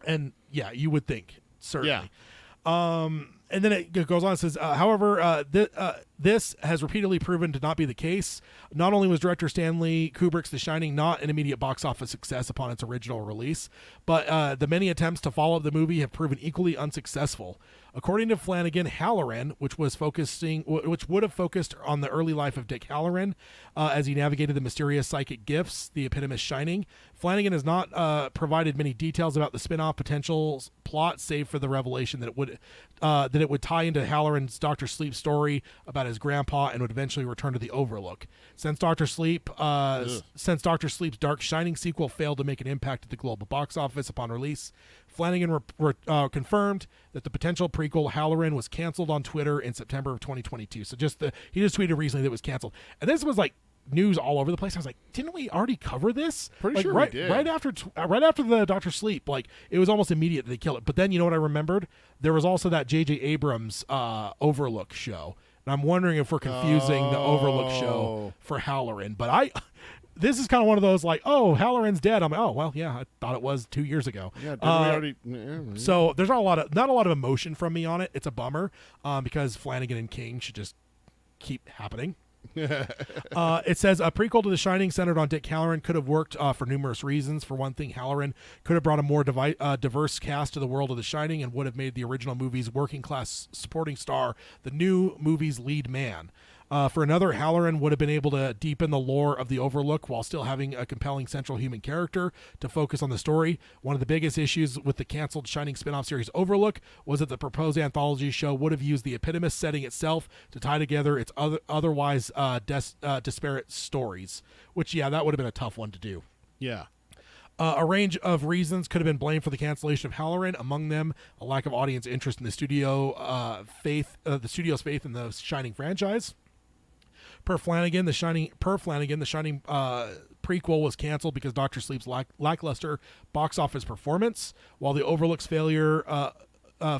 And yeah, you would think, certainly. Yeah. And then it goes on and says, however, this has repeatedly proven to not be the case. Not only was director Stanley Kubrick's The Shining not an immediate box office success upon its original release, but the many attempts to follow up the movie have proven equally unsuccessful. According to Flanagan, Halloran, which would have focused on the early life of Dick Halloran as he navigated the mysterious psychic gifts, the eponymous Shining, Flanagan has not provided many details about the spin-off potential plot, save for the revelation that that it would tie into Halloran's Dr. Sleep story about his grandpa and would eventually return to the Overlook. Since Dr. Sleep's Dark Shining sequel failed to make an impact at the global box office upon release, Flanagan confirmed that the potential prequel Halloran was canceled on Twitter in September of 2022. So he just tweeted recently that it was canceled, and this was like news all over the place. I was like, didn't we already cover this? Pretty sure we did. Right after the Dr. Sleep, like it was almost immediate that they killed it. But then you know what I remembered? There was also that J.J. Abrams Overlook show, and I'm wondering if we're confusing the Overlook show for Halloran. But this is kind of one of those like, oh, Halloran's dead. I'm like, oh well, yeah, I thought it was 2 years ago. Yeah, didn't we already? So there's not a lot of emotion from me on it. It's a bummer because Flanagan and King should just keep happening. It says a prequel to The Shining centered on Dick Halloran could have worked for numerous reasons. For one thing, Halloran could have brought a more diverse cast to the world of The Shining and would have made the original movie's working class supporting star the new movie's lead man. For another, Halloran would have been able to deepen the lore of the Overlook while still having a compelling central human character to focus on the story. One of the biggest issues with the canceled Shining spin-off series Overlook was that the proposed anthology show would have used the eponymous setting itself to tie together its otherwise disparate stories, which, yeah, that would have been a tough one to do. Yeah. A range of reasons could have been blamed for the cancellation of Halloran. Among them, a lack of audience interest in the studio's faith in the Shining franchise. Per Flanagan, the Shining prequel was canceled because Dr. Sleep's lackluster box office performance, while the Overlook's failure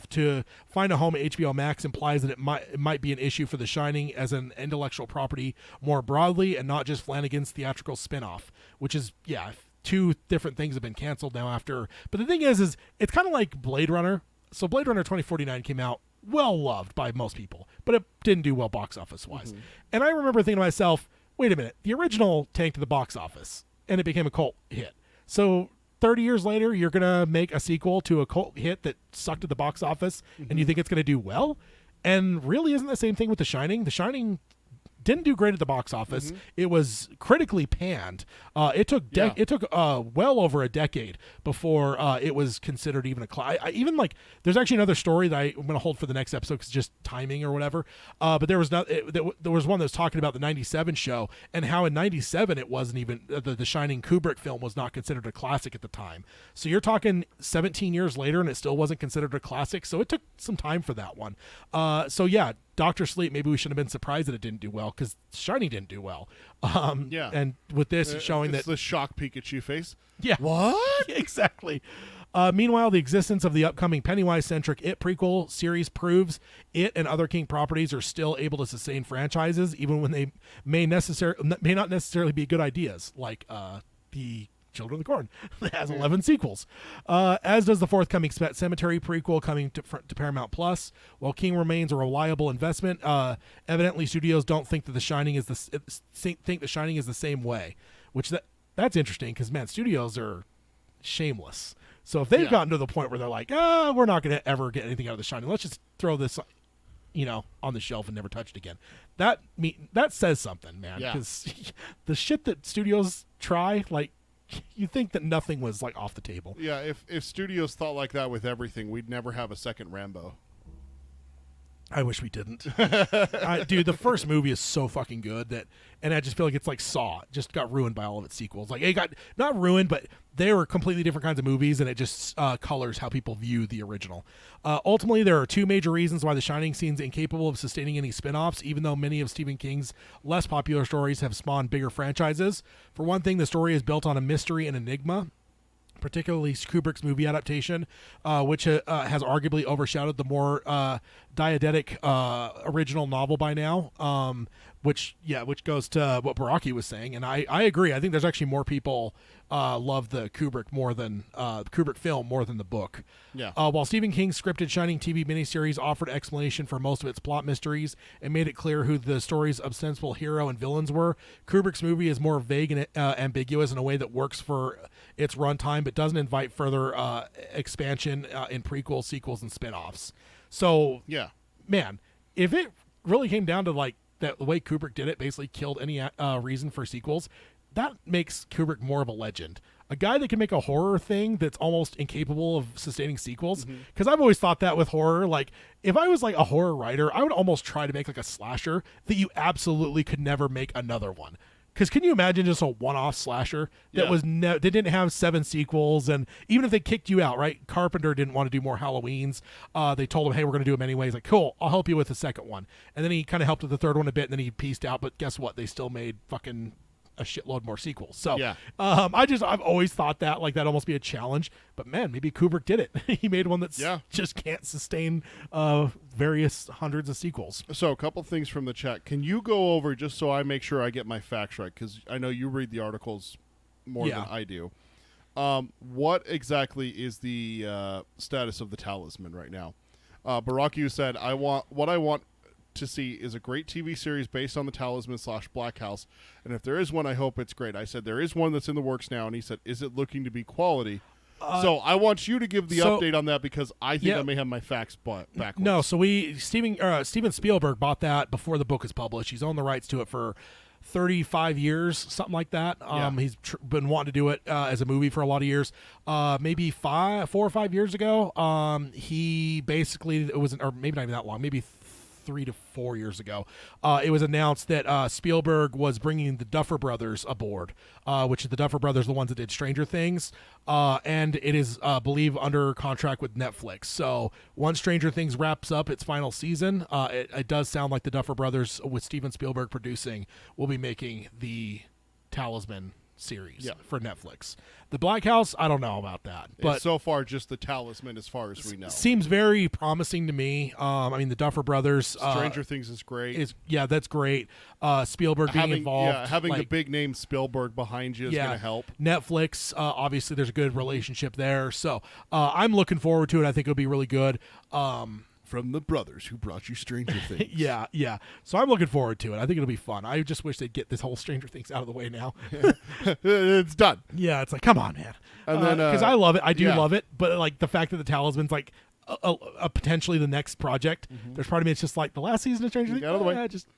to find a home at HBO Max implies that it might be an issue for The Shining as an intellectual property more broadly and not just Flanagan's theatrical spin-off, which is, yeah, two different things have been canceled now after. But the thing is it's kind of like Blade Runner. So Blade Runner 2049 came out, well loved by most people, but it didn't do well box office wise. Mm-hmm. And I remember thinking to myself, wait a minute, the original tanked to the box office and it became a cult hit. So 30 years later, you're going to make a sequel to a cult hit that sucked at the box office, mm-hmm. and you think it's going to do well? And really isn't the same thing with The Shining. The Shining didn't do great at the box office. Mm-hmm. It was critically panned. It took well over a decade before it was considered even a even like there's actually another story that I'm going to hold for the next episode because just timing or whatever. But there was there was one that was talking about the '97 show and how in '97 it wasn't even the Shining Kubrick film was not considered a classic at the time. So you're talking 17 years later and it still wasn't considered a classic. So it took some time for that one. So yeah. Dr. Sleep, maybe we should have been surprised that it didn't do well because Shining didn't do well. Yeah. And with this, it's showing it's that... the shock Pikachu face. Yeah. What? Exactly. Meanwhile, the existence of the upcoming Pennywise-centric It prequel series proves It and other King properties are still able to sustain franchises, even when they may not necessarily be good ideas, like the Children of the Corn. It has 11 sequels, as does the forthcoming Pet Cemetery prequel coming to Paramount Plus. While King remains a reliable investment, evidently studios don't think that The Shining is the same way, which that's interesting because man, studios are shameless. So if they've gotten to the point where they're like, we're not going to ever get anything out of The Shining, let's just throw this, on the shelf and never touch it again. That says something, man. Because the shit that studios try, like. You think that nothing was like off the table. Yeah, if studios thought like that with everything, we'd never have a second Rambo. I wish we didn't. Dude, the first movie is so fucking good and I just feel like it's like Saw. It just got ruined by all of its sequels. Like it got not ruined, but they were completely different kinds of movies, and it just colors how people view the original. Ultimately, there are two major reasons why The Shining seems incapable of sustaining any spin-offs, even though many of Stephen King's less popular stories have spawned bigger franchises. For one thing, the story is built on a mystery and enigma, particularly Kubrick's movie adaptation, which has arguably overshadowed the more didactic original novel by now, which goes to what Baraki was saying, and I agree. I think there's actually more people love the Kubrick film more than the book. Yeah. While Stephen King's scripted Shining TV miniseries offered explanation for most of its plot mysteries and made it clear who the story's ostensible hero and villains were, Kubrick's movie is more vague and ambiguous in a way that works for its runtime, but doesn't invite further expansion in prequels, sequels, and spin-offs. So, yeah, man, if it really came down to like that, the way Kubrick did it basically killed any reason for sequels, that makes Kubrick more of a legend. a guy that can make a horror thing that's almost incapable of sustaining sequels. Because I've always thought that with horror, like if I was like a horror writer, I would almost try to make like a slasher that you absolutely could never make another one. Because can you imagine just a one-off slasher that was they didn't have 7 sequels, and even if they kicked you out, right? Carpenter didn't want to do more Halloweens. They told him, "Hey, we're going to do them anyways." Like, cool, I'll help you with the second one, and then he kind of helped with the third one a bit, and then he pieced out. But guess what? They still made fucking a shitload more sequels. So I've always thought that like that almost be a challenge, but man, maybe Kubrick did it. He made one that's just can't sustain various hundreds of sequels. So a couple things from the chat. Can you go over, just so I make sure I get my facts right, because I know you read the articles more than I do. What exactly is the status of the Talisman right now? Baraku said, what I want to see is a great TV series based on the Talisman / Black House, and if there is one, I hope it's great. I said there is one that's in the works now, and he said, is it looking to be quality? So I want you to give the update on that, because I think I may have my facts backwards. No, so Steven Spielberg bought that before the book is published. He's owned the rights to it for 35 years, something like that. He's been wanting to do it as a movie for a lot of years. Maybe 4 or 5 years ago, he basically, or maybe not even that long, maybe 3 to 4 years ago, it was announced that Spielberg was bringing the Duffer Brothers aboard, which is the Duffer Brothers, the ones that did Stranger Things, and it is, believe, under contract with Netflix. So once Stranger Things wraps up its final season, it does sound like the Duffer Brothers, with Steven Spielberg producing, will be making the Talisman series for Netflix. The Black House, I don't know about that, but it's so far just the Talisman as far as we know. Seems very promising to me. I mean, the Duffer Brothers, Stranger Things is great. That's great. Spielberg being involved, having the big name Spielberg behind you is going to help. Netflix, obviously, there's a good relationship there, so I'm looking forward to it. I think it'll be really good. From the brothers who brought you Stranger Things. Yeah. So I'm looking forward to it. I think it'll be fun. I just wish they'd get this whole Stranger Things out of the way now. It's done. Yeah, it's like, come on, man. And then because I love it. I do love it. But like the fact that the Talisman's like a potentially the next project, there's part of me it's just like the last season of Stranger Things. Out of the way. Just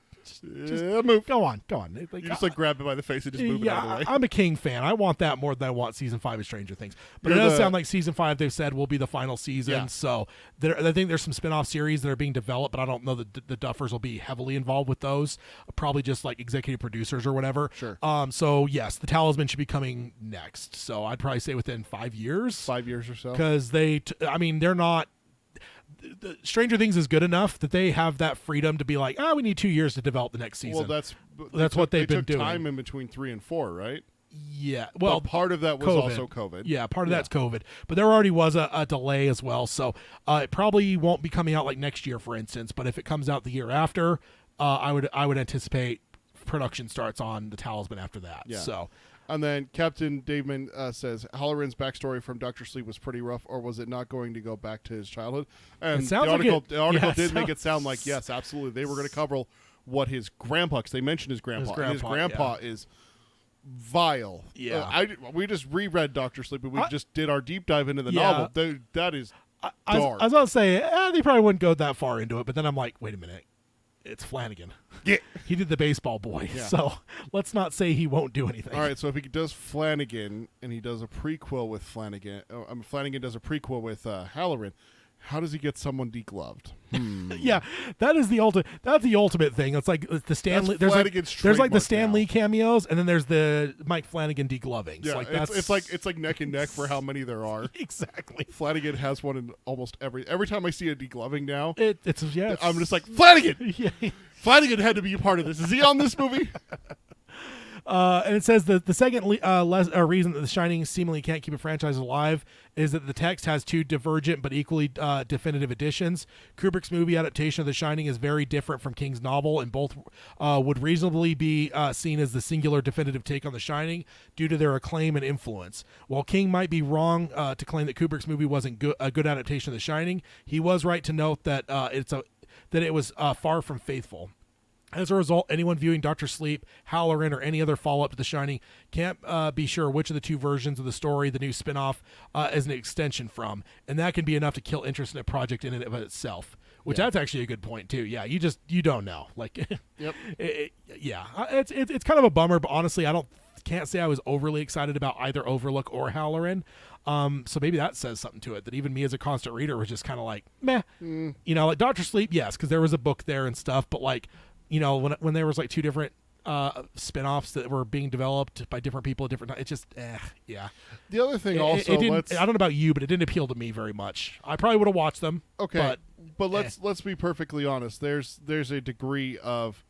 move. Go on. You just like grab it by the face and just move it out of the way. I'm a King fan. I want that more than I want season 5 of Stranger Things. But it does sound like season 5, they've said, will be the final season. Yeah. So I think there's some spin-off series that are being developed, but I don't know that the Duffers will be heavily involved with those. Probably just like executive producers or whatever. Sure. So yes, the Talisman should be coming next. So I'd probably say within 5 years. 5 years or so. Because they're not. The Stranger Things is good enough that they have that freedom to be like, we need 2 years to develop the next season. Well, that's what they've been doing. Time in between 3 and 4, right? Yeah. Well, but part of that was also COVID. Yeah, part of that's COVID. But there already was a delay as well. So it probably won't be coming out like next year, for instance. But if it comes out the year after, I would anticipate production starts on the Talisman after that. Yeah. So. And then Captain Daveman says, Halloran's backstory from Dr. Sleep was pretty rough, or was it not going to go back to his childhood? And the article did make it sound like, yes, absolutely. They were going to cover what his grandpa, because they mentioned his grandpa. His grandpa is vile. Yeah. We just reread Dr. Sleep, and we just did our deep dive into the novel. That is dark. I was about to say, they probably wouldn't go that far into it, but then I'm like, wait a minute. It's Flanagan. Yeah. He did the baseball boy. Yeah. So let's not say he won't do anything. All right, so if he does Flanagan and he does a prequel with Flanagan does a prequel with Halloran, how does he get someone degloved? Yeah, that is the ultimate. That's the ultimate thing. It's like the Stan Lee. There's like the Stan Lee cameos, and then there's the Mike Flanagan deglovings. Yeah, like it's like neck and neck for how many there are. Exactly. Flanagan has one in almost every time I see a degloving now. I'm just like, Flanagan. Yeah. Flanagan had to be a part of this. Is he on this movie? And it says that the second reason that The Shining seemingly can't keep a franchise alive is that the text has 2 divergent but equally definitive editions. Kubrick's movie adaptation of The Shining is very different from King's novel, and both would reasonably be seen as the singular definitive take on The Shining due to their acclaim and influence. While King might be wrong to claim that Kubrick's movie wasn't a good adaptation of The Shining, he was right to note that it was far from faithful. As a result, anyone viewing Dr. Sleep, Halloran, or any other follow-up to The Shining can't be sure which of the 2 versions of the story the new spin-off is an extension from, and that can be enough to kill interest in a project in and of itself. which Yeah. that's actually a good point too. Yeah, you don't know. Like, Yep. yeah, it's kind of a bummer, but honestly, can't say I was overly excited about either Overlook or Halloran. So maybe that says something to it, that even me as a constant reader was just kind of like, meh. You know, like Doctor Sleep, yes, because there was a book there and stuff, but like, you know, when there was like two different spin-offs that were being developed by different people at different times, it just, yeah. The other thing It also, didn't, I don't know about you, but it didn't appeal to me very much. I probably would have watched them. okay, but let's be perfectly honest. There's a degree of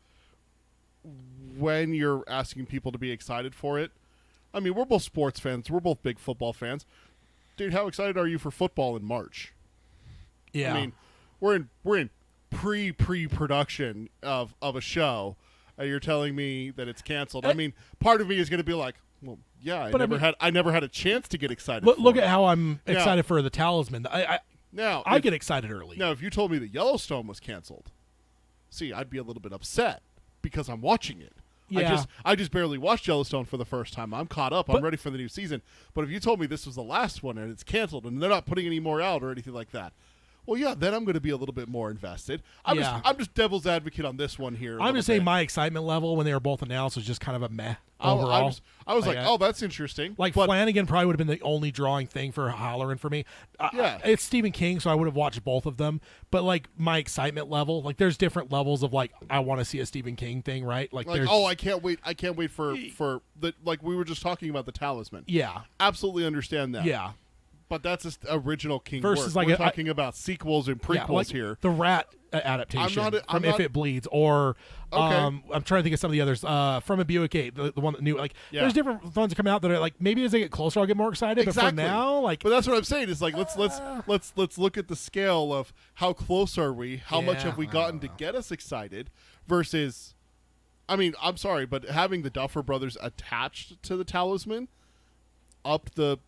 when you're asking people to be excited for it. I mean, we're both sports fans. We're both big football fans. Dude, how excited are you for football in March? Yeah. I mean, we're in pre-production of a show. You're telling me that it's canceled. I mean, part of me is going to be like, well, yeah, I never had a chance to get excited. Look at how I'm excited for the Talisman. I get excited early. Now, if you told me that Yellowstone was canceled, see, I'd be a little bit upset because I'm watching it. Yeah. I just barely watched Yellowstone for the first time. I'm caught up. I'm ready for the new season. But if you told me this was the last one and it's canceled and they're not putting any more out or anything like that, well, yeah, then I'm going to be a little bit more invested. I'm just devil's advocate on this one here. I'm just saying my excitement level when they were both announced was just kind of a meh overall. I was like, oh, that's interesting. Like, but Flanagan probably would have been the only drawing thing for Halloran for me. Yeah. It's Stephen King, so I would have watched both of them. But, like, my excitement level, like, there's different levels of, like, I want to see a Stephen King thing, right? Like there's, oh, I can't wait for the, like we were just talking about the Talisman. Yeah. Absolutely understand that. Yeah. But that's just original King Versus, work. like, We're talking about sequels and prequels like here. The Rat adaptation from If It Bleeds, or I'm trying to think of some of the others. From a Buick 8, the one that new. Like, there's different ones that come out that are like, maybe as they get closer, I'll get more excited. Exactly. But for now, like, but that's what I'm saying. Is like let's look at the scale of how close are we? How much have we gotten to get us excited? Versus, I mean, I'm sorry, but having the Duffer Brothers attached to the Talisman upped the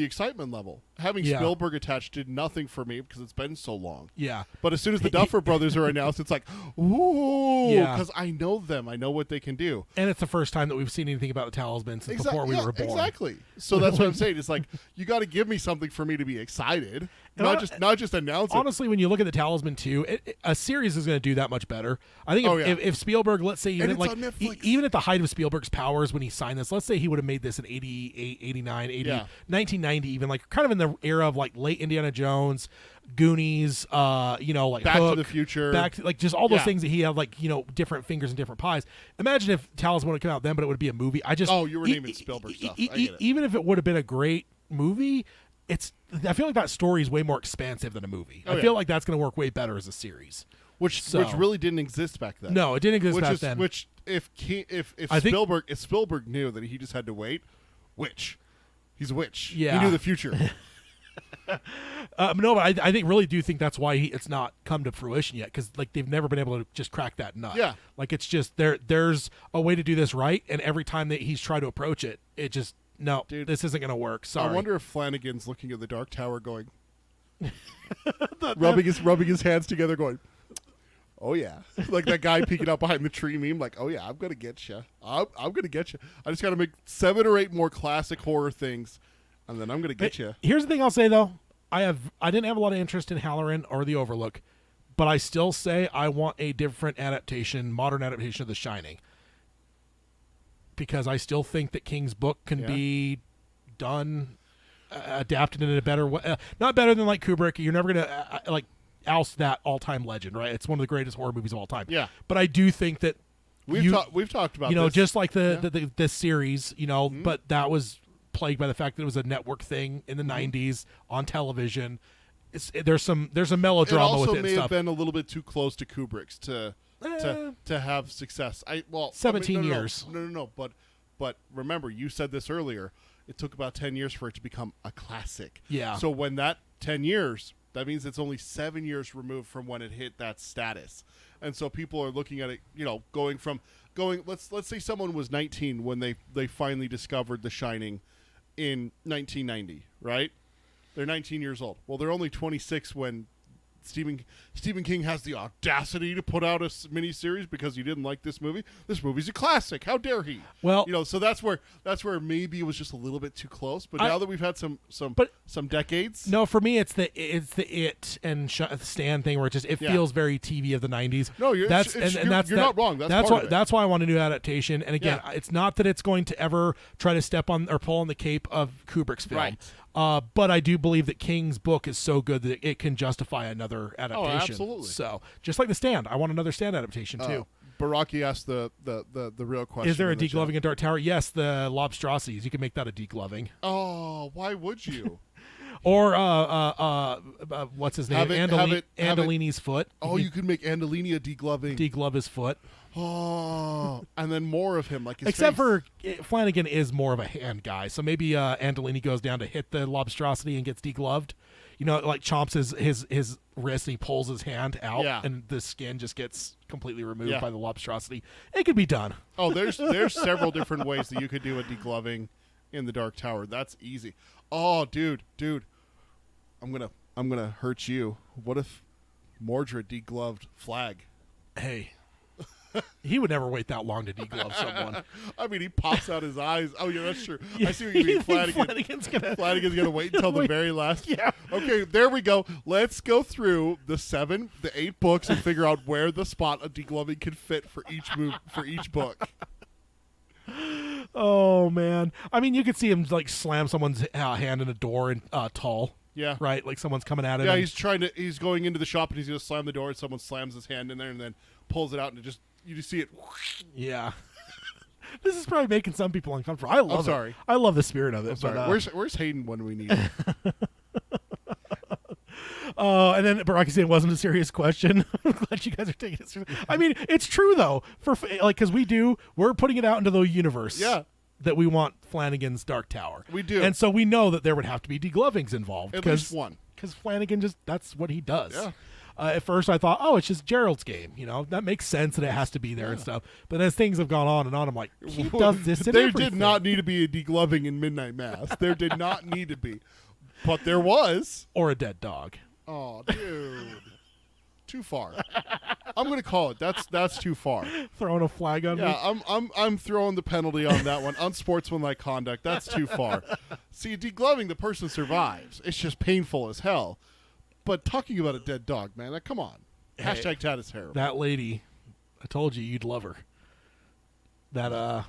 excitement level. Having Spielberg attached did nothing for me because it's been so long. Yeah. But as soon as the Duffer Brothers are announced, it's like, ooh, Yeah. because I know them. I know what they can do. And it's the first time that we've seen anything about the Talisman since before we were born. Exactly. So that's what I'm saying. It's like, you got to give me something for me to be excited, not just announce it. Honestly, when you look at the Talisman 2, a series is going to do that much better. I think if Spielberg, let's say, even it's like on Netflix. even at the height of Spielberg's powers when he signed this, let's say he would have made this in 88, 89, 80, 1990, even like kind of in the era of like late Indiana Jones, Goonies, like Back Hook, to the Future. like just all those things that he had, like, different fingers and different pies. Imagine if Talisman would have come out then, but it would be a movie. You were naming Spielberg stuff. I get it. Even if it would have been a great movie, I feel like that story is way more expansive than a movie. I feel like that's going to work way better as a series. Which really didn't exist back then. No, it didn't exist back then. Which if Spielberg knew that he just had to wait, he's a witch. Yeah. He knew the future. No, but I really think that's why it's not come to fruition yet, because like they've never been able to just crack that nut. Yeah. Like it's just there's a way to do this right, and every time that he's tried to approach it, it just dude, this isn't going to work. Sorry. I wonder if Flanagan's looking at the Dark Tower going, rubbing his hands together going, oh yeah, like that guy peeking out behind the tree meme, like, oh yeah, I'm gonna get you. I'm gonna get you. I just got to make 7 or 8 more classic horror things, and then I'm gonna get you. Here's the thing I'll say though, I didn't have a lot of interest in Halloran or The Overlook, but I still say I want a different adaptation, modern adaptation of The Shining, because I still think that King's book can be done, adapted in a better way. Not better than like Kubrick. You're never gonna like oust that all-time legend, right? It's one of the greatest horror movies of all time. Yeah. But I do think that we've talked about this. just like the series, but that was plagued by the fact that it was a network thing in the 90s on television. There's some melodrama with it. It also and may stuff. have been a little bit too close to Kubrick's to have success. 17 years. No. But remember, you said this earlier. It took about 10 years for it to become a classic. Yeah. So when that 10 years, that means it's only 7 years removed from when it hit that status. And so people are looking at it, let's say someone was 19 when they finally discovered The Shining in 1990, right? They're 19 years old. Well, they're only 26 when Stephen King has the audacity to put out a miniseries because he didn't like this movie. This movie's a classic. How dare he? Well, so that's where maybe it was just a little bit too close. But now that we've had some decades, no, for me it's the It and Stan thing where it feels very TV of the 90s. No, you're not wrong. That's why I want a new adaptation. And again, it's not that it's going to ever try to step on or pull on the cape of Kubrick's film. Right. But I do believe that King's book is so good that it can justify another adaptation. Oh, absolutely. So just like The Stand, I want another Stand adaptation too. Baraki asked the real question. Is there a degloving in Dark Tower? Yes, the lobstrosities. You can make that a degloving. Oh, why would you? Or what's his name? Andolini's foot. Oh, you could make Andolini a degloving. Deglove his foot. Oh, and then more of him, like his Except face. for Flanagan is more of a hand guy, so maybe Andolini goes down to hit the lobstrosity and gets degloved. Like chomps his wrist and he pulls his hand out, and the skin just gets completely removed by the lobstrosity. It could be done. Oh, there's several different ways that you could do a degloving in the Dark Tower. That's easy. Oh, dude, I'm gonna hurt you. What if Mordred degloved Flag? Hey. He would never wait that long to deglove someone. I mean, he pops out his eyes. Oh, yeah, that's true. I see what you mean. Flanagan's gonna wait until the very last. Yeah. Okay, there we go. Let's go through the 8 books and figure out where the spot of degloving can fit for each book. Oh man! I mean, you could see him like slam someone's hand in a door in Tall. Yeah. Right. Like someone's coming at him. Yeah, he's going into the shop and he's gonna slam the door and someone slams his hand in there and then pulls it out and you just see it. Yeah. This is probably making some people uncomfortable. I love it. I love the spirit of it. I'm sorry. But, where's Hayden when we need him? And then Baraki saying it wasn't a serious question. I'm glad you guys are taking it seriously. I mean, it's true though. Because we're putting it out into the universe. Yeah. That we want Flanagan's Dark Tower. We do. And so we know that there would have to be deglovings involved. At least one. Because Flanagan that's what he does. Yeah. At first I thought, it's just Gerald's game. That makes sense that it has to be there and stuff. But as things have gone on and on, I'm like, he does this and There everything. did not need to be a degloving in Midnight Mass. There did not need to be. But there was. Or a dead dog. Oh, dude. Too far. I'm going to call it. That's too far. Throwing a flag on me. Yeah, I'm throwing the penalty on that one. Unsportsmanlike conduct. That's too far. See, degloving, the person survives. It's just painful as hell. But talking about a dead dog, man, come on. Hey, Hashtag Tad is terrible. That lady, I told you you'd love her. That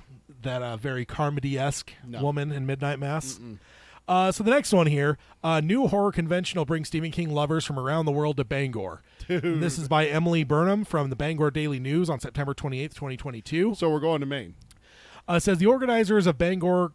very Carmody-esque woman in Midnight Mass. So the next one here, new horror convention will bring Stephen King lovers from around the world to Bangor. Dude. This is by Emily Burnham from the Bangor Daily News on September 28th, 2022. So we're going to Maine. It says the organizers of Bangor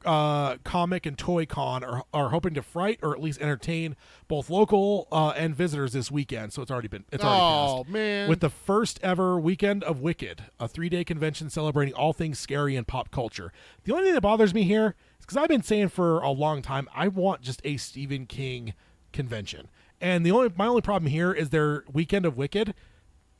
Comic and Toy Con are hoping to fright or at least entertain both local and visitors this weekend. So it's already passed. Oh, man. With the first ever Weekend of Wicked, a 3-day convention celebrating all things scary and pop culture. The only thing that bothers me here is because I've been saying for a long time, I want just a Stephen King convention. And my only problem here is their Weekend of Wicked,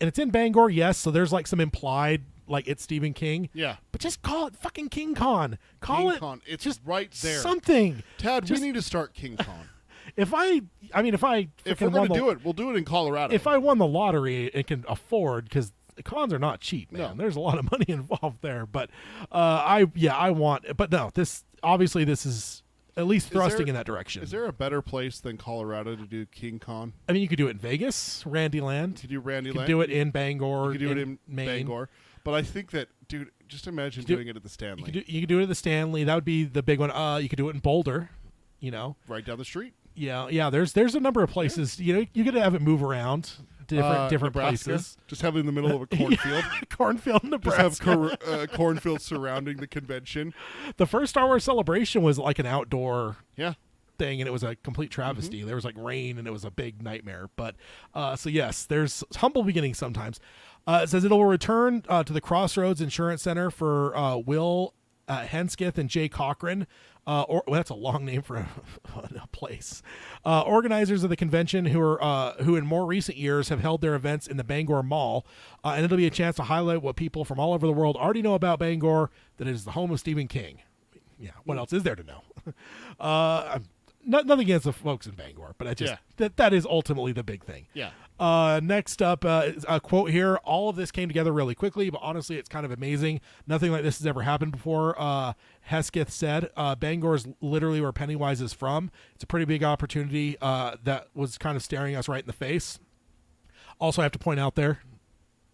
and it's in Bangor, yes, so there's like some implied like it's Stephen King. Yeah. But just call it fucking King Con. Call it Con. It's just right there. Something. Tad, we need to start King Con. If we're going to do it, we'll do it in Colorado. If I won the lottery and can afford, because cons are not cheap, man. No. There's a lot of money involved there. But I want, but no, this is at least thrusting in that direction. Is there a better place than Colorado to do King Con? I mean, you could do it in Vegas, Randyland. To do Randyland. You could do it in Bangor. You could do it in Maine. Bangor. But I think that, dude, just imagine doing it at the Stanley. You could do it at the Stanley. That would be the big one. You could do it in Boulder, right down the street. Yeah. There's a number of places. You could have it move around to different Nebraska, places. Just have it in the middle of a cornfield. Cornfield, Nebraska. Just have cornfield surrounding the convention. The first Star Wars Celebration was like an outdoor thing, and it was a complete travesty. Mm-hmm. There was like rain, and it was a big nightmare. But so yes, there's humble beginnings sometimes. It says it'll return to the Crossroads Insurance Center for Will Hensketh and Jay Cochran. That's a long name for a place. Organizers of the convention who in more recent years have held their events in the Bangor Mall, and it'll be a chance to highlight what people from all over the world already know about Bangor, that it is the home of Stephen King. Yeah, what else is there to know? nothing against the folks in Bangor, but I just that is ultimately the big thing. Yeah. Next up, is a quote here. All of this came together really quickly, but honestly, it's kind of amazing. Nothing like this has ever happened before. Hesketh said, Bangor is literally where Pennywise is from. It's a pretty big opportunity that was kind of staring us right in the face. Also, I have to point out there,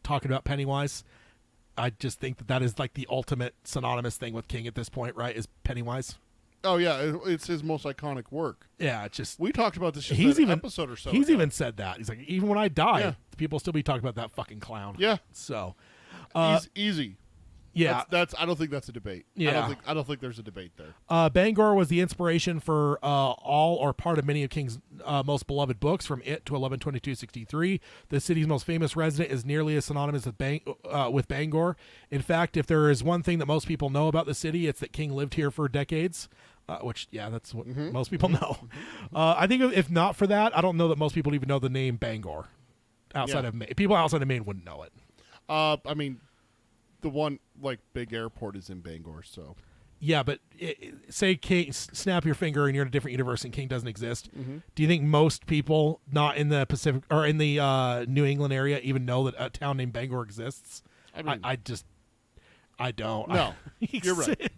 talking about Pennywise, I just think that is like the ultimate synonymous thing with King at this point, right, is Pennywise. Oh, yeah, it's his most iconic work. Yeah, it's just... We talked about this just an episode or so He's ago. even said that. He's like, even when I die, people will still be talking about that fucking clown. Yeah. So... easy. Yeah. That's. I don't think that's a debate. Yeah. I don't think there's a debate there. Bangor was the inspiration for all or part of many of King's most beloved books, from It to 11/22/63. The city's most famous resident is nearly as synonymous with Bangor. In fact, if there is one thing that most people know about the city, it's that King lived here for decades. Which, that's what most people know. I think if not for that, I don't know that most people even know the name Bangor. Outside of Maine. People outside of Maine wouldn't know it. I mean, the one, big airport is in Bangor, so... Yeah, but say King, snap your finger and you're in a different universe and King doesn't exist. Do you think most people not in the Pacific or in the New England area even know that a town named Bangor exists? I mean, I don't. No, you're right.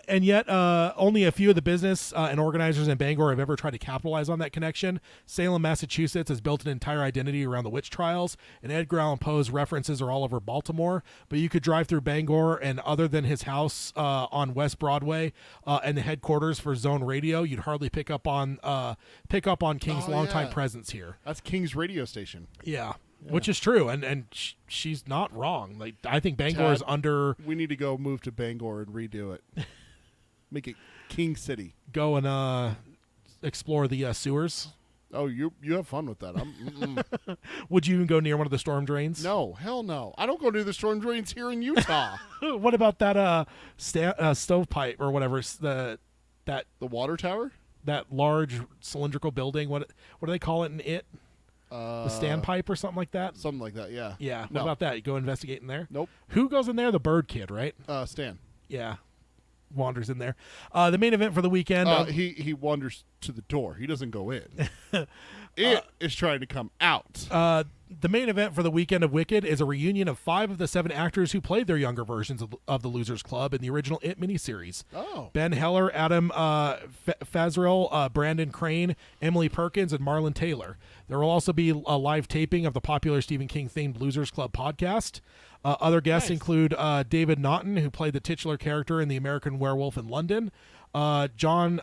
And yet, only a few of the business and organizers in Bangor have ever tried to capitalize on that connection. Salem, Massachusetts has built an entire identity around the witch trials, and Edgar Allan Poe's references are all over Baltimore. But you could drive through Bangor, and other than his house on West Broadway and the headquarters for Zone Radio, you'd hardly pick up on King's longtime presence here. That's King's radio station. Yeah. Which is true, and she's not wrong. I think Bangor is under. We need to go move to Bangor and redo it. Make it King City. Go and explore the sewers. Oh, you have fun with that. Would you even go near one of the storm drains? No, hell no. I don't go near the storm drains here in Utah. What about that stovepipe or whatever? The water tower? That large cylindrical building. What do they call it in it? The standpipe or something like that? Something like that, yeah. Yeah. No. What about that? You go investigate in there? Nope. Who goes in there? The bird kid, right? Stan. Yeah. Wanders in there. The main event for the weekend. He wanders to the door. He doesn't go in. It is trying to come out. The main event for the weekend of Wicked is a reunion of 5 of the 7 actors who played their younger versions of the Losers Club in the original It miniseries. Oh. Ben Heller, Adam Fazrell, Brandon Crane, Emily Perkins, and Marlon Taylor. There will also be a live taping of the popular Stephen King-themed Losers Club podcast. Other guests include David Naughton, who played the titular character in The American Werewolf in London, John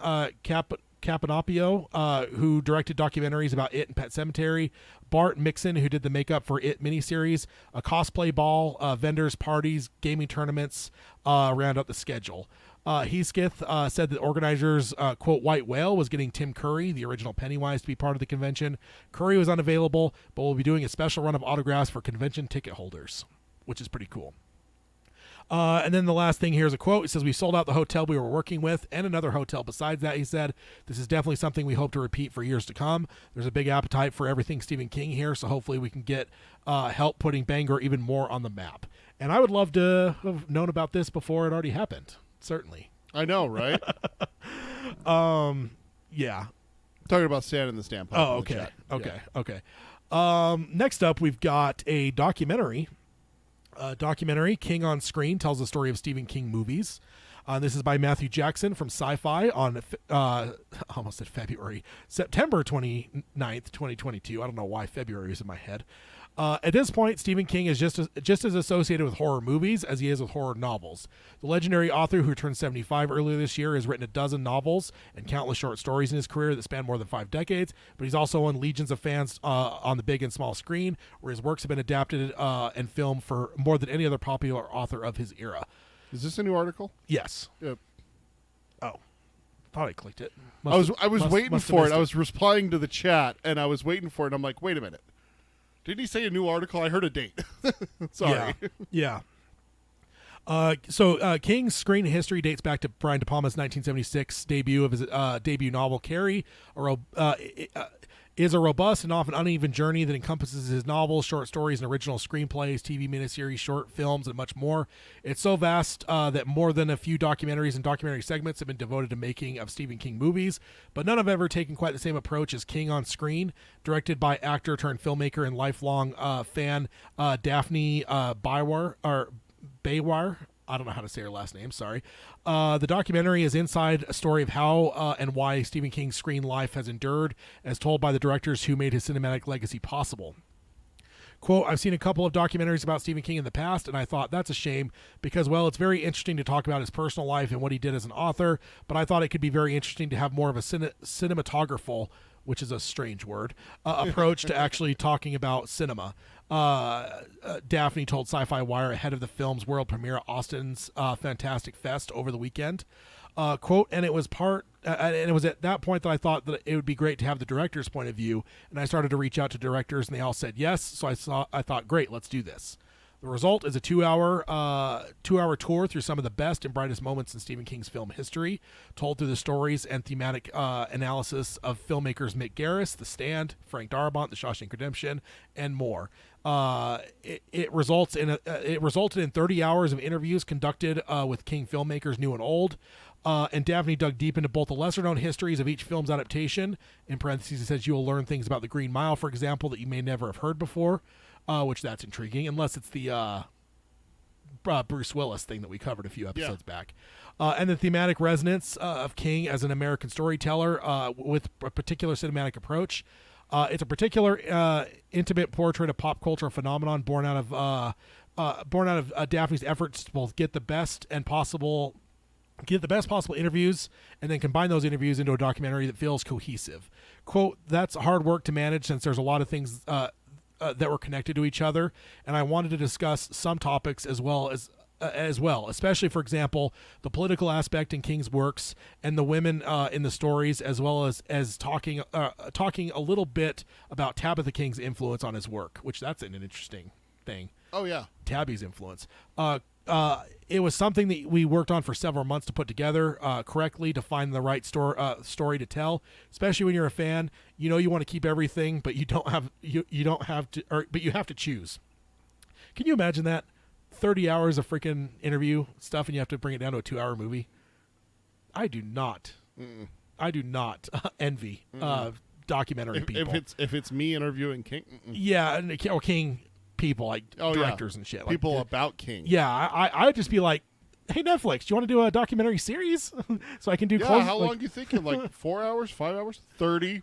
Caponapio, who directed documentaries about It and Pet Sematary, Bart Mixon, who did the makeup for It miniseries, a cosplay ball, vendors, parties, gaming tournaments round out the schedule. Hesketh said that organizers, quote, White Whale was getting Tim Curry, the original Pennywise, to be part of the convention. Curry was unavailable, but will be doing a special run of autographs for convention ticket holders, which is pretty cool. And then the last thing here is a quote. It says, "We sold out the hotel we were working with and another hotel besides that," he said. "This is definitely something we hope to repeat for years to come. There's a big appetite for everything Stephen King here, so hopefully we can get help putting Bangor even more on the map." And I would love to have known about this before it already happened. Certainly. I know, right? Yeah. Talking about Stan and the Standpipe. Oh, okay. Okay. Next up, we've got a documentary. King on Screen tells the story of Stephen King movies. This is by Matthew Jackson from Sci-Fi on almost said February, September 29th, 2022. I don't know why February is in my head. At this point, Stephen King is just as associated with horror movies as he is with horror novels. The legendary author, who turned 75 earlier this year, has written a dozen novels and countless short stories in his career that span more than 5 decades, but he's also won legions of fans on the big and small screen, where his works have been adapted and filmed for more than any other popular author of his era. Is this a new article? Yes. Yep. Oh. Thought I clicked it. I was waiting for it. I was replying to the chat, and I was waiting for it, and I'm like, wait a minute. Didn't he say a new article? I heard a date. Sorry. Yeah. King's screen history dates back to Brian De Palma's 1976 debut of his debut novel Carrie, is a robust and often uneven journey that encompasses his novels, short stories, and original screenplays, TV miniseries, short films, and much more. It's so vast that more than a few documentaries and documentary segments have been devoted to making of Stephen King movies, but none have ever taken quite the same approach as King on screen. Directed by actor turned filmmaker and lifelong fan Daphne Baywire. I don't know how to say her last name, sorry. The documentary is inside a story of how and why Stephen King's screen life has endured, as told by the directors who made his cinematic legacy possible. Quote, I've seen a couple of documentaries about Stephen King in the past, and I thought that's a shame because, well, it's very interesting to talk about his personal life and what he did as an author, but I thought it could be very interesting to have more of a cinematographical, which is a strange word, approach to actually talking about cinema. Daphne told Sci-Fi Wire ahead of the film's world premiere at Austin's Fantastic Fest over the weekend. Quote, and it was at that point that I thought that it would be great to have the director's point of view, and I started to reach out to directors, and they all said yes. So I thought, great, let's do this. The result is a two-hour tour through some of the best and brightest moments in Stephen King's film history, told through the stories and thematic analysis of filmmakers Mick Garris, The Stand, Frank Darabont, The Shawshank Redemption, and more. It resulted in 30 hours of interviews conducted with King filmmakers new and old. And Daphne dug deep into both the lesser-known histories of each film's adaptation. In parentheses, it says you will learn things about the Green Mile, for example, that you may never have heard before, which that's intriguing, unless it's the Bruce Willis thing that we covered a few episodes back. And the thematic resonance of King as an American storyteller with a particular cinematic approach. It's a particular intimate portrait of pop culture phenomenon born out of Daphne's efforts to both get the best possible interviews and then combine those interviews into a documentary that feels cohesive. Quote, that's hard work to manage since there's a lot of things that were connected to each other, and I wanted to discuss some topics as well, especially, for example, the political aspect in King's works and the women in the stories, as well as talking a little bit about Tabitha King's influence on his work, which that's an interesting thing. Oh, yeah. Tabby's influence. It was something that we worked on for several months to put together correctly to find the right story to tell. Especially when you're a fan, you know you want to keep everything, but you have to choose. Can you imagine that? 30 hours of freaking interview stuff, and you have to bring it down to a 2-hour movie. I do not envy documentary people. If it's me interviewing King, yeah, or King people like directors and shit, people like, about King. Yeah, I'd just be like, hey, Netflix, do you want to do a documentary series so I can do? Yeah, how long do you think? Like 4 hours, 5 hours, 30?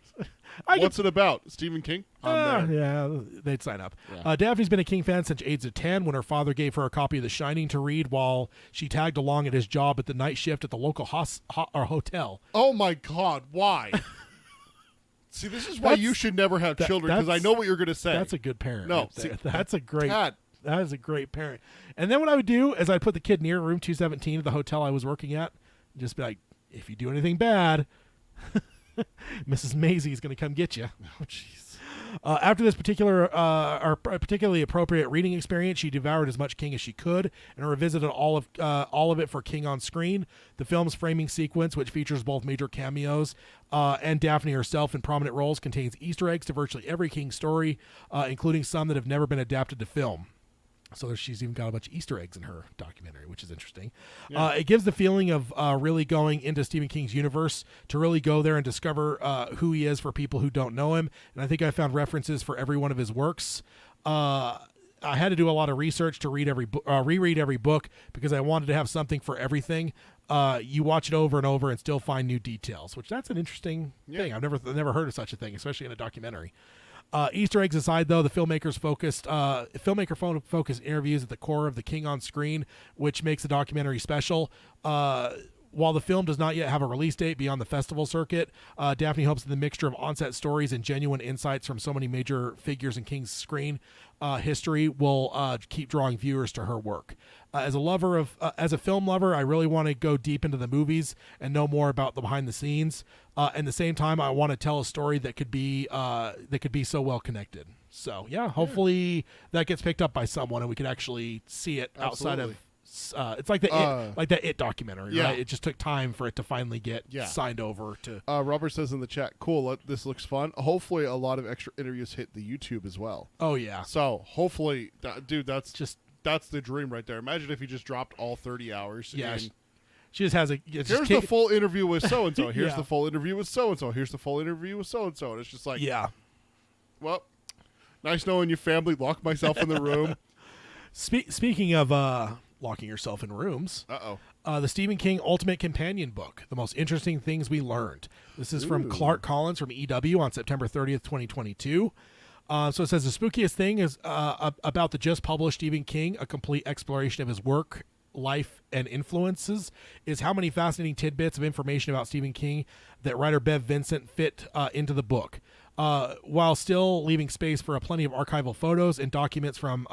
What's it about? Stephen King? Yeah, they'd sign up. Yeah. Daphne's been a King fan since age of 10 when her father gave her a copy of The Shining to read while she tagged along at his job at the night shift at the local hotel. Oh my God, why? See, this is why you should never have children, because I know what you're going to say. That's a good parent. No, right there. That's a great. Dad. That is a great parent. And then what I would do is I'd put the kid near room 217 of the hotel I was working at, and just be like, if you do anything bad, Mrs. Maisie is going to come get you. Oh, jeez. After this particularly appropriate reading experience, she devoured as much King as she could and revisited all of it for King on screen. The film's framing sequence, which features both major cameos and Daphne herself in prominent roles, contains Easter eggs to virtually every King story, including some that have never been adapted to film. So she's even got a bunch of Easter eggs in her documentary, which is interesting. Yeah. It gives the feeling of really going into Stephen King's universe, to really go there and discover who he is for people who don't know him. And I think I found references for every one of his works. I had to do a lot of research to reread every book because I wanted to have something for everything. You watch it over and over and still find new details, which that's an interesting thing. I've never heard of such a thing, especially in a documentary. Easter eggs aside, though, the filmmaker focused interviews at the core of the King on screen, which makes the documentary special. While the film does not yet have a release date beyond the festival circuit, Daphne hopes that the mixture of on-set stories and genuine insights from so many major figures in King's screen history will keep drawing viewers to her work. As a film lover, I really want to go deep into the movies and know more about the behind the scenes. At the same time, I want to tell a story that could be so well connected. So yeah, hopefully that gets picked up by someone and we can actually see it outside of It's like the It documentary, yeah. right? It just took time for it to finally get Yeah. signed over to. Robert says in the chat, cool, this looks fun. Hopefully a lot of extra interviews hit the YouTube as well. Oh yeah, So hopefully, dude, that's just the dream right there. Imagine if you just dropped all 30 hours. yeah. and She just has a. here's the full interview with so-and-so. Here's Yeah. the full interview with so-and-so. Here's the full interview with so-and-so. And it's just like, Yeah. well, nice knowing your family. Lock myself in the room. Speaking of locking yourself in rooms, the Stephen King Ultimate Companion Book, The Most Interesting Things We Learned. This is from Clark Collins from EW on September 30th, 2022. So it says the spookiest thing is about the just published Stephen King, a complete exploration of his work, life, and influences, is how many fascinating tidbits of information about Stephen King that writer Bev Vincent fit into the book, while still leaving space for plenty of archival photos and documents from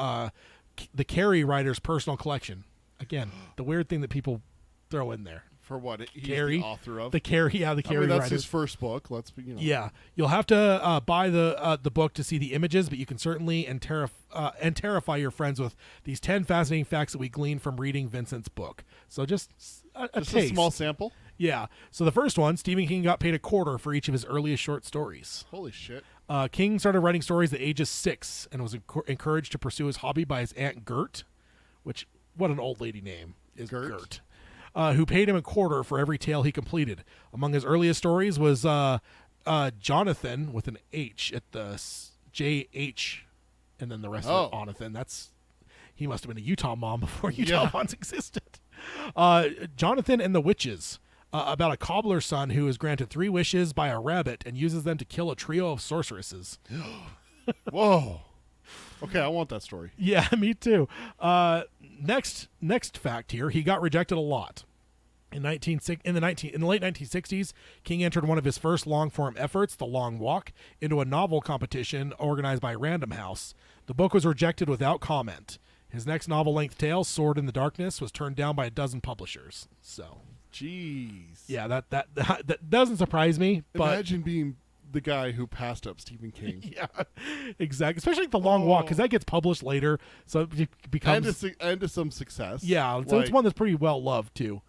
the Carrie writer's personal collection. Again, the weird thing that people throw in there. For what? He's Carrie, the author of? the Carrie that's writers. his first book. Let's be, Yeah, you'll have to buy the book to see the images, but you can certainly and terrify your friends with these 10 fascinating facts that we gleaned from reading Vincent's book. So just a Just taste. a small sample? Yeah. So the first one, Stephen King got paid $0.25 for each of his earliest short stories. Holy shit. King started writing stories at age of 6 and was encouraged to pursue his hobby by his aunt Gert, which, what an old lady name is Gert. Who paid him $0.25 for every tale he completed. Among his earliest stories was Jonathan with an H at the JH, and then the rest of it, Onathan. He must have been a Utah mom before Utah moms existed. Jonathan and the Witches, about a cobbler's son who is granted 3 wishes by a rabbit and uses them to kill a trio of sorceresses. Whoa. Okay, I want that story. Yeah, me too. Next fact here, he got rejected a lot. In the late 1960s, King entered one of his first long-form efforts, The Long Walk, into a novel competition organized by Random House. The book was rejected without comment. His next novel-length tale, Sword in the Darkness, was turned down by a dozen publishers. So, jeez. Yeah, that doesn't surprise me. But imagine being the guy who passed up Stephen King. Yeah, exactly. Especially The Long Walk, because that gets published later, so it becomes and to some success. Yeah, so it's one that's pretty well loved too.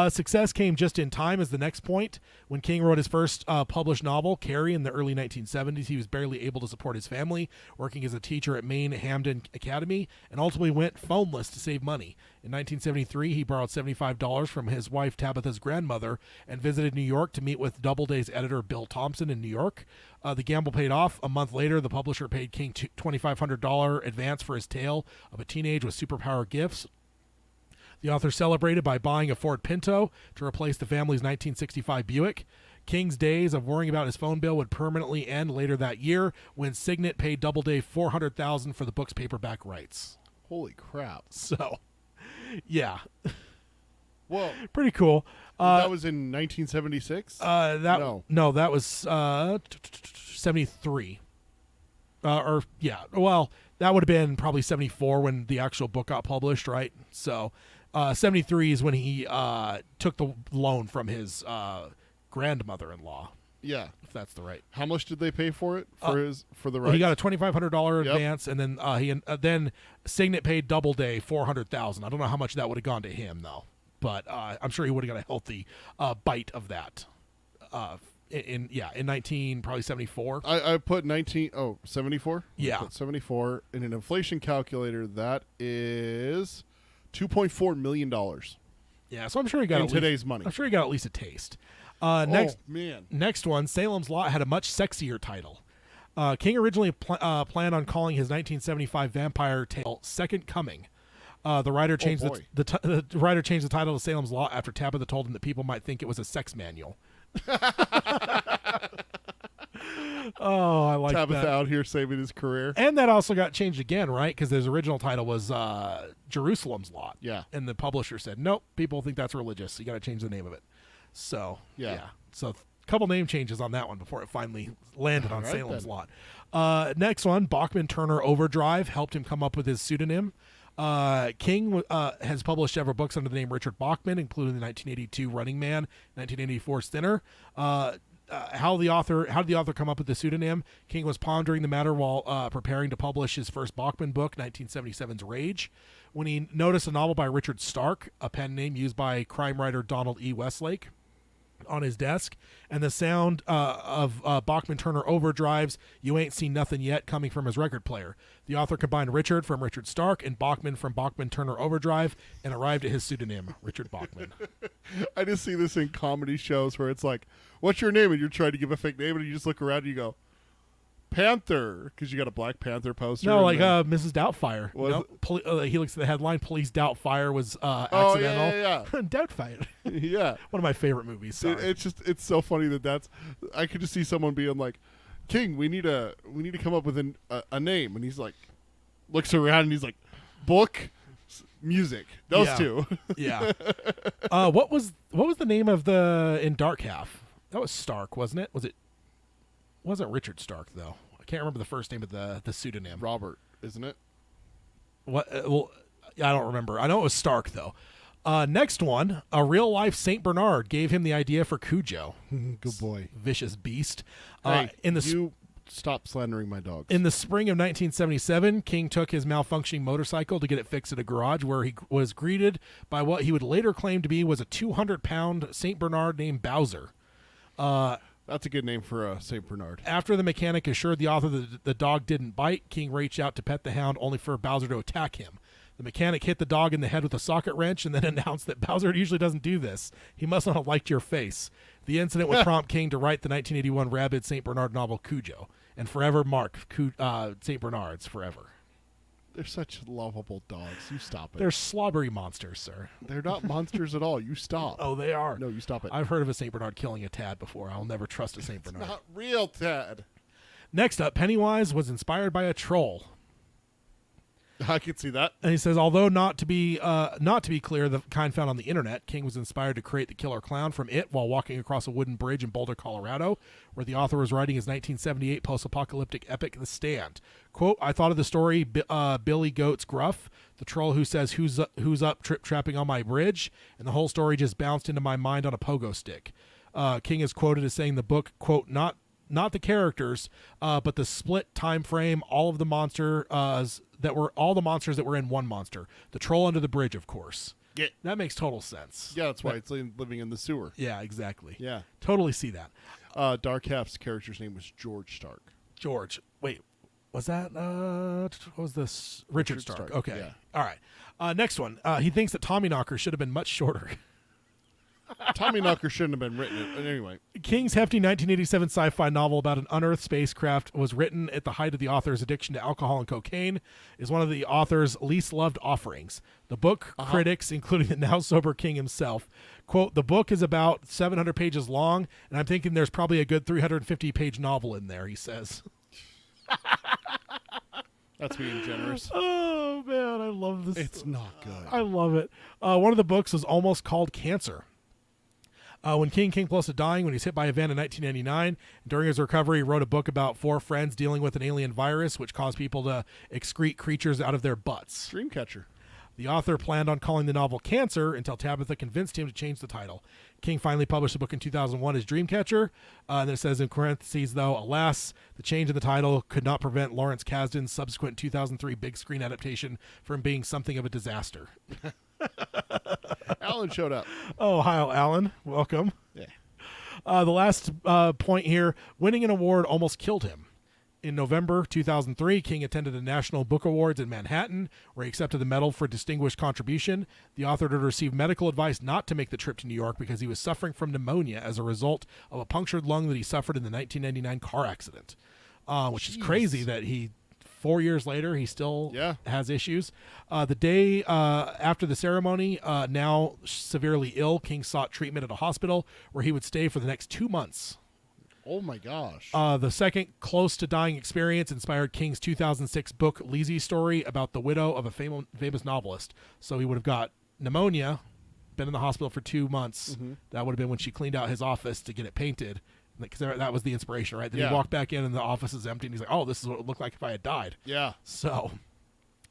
Success came just in time as the next point. When King wrote his first published novel, Carrie, in the early 1970s, he was barely able to support his family, working as a teacher at Maine Hamden Academy, and ultimately went phoneless to save money. In 1973, he borrowed $75 from his wife Tabitha's grandmother and visited New York to meet with Doubleday's editor Bill Thompson in New York. The gamble paid off. A month later, the publisher paid King $2,500 advance for his tale of a teenage with superpower gifts. The author celebrated by buying a Ford Pinto to replace the family's 1965 Buick. King's days of worrying about his phone bill would permanently end later that year when Signet paid Doubleday $400,000 for the book's paperback rights. Holy crap. So, yeah. Well, pretty cool. That was in 1976? No, that was 73. Well, that would have been probably 74 when the actual book got published, right? So 73 is when he took the loan from his grandmother-in-law. Yeah, if that's the right. How much did they pay for it for the rights? Well, he got a $2,500 advance, and then then Signet paid Doubleday $400,000. I don't know how much that would have gone to him though, but I'm sure he would have got a healthy bite of that. In 74. I put 74? Yeah. I put 74 in an inflation calculator. That is $2.4 million. Yeah, so I'm sure he got in today's money. I'm sure he got at least a taste. Next one, Salem's Lot had a much sexier title. King originally planned on calling his 1975 vampire tale Second Coming. The writer changed the writer changed the title to Salem's Lot after Tabitha told him that people might think it was a sex manual. Oh, I like Tabitha that. out here saving his career. And that also got changed again, right? Because his original title was Jerusalem's Lot. Yeah. And the publisher said, nope, people think that's religious, so you got to change the name of it. So, yeah. So a couple name changes on that one before it finally landed on Salem's Lot. Next one, Bachman Turner Overdrive helped him come up with his pseudonym. King has published several books under the name Richard Bachman, including the 1982 Running Man, 1984 Thinner. how did the author come up with the pseudonym? King was pondering the matter while preparing to publish his first Bachman book, 1977's Rage, when he noticed a novel by Richard Stark, a pen name used by crime writer Donald E. Westlake, on his desk, and the sound of Bachman Turner overdrives "You Ain't Seen Nothing Yet" coming from his record player. The author combined Richard from Richard Stark and Bachman from Bachman Turner Overdrive and arrived at his pseudonym, Richard Bachman. I just see this in comedy shows where it's like, "What's your name?" and you're trying to give a fake name, and you just look around and you go, "Panther," because you got a Black Panther poster. No, like Mrs. Doubtfire. Was He looks at the headline, "Police Doubtfire was accidental." Oh, yeah. Doubtfire. Yeah. One of my favorite movies. Sorry. It's so funny that's. I could just see someone being like, "King, we need to come up with a name," and he's like, looks around and he's like, "Book, music, those two." Yeah. What was the name of in Dark Half? That was Stark, wasn't it? Wasn't Richard Stark though? I can't remember the first name of the pseudonym. Robert, isn't it? What? Well, I don't remember. I know it was Stark though. Next one, a real life Saint Bernard gave him the idea for Cujo. Good boy, vicious beast. Hey, you stop slandering my dogs. In the spring of 1977, King took his malfunctioning motorcycle to get it fixed at a garage, where he was greeted by what he would later claim to be was a 200-pound Saint Bernard named Bowser. That's a good name for a Saint Bernard. After the mechanic assured the author that the dog didn't bite, King reached out to pet the hound, only for Bowser to attack him. The mechanic hit the dog in the head with a socket wrench and then announced that Bowser usually doesn't do this. He must not have liked your face. The incident would prompt King to write the 1981 rabid St. Bernard novel Cujo, and forever mark St. Bernards forever. They're such lovable dogs. You stop it. They're slobbery monsters, sir. They're not monsters at all. You stop. Oh, they are. No, you stop it. I've heard of a St. Bernard killing a Tad before. I'll never trust a St. Bernard. It's not real, Ted. Next up, Pennywise was inspired by a troll. I can see that. And he says, although not to be clear, the kind found on the internet, King was inspired to create the killer clown from it while walking across a wooden bridge in Boulder, Colorado, where the author was writing his 1978 post-apocalyptic epic, The Stand. Quote, I thought of the story Billy Goat's Gruff, the troll who says, who's up trip-trapping on my bridge? And the whole story just bounced into my mind on a pogo stick. King is quoted as saying the book, quote, not the characters, but the split time frame, all the monsters that were in one monster. The troll under the bridge, of course. Yeah. That makes total sense. Yeah, that's why it's living in the sewer. Yeah, exactly. Yeah. Totally see that. Dark Half's character's name was George Stark. George. Wait, was that, what was this? Richard Stark. Okay. Yeah. All right. Next one. He thinks that Tommyknocker should have been much shorter. Tommyknocker shouldn't have been written. Anyway. King's hefty 1987 sci-fi novel about an unearthed spacecraft was written at the height of the author's addiction to alcohol and cocaine, is one of the author's least loved offerings. The book critics, including the now sober King himself, quote, the book is about 700 pages long, and I'm thinking there's probably a good 350-page novel in there, he says. That's being generous. Oh, man, I love this. It's not good. I love it. One of the books was almost called Cancer. When King came close to dying when he was hit by a van in 1999, during his recovery, he wrote a book about 4 friends dealing with an alien virus which caused people to excrete creatures out of their butts. Dreamcatcher. The author planned on calling the novel Cancer until Tabitha convinced him to change the title. King finally published the book in 2001 as Dreamcatcher. And then it says in parentheses, though, alas, the change in the title could not prevent Lawrence Kasdan's subsequent 2003 big screen adaptation from being something of a disaster. Alan showed up. Oh, hi, Alan. Welcome. Yeah. The last point here, winning an award almost killed him. In November 2003, King attended the National Book Awards in Manhattan, where he accepted the Medal for Distinguished Contribution. The author had received medical advice not to make the trip to New York because he was suffering from pneumonia as a result of a punctured lung that he suffered in the 1999 car accident, which is crazy that 4 years later, he still has issues. The day after the ceremony, now severely ill, King sought treatment at a hospital where he would stay for the next 2 months. Oh, my gosh. The second close to dying experience inspired King's 2006 book, Lizzie Story, about the widow of a famous novelist. So he would have got pneumonia, been in the hospital for 2 months. Mm-hmm. That would have been when she cleaned out his office to get it painted. Because that was the inspiration, right? Then he walked back in and the office is empty, and he's like, oh, this is what it looked like if I had died. Yeah. So,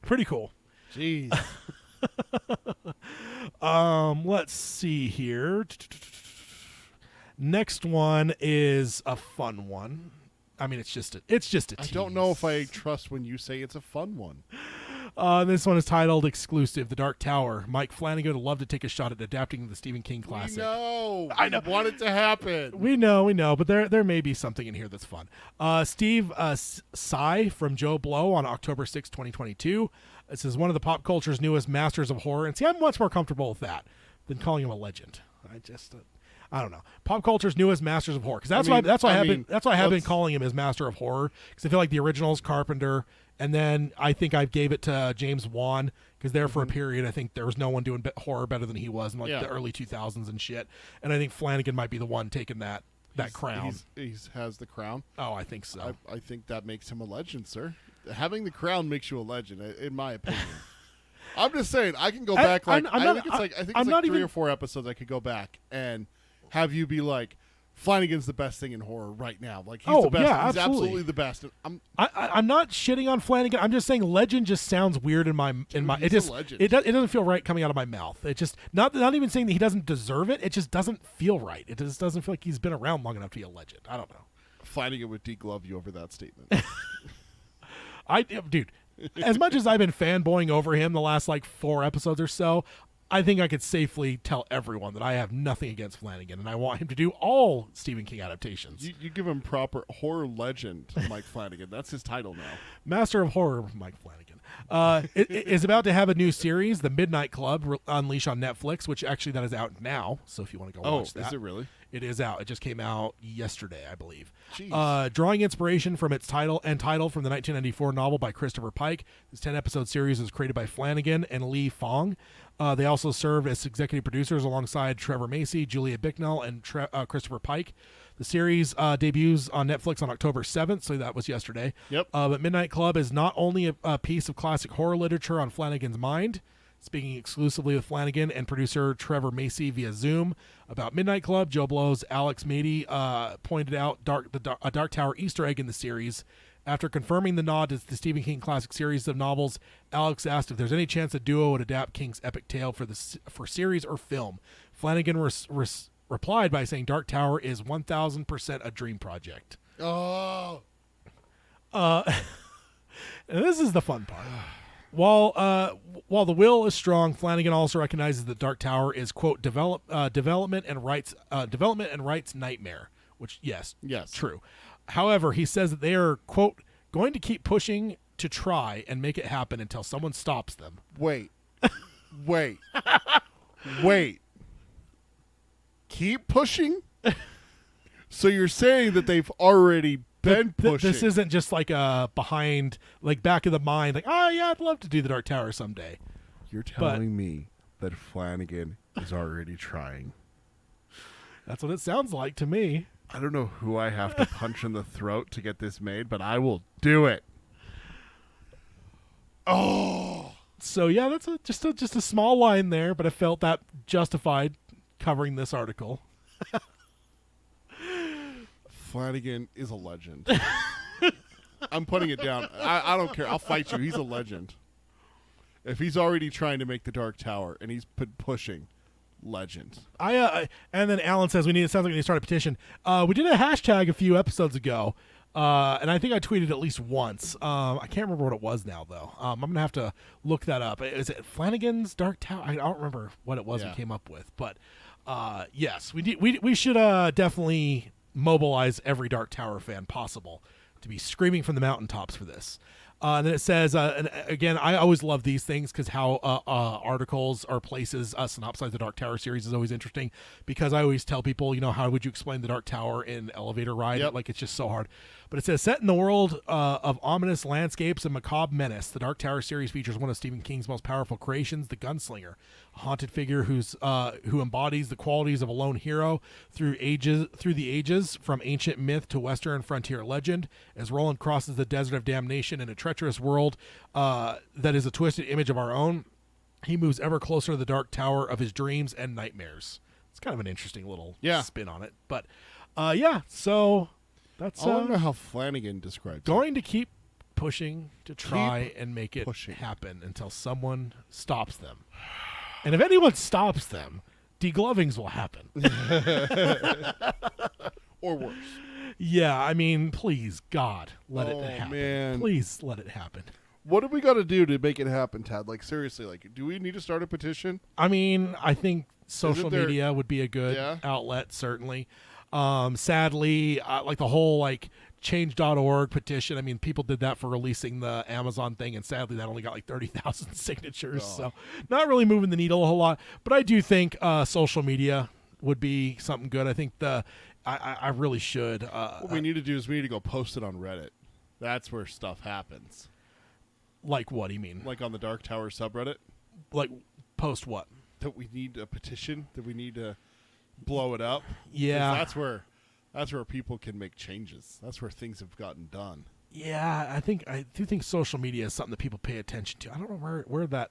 pretty cool. Jeez. Let's see here. Next one is a fun one. I mean, it's just a tease. I don't know if I trust when you say it's a fun one. This one is titled Exclusive, The Dark Tower. Mike Flanagan would love to take a shot at adapting the Stephen King classic. I know. Want it to happen. We know, but there may be something in here that's fun. Steve Tsai from Joe Blow on October 6, 2022. This is one of the pop culture's newest masters of horror, and see, I'm much more comfortable with that than calling him a legend. I don't know. Pop culture's newest masters of horror, because that's why I have been calling him as master of horror, because I feel like the original's Carpenter, and then I think I gave it to James Wan, because there for a period I think there was no one doing horror better than he was in the early 2000s and shit, and I think Flanagan might be the one taking that crown. He has the crown. Oh, I think so. I think that makes him a legend, sir. Having the crown makes you a legend, in my opinion. I'm just saying, I can go back. I think it's like 3 or 4 episodes. I could go back and have you be like, Flanagan's the best thing in horror right now. Like he's the best. Yeah, he's absolutely the best. I'm not shitting on Flanagan. I'm just saying legend just sounds weird in my. It doesn't feel right coming out of my mouth. It just not even saying that he doesn't deserve it. It just doesn't feel right. It just doesn't feel like he's been around long enough to be a legend. I don't know. Flanagan would deglove you over that statement. Dude, as much as I've been fanboying over him the last 4 episodes or so, I think I could safely tell everyone that I have nothing against Flanagan, and I want him to do all Stephen King adaptations. You give him proper horror legend, Mike Flanagan. That's his title now. Master of Horror, Mike Flanagan. It is about to have a new series, The Midnight Club, unleash on Netflix, which actually that is out now. So if you want to go watch that. Is it really? It is out. It just came out yesterday, I believe. Jeez. Drawing inspiration from its title from the 1994 novel by Christopher Pike, this 10-episode series was created by Flanagan and Lee Fong. They also serve as executive producers alongside Trevor Macy, Julia Bicknell, and Christopher Pike. The series debuts on Netflix on October 7th, so that was yesterday. Yep. But Midnight Club is not only a piece of classic horror literature on Flanagan's mind, speaking exclusively with Flanagan and producer Trevor Macy via Zoom about Midnight Club, Joe Blow's Alex Mady pointed out a Dark Tower Easter egg in the series. After confirming the nod to the Stephen King classic series of novels, Alex asked if there's any chance the duo would adapt King's epic tale for series or film. Flanagan replied by saying Dark Tower is 1,000% a dream project. Oh. And this is the fun part. While the will is strong, Flanagan also recognizes that Dark Tower is, quote, development and rights nightmare, which yes, true. However, he says that they are, quote, going to keep pushing to try and make it happen until someone stops them. Wait. Keep pushing? So you're saying that they've already been pushing? This isn't just like a behind, back of the mind, I'd love to do the Dark Tower someday. You're telling me that Flanagan is already trying. That's what it sounds like to me. I don't know who I have to punch in the throat to get this made, but I will do it. Oh. So yeah, that's just a small line there, but I felt that justified covering this article. Flanagan is a legend. I'm putting it down. I don't care. I'll fight you. He's a legend. If he's already trying to make the Dark Tower and he's pushing, legend. And then Alan says it sounds like we need to start a petition. We did a hashtag a few episodes ago, and I think I tweeted at least once. I can't remember what it was now though. I'm gonna have to look that up. Is it Flanagan's Dark Tower? I don't remember what it was we came up with, but yes, we should definitely mobilize every Dark Tower fan possible to be screaming from the mountaintops for this. And then it says, and again, I always love these things because how articles or places synopsize the Dark Tower series is always interesting, because I always tell people, how would you explain the Dark Tower in elevator ride? Yep. It's just so hard. But it says, set in the world of ominous landscapes and macabre menace, the Dark Tower series features one of Stephen King's most powerful creations, the Gunslinger, a haunted figure who embodies the qualities of a lone hero through the ages, from ancient myth to Western frontier legend. As Roland crosses the desert of damnation in a treacherous world that is a twisted image of our own, he moves ever closer to the Dark Tower of his dreams and nightmares. It's kind of an interesting little spin on it. But so that's I don't know how Flanagan describes it. Going to keep pushing to try and make it happen until someone stops them. And if anyone stops them, deglovings will happen. Or worse. Yeah, I mean, please, God, let it Oh, happen. man. Please let it happen. What do we got to do to make it happen, Tad? Like, seriously, like, do we need to start a petition? I mean, I think social there- media would be a good Yeah. outlet, certainly. Sadly, like the whole like change.org petition, I mean, people did that for releasing the Amazon thing, and sadly that only got like 30,000 signatures, so not really moving the needle a whole lot. But I do think social media would be something good. I think I really should. What we need to do is we need to go post it on Reddit. That's where stuff happens. Like what do you mean? Like on the Dark Tower subreddit. Like post what? That we need a petition. That we need to blow it up. 'Cause Yeah. that's where people can make changes. That's where things have gotten done. Yeah, I do think social media is something that people pay attention to. I don't know where that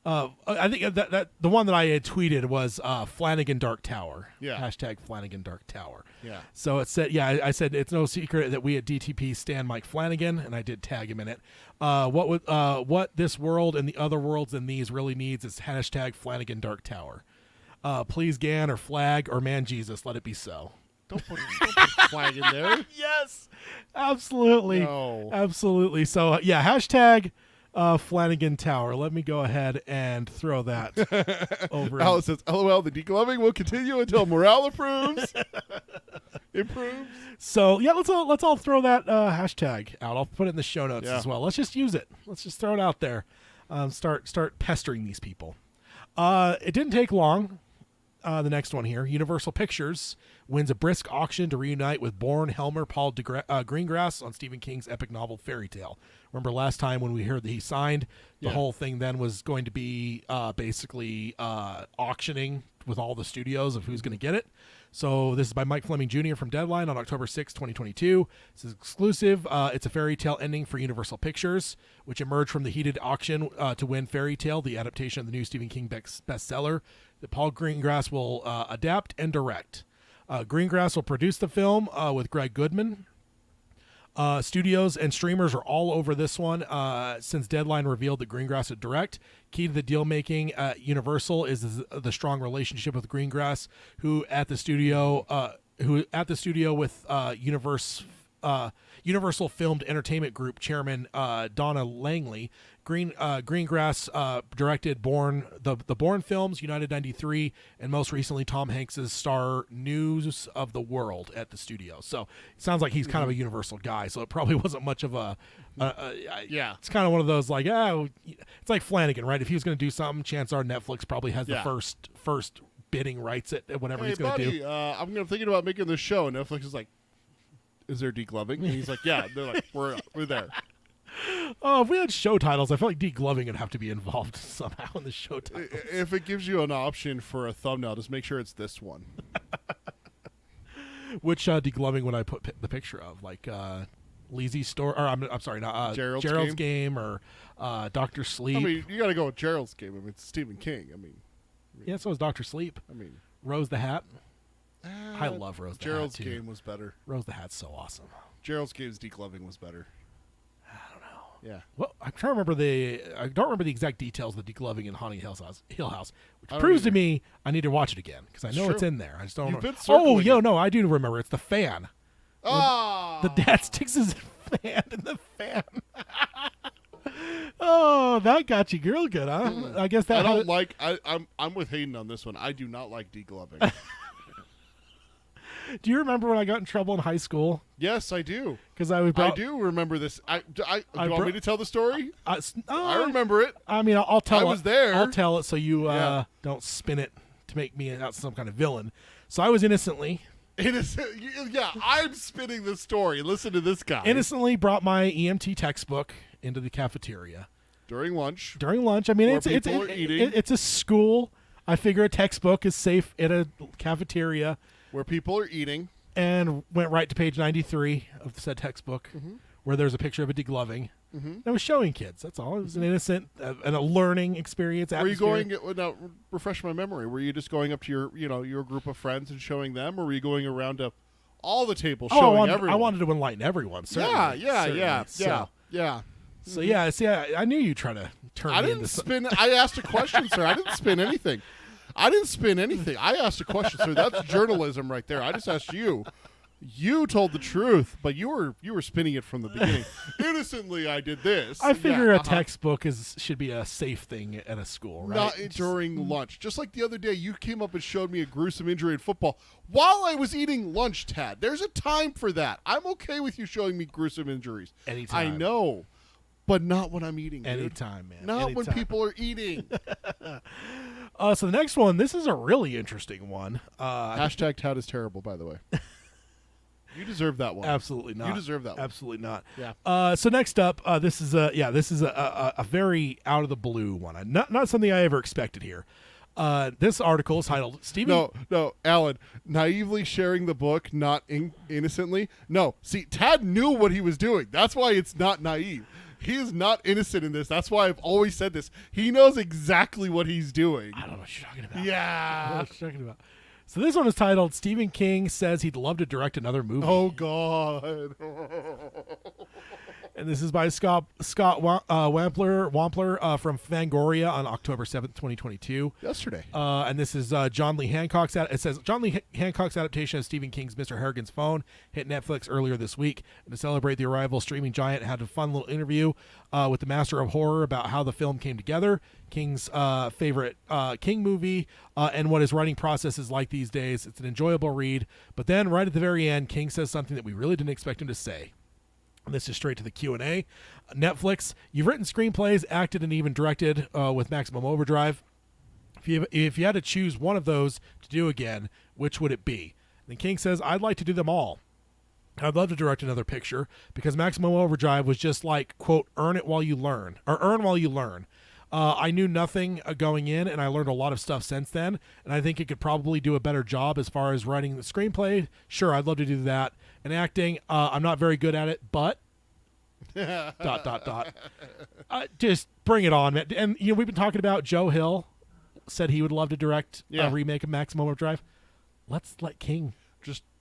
I think that the one that I had tweeted was Flanagan Dark Tower. Yeah. Hashtag Flanagan Dark Tower. Yeah. So it said, I said it's no secret that we at DTP stand Mike Flanagan, and I did tag him in it. What this world and the other worlds and these really needs is hashtag Flanagan Dark Tower. Please Gan or flag or man Jesus, let it be so. Don't put flag in there. Yes, absolutely. No. Absolutely. So hashtag Flanagan Tower. Let me go ahead and throw that over. Alice says, "LOL, the degloving will continue until morale improves." So let's all throw that hashtag out. I'll put it in the show notes Yeah. as well. Let's just use it. Let's just throw it out there. Start pestering these people. It didn't take long. The next one here, Universal Pictures wins a brisk auction to reunite with Bourne, Helmer, Paul Greengrass on Stephen King's epic novel Fairy Tale. Remember last time when we heard that he signed, the whole thing then was going to be basically auctioning with all the studios of who's going to get it. So this is by Mike Fleming Jr. from Deadline on October 6, 2022. This is exclusive. It's a Fairy Tale ending for Universal Pictures, which emerged from the heated auction to win Fairy Tale, the adaptation of the new Stephen King bestseller that Paul Greengrass will adapt and direct. Greengrass will produce the film with Greg Goodman. Studios and streamers are all over this one since Deadline revealed that Greengrass would direct. Key to the deal making at Universal is the strong relationship with Greengrass, who at the studio with Universal Filmed Entertainment Group chairman Donna Langley. Greengrass directed the Bourne films, United 93, and most recently Tom Hanks's Star News of the World at the studio. So it sounds like he's kind of a Universal guy. So it probably wasn't much of a It's kind of one of those like it's like Flanagan, right? If he was going to do something, chances are Netflix probably has the first bidding rights at whatever he's going to do. I'm thinking about making this show, and Netflix is like, "Is there degloving?" And he's like, "Yeah." They're like, "We're there." Oh, if we had show titles, I feel like degloving would have to be involved somehow in the show titles. If it gives you an option for a thumbnail, just make sure it's this one. Which degloving would I put the picture of? Like Leezy's Store, or I'm sorry, not Gerald's Game, or Dr. Sleep. I mean, you got to go with Gerald's Game. I mean, it's Stephen King. I mean, yeah, so is Dr. Sleep. I mean, Rose the Hat. I love Rose the Gerald's Hat too. Game was better. Rose the Hat's so awesome. Gerald's Game's degloving was better. I don't know. Yeah. Well, I don't remember the exact details of the degloving in Haunting Hill House, which don't proves to either. me I need to watch it again because I know it's true. in there. I just don't You've know. been circling it. No, I do remember. It's the fan. Ah, The dad sticks his hand in the fan. Oh, that got you real good, huh? I guess that. I'm with Hayden on this one. I do not like degloving. Do you remember when I got in trouble in high school? Yes, I do. Because I was. I do remember this. Do you want me to tell the story? I remember it. I mean, I'll tell it. I was there. I'll tell it so you don't spin it to make me out some kind of villain. So I was innocently. Yeah, I'm spinning the story. Listen to this guy. Innocently brought my EMT textbook into the cafeteria during lunch. I mean, Where it's people are eating. it's a school. I figure a textbook is safe at a cafeteria. Where people are eating. And went right to page 93 of the said textbook, where there's a picture of a degloving. I was showing kids. That's all. It was an innocent and a learning experience. Were you going? Now, refresh my memory. Were you just going up to your group of friends and showing them, or were you going around to all the tables showing everyone? I wanted to enlighten everyone. Certainly. Yeah. So yeah, see, I knew you try to turn. I didn't spin. I asked a question, sir. I didn't spin anything. I didn't spin anything. I asked a question, sir. That's journalism right there. I just asked you. You told the truth, but you were spinning it from the beginning. Innocently, I did this. I figure a textbook should be a safe thing at a school, right? Not during lunch. Just like the other day, you came up and showed me a gruesome injury in football while I was eating lunch, Tad. There's a time for that. I'm okay with you showing me gruesome injuries. Anytime. I know, but not when I'm eating, dude. Anytime, man. Not when people are eating. So the next one, this is a really interesting one. Hashtag Tad is terrible, by the way. You deserve that one. Absolutely not. You deserve that one. Absolutely not. Yeah. So next up, this is a very out of the blue one. Not something I ever expected here. This article is titled Stephen. No, Alan. Naively sharing the book, not innocently. No, see, Tad knew what he was doing. That's why it's not naive. He is not innocent in this. That's why I've always said this. He knows exactly what he's doing. I don't know what you're talking about. Yeah. I don't know what you're talking about. So this one is titled Stephen King says he'd love to direct another movie. Oh God. And this is by Scott Wampler from Fangoria on October 7th, 2022. Yesterday. And this is John Lee Hancock's. It says John Lee Hancock's adaptation of Stephen King's Mr. Harrigan's Phone hit Netflix earlier this week. And to celebrate the arrival, streaming giant had a fun little interview with the master of horror about how the film came together, King's favorite King movie, and what his writing process is like these days. It's an enjoyable read. But then, right at the very end, King says something that we really didn't expect him to say. This is straight to the Q&A. Netflix, you've written screenplays, acted, and even directed with Maximum Overdrive. If you had to choose one of those to do again, which would it be? And King says, I'd like to do them all. I'd love to direct another picture because Maximum Overdrive was just like, quote, earn while you learn. I knew nothing going in, and I learned a lot of stuff since then, and I think it could probably do a better job as far as writing the screenplay. Sure, I'd love to do that. And acting, I'm not very good at it, but... ... Just bring it on, man. And, we've been talking about Joe Hill said he would love to direct a remake of Maximum Overdrive. Let's let King...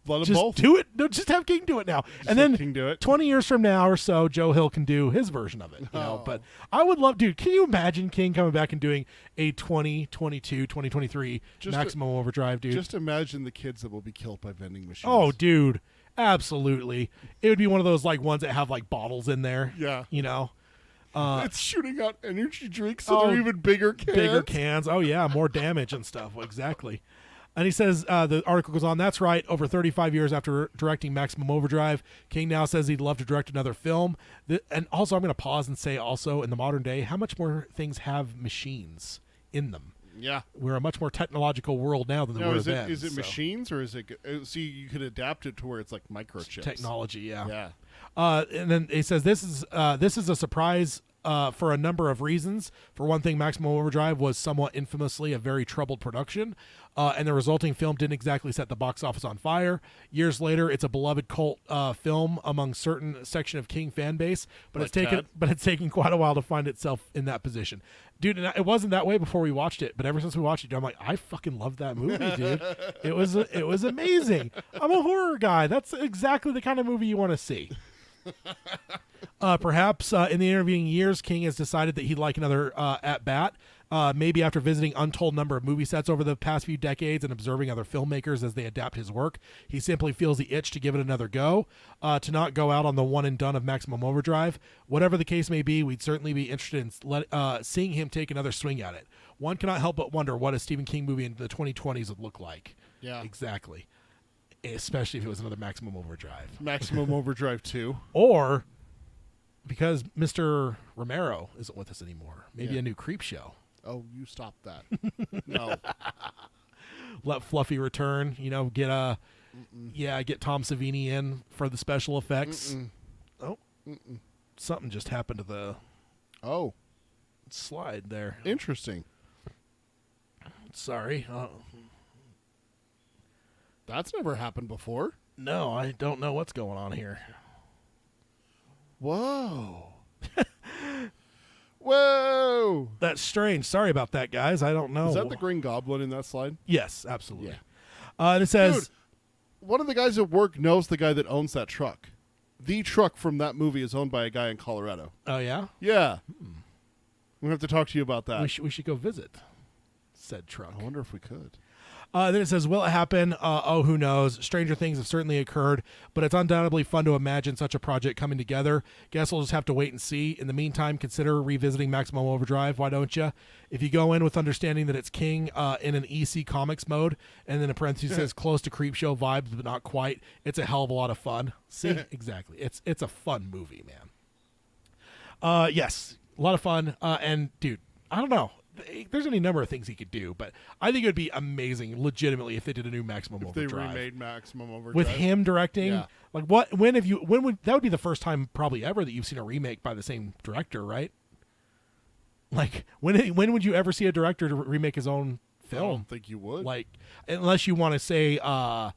Let them both do it. No, just have King do it now. And then King do it. 20 years from now or so, Joe Hill can do his version of it. But I would love, dude, can you imagine King coming back and doing a 2022, 2023 Maximum Overdrive, dude? Just imagine the kids that will be killed by vending machines. Oh, dude. Absolutely. It would be one of those like ones that have like bottles in there. Yeah. It's shooting out energy drinks, so they're even bigger cans. Bigger cans. Oh, yeah. More damage and stuff. Exactly. And he says, the article goes on, that's right, over 35 years after directing Maximum Overdrive, King now says he'd love to direct another film. And also, I'm going to pause and say also, in the modern day, how much more things have machines in them? Yeah. We're a much more technological world now than we were then. Is it machines, or is it... See, you could adapt it to where it's like microchips. Technology, yeah. Yeah. And then he says, this is a surprise... for a number of reasons. For one thing, Maximum Overdrive was somewhat infamously a very troubled production, and the resulting film didn't exactly set the box office on fire. Years later, it's a beloved cult film among certain section of King fan base, but it's taken quite a while to find itself in that position. Dude, and it wasn't that way before we watched it, but ever since we watched it, I'm like, I fucking love that movie, dude. It was amazing. I'm a horror guy. That's exactly the kind of movie you want to see. Perhaps in the intervening years, King has decided that he'd like another at-bat. Maybe after visiting untold number of movie sets over the past few decades and observing other filmmakers as they adapt his work, he simply feels the itch to give it another go, to not go out on the one and done of Maximum Overdrive. Whatever the case may be, we'd certainly be interested in seeing him take another swing at it. One cannot help but wonder what a Stephen King movie in the 2020s would look like. Yeah. Exactly. Especially if it was another Maximum Overdrive. Maximum Overdrive 2. Or... because Mr. Romero isn't with us anymore. Maybe a new Creep Show. Oh, you stop that. No. Let Fluffy return. Get Tom Savini in for the special effects. Oh, something just happened to the slide there. Interesting. Sorry. That's never happened before. No, I don't know what's going on here. Whoa. Whoa. That's strange. Sorry about that, guys. I don't know. Is that the Green Goblin in that slide? Yes, absolutely. Yeah. And it says... Dude, one of the guys at work knows the guy that owns that truck. The truck from that movie is owned by a guy in Colorado. Oh, yeah? Yeah. We'll have to talk to you about that. We should go visit. said truck. I wonder if we could. Then it says, will it happen? Who knows? Stranger things have certainly occurred, but it's undoubtedly fun to imagine such a project coming together. Guess we'll just have to wait and see. In the meantime, consider revisiting Maximum Overdrive. Why don't you? If you go in with understanding that it's King in an EC Comics mode, and then in parentheses says close to Creepshow vibes, but not quite, it's a hell of a lot of fun. See? Exactly. It's a fun movie, man. Yes, a lot of fun. And, dude, I don't know. There's any number of things he could do, but I think it would be amazing, legitimately, if they did a new Maximum Overdrive. They remade Maximum Overdrive with him directing. Yeah. Like what? When would that would be the first time probably ever that you've seen a remake by the same director, right? Like when would you ever see a director to remake his own film? I don't think you would. Like unless you want to say Sam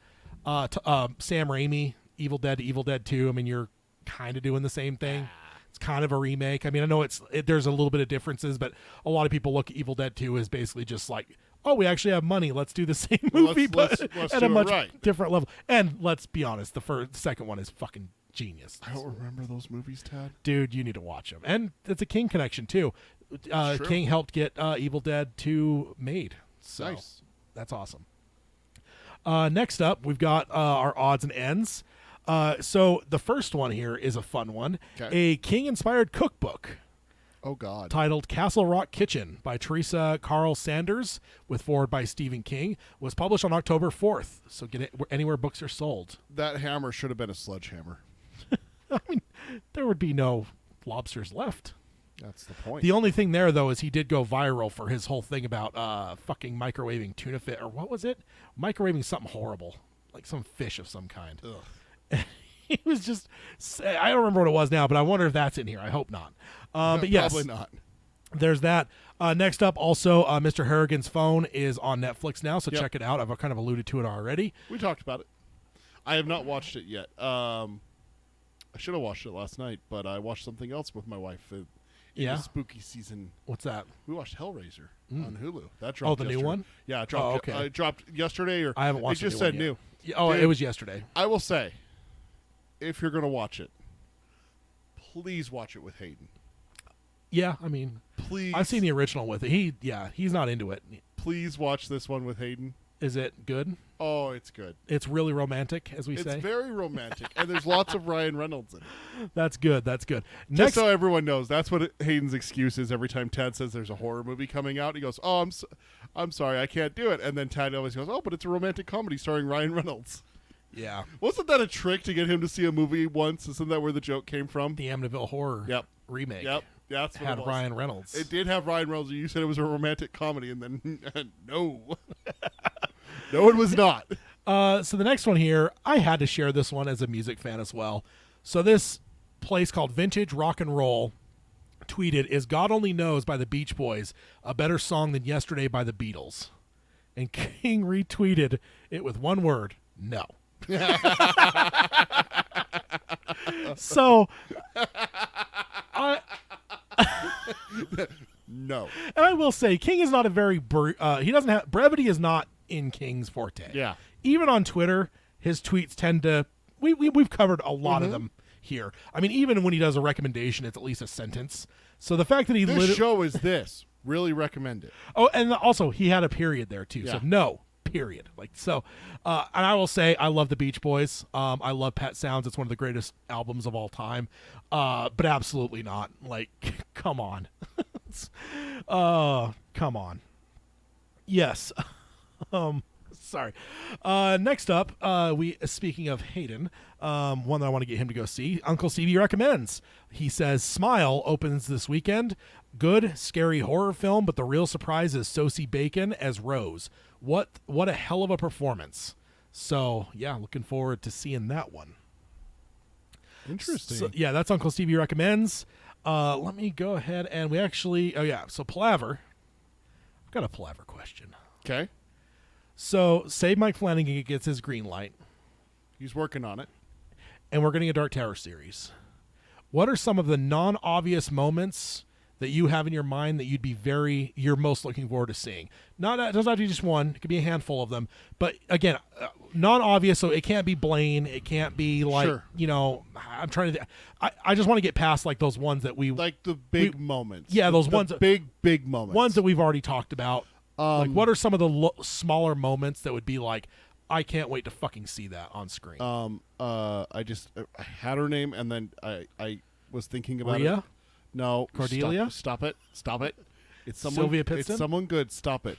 Raimi, Evil Dead to Evil Dead 2. I mean, you're kind of doing the same thing. It's kind of a remake. I mean, I know there's a little bit of differences, but a lot of people look at Evil Dead 2 as basically just like, oh, we actually have money. Let's do the same movie, let's at do a much it right. different level. And let's be honest, the second one is fucking genius. I don't remember those movies, Tad. Dude, you need to watch them. And it's a King connection, too. True. King helped get Evil Dead 2 made. So Nice. that's awesome. Next up, we've got our odds and ends. So the first one here is a fun one. Okay. A King-inspired cookbook Oh, God. titled Castle Rock Kitchen by Teresa Carl Sanders with foreword by Stephen King was published on October 4th. So get it anywhere books are sold. That hammer should have been a sledgehammer. I mean, there would be no lobsters left. That's the point. The only thing there, though, is he did go viral for his whole thing about fucking microwaving tuna fish, or what was it? Microwaving something horrible, like some fish of some kind. Ugh. He was just, I don't remember what it was now, but I wonder if that's in here. I hope not. But yes, Probably not. there's that. Next up, also, Mr. Harrigan's Phone is on Netflix now, so Yep. check it out. I've kind of alluded to it already. We talked about it. I have not watched it yet. I should have watched it last night, but I watched something else with my wife in Yeah? the spooky season. What's that? We watched Hellraiser on Hulu. That dropped. Oh, the new yesterday. one? Yeah, it dropped. okay. It dropped yesterday, or I haven't watched it. Just the new said one new. yet. Yeah, oh, Dude, it was yesterday. I will say, if you're gonna watch it, please watch it with Hayden. Yeah, I mean, Please. I've seen the original with it. He's not into it. Please watch this one with Hayden. Is it good? Oh, it's good. It's really romantic, as we It's say. very romantic, and there's lots of Ryan Reynolds in it. That's good. That's good. Just Next, so everyone knows, that's what Hayden's excuse is every time Tad says there's a horror movie coming out. He goes, "Oh, I'm sorry, I can't do it." And then Tad always goes, "Oh, but it's a romantic comedy starring Ryan Reynolds." yeah, Wasn't that a trick to get him to see a movie once? Isn't that where the joke came from? the Amityville Horror Yep. remake. Yep. That's what had it was. Ryan Reynolds. It did have Ryan Reynolds. You said it was a romantic comedy, and then no. No, it was not. So the next one here, I had to share this one as a music fan as well. So this place called Vintage Rock and Roll tweeted, "Is God Only Knows by the Beach Boys a better song than Yesterday by the Beatles?" And King retweeted it with one word, no. So No. and I will say, King is not a very he doesn't have brevity is not in King's forte. Yeah. Even on Twitter, his tweets tend to we've covered a lot of them here. I mean, even when he does a recommendation, it's at least a sentence. So the fact that he This show is this. Really recommend it. oh, and also he had a period there too. So Yeah. no period. Like so, and I will say I love the Beach Boys. I love Pet Sounds. It's one of the greatest albums of all time. But absolutely not. Like, come on. Come on. Yes. Sorry. Next up, speaking of Hayden, one that I want to get him to go see, Uncle Stevie recommends. He says Smile opens this weekend. Good, scary horror film, but the real surprise is Sosie Bacon as Rose. What a hell of a performance. So, yeah, looking forward to seeing that one. Interesting. So, yeah, that's Uncle Stevie recommends. Let me go ahead and so Palaver. I've got a Palaver question. Okay. So, say Mike Flanagan gets his green light, He's working on it. and we're getting a Dark Tower series. What are some of the non-obvious moments that you have in your mind that you're most looking forward to seeing? Not it doesn't have to be just one. It could be a handful of them. But again, non-obvious, so it can't be Blaine. It can't be like Sure. I'm trying to. I just want to get past like those ones that we Like the big moments. yeah, those The ones- big moments. ones that we've already talked about. Like, what are some of the smaller moments that would be like, I can't wait to fucking see that on screen? I had her name, and then I was thinking about Rhea? it. No, Cordelia? Stop it! It's someone. Sylvia Pittston? It's someone good. Stop it.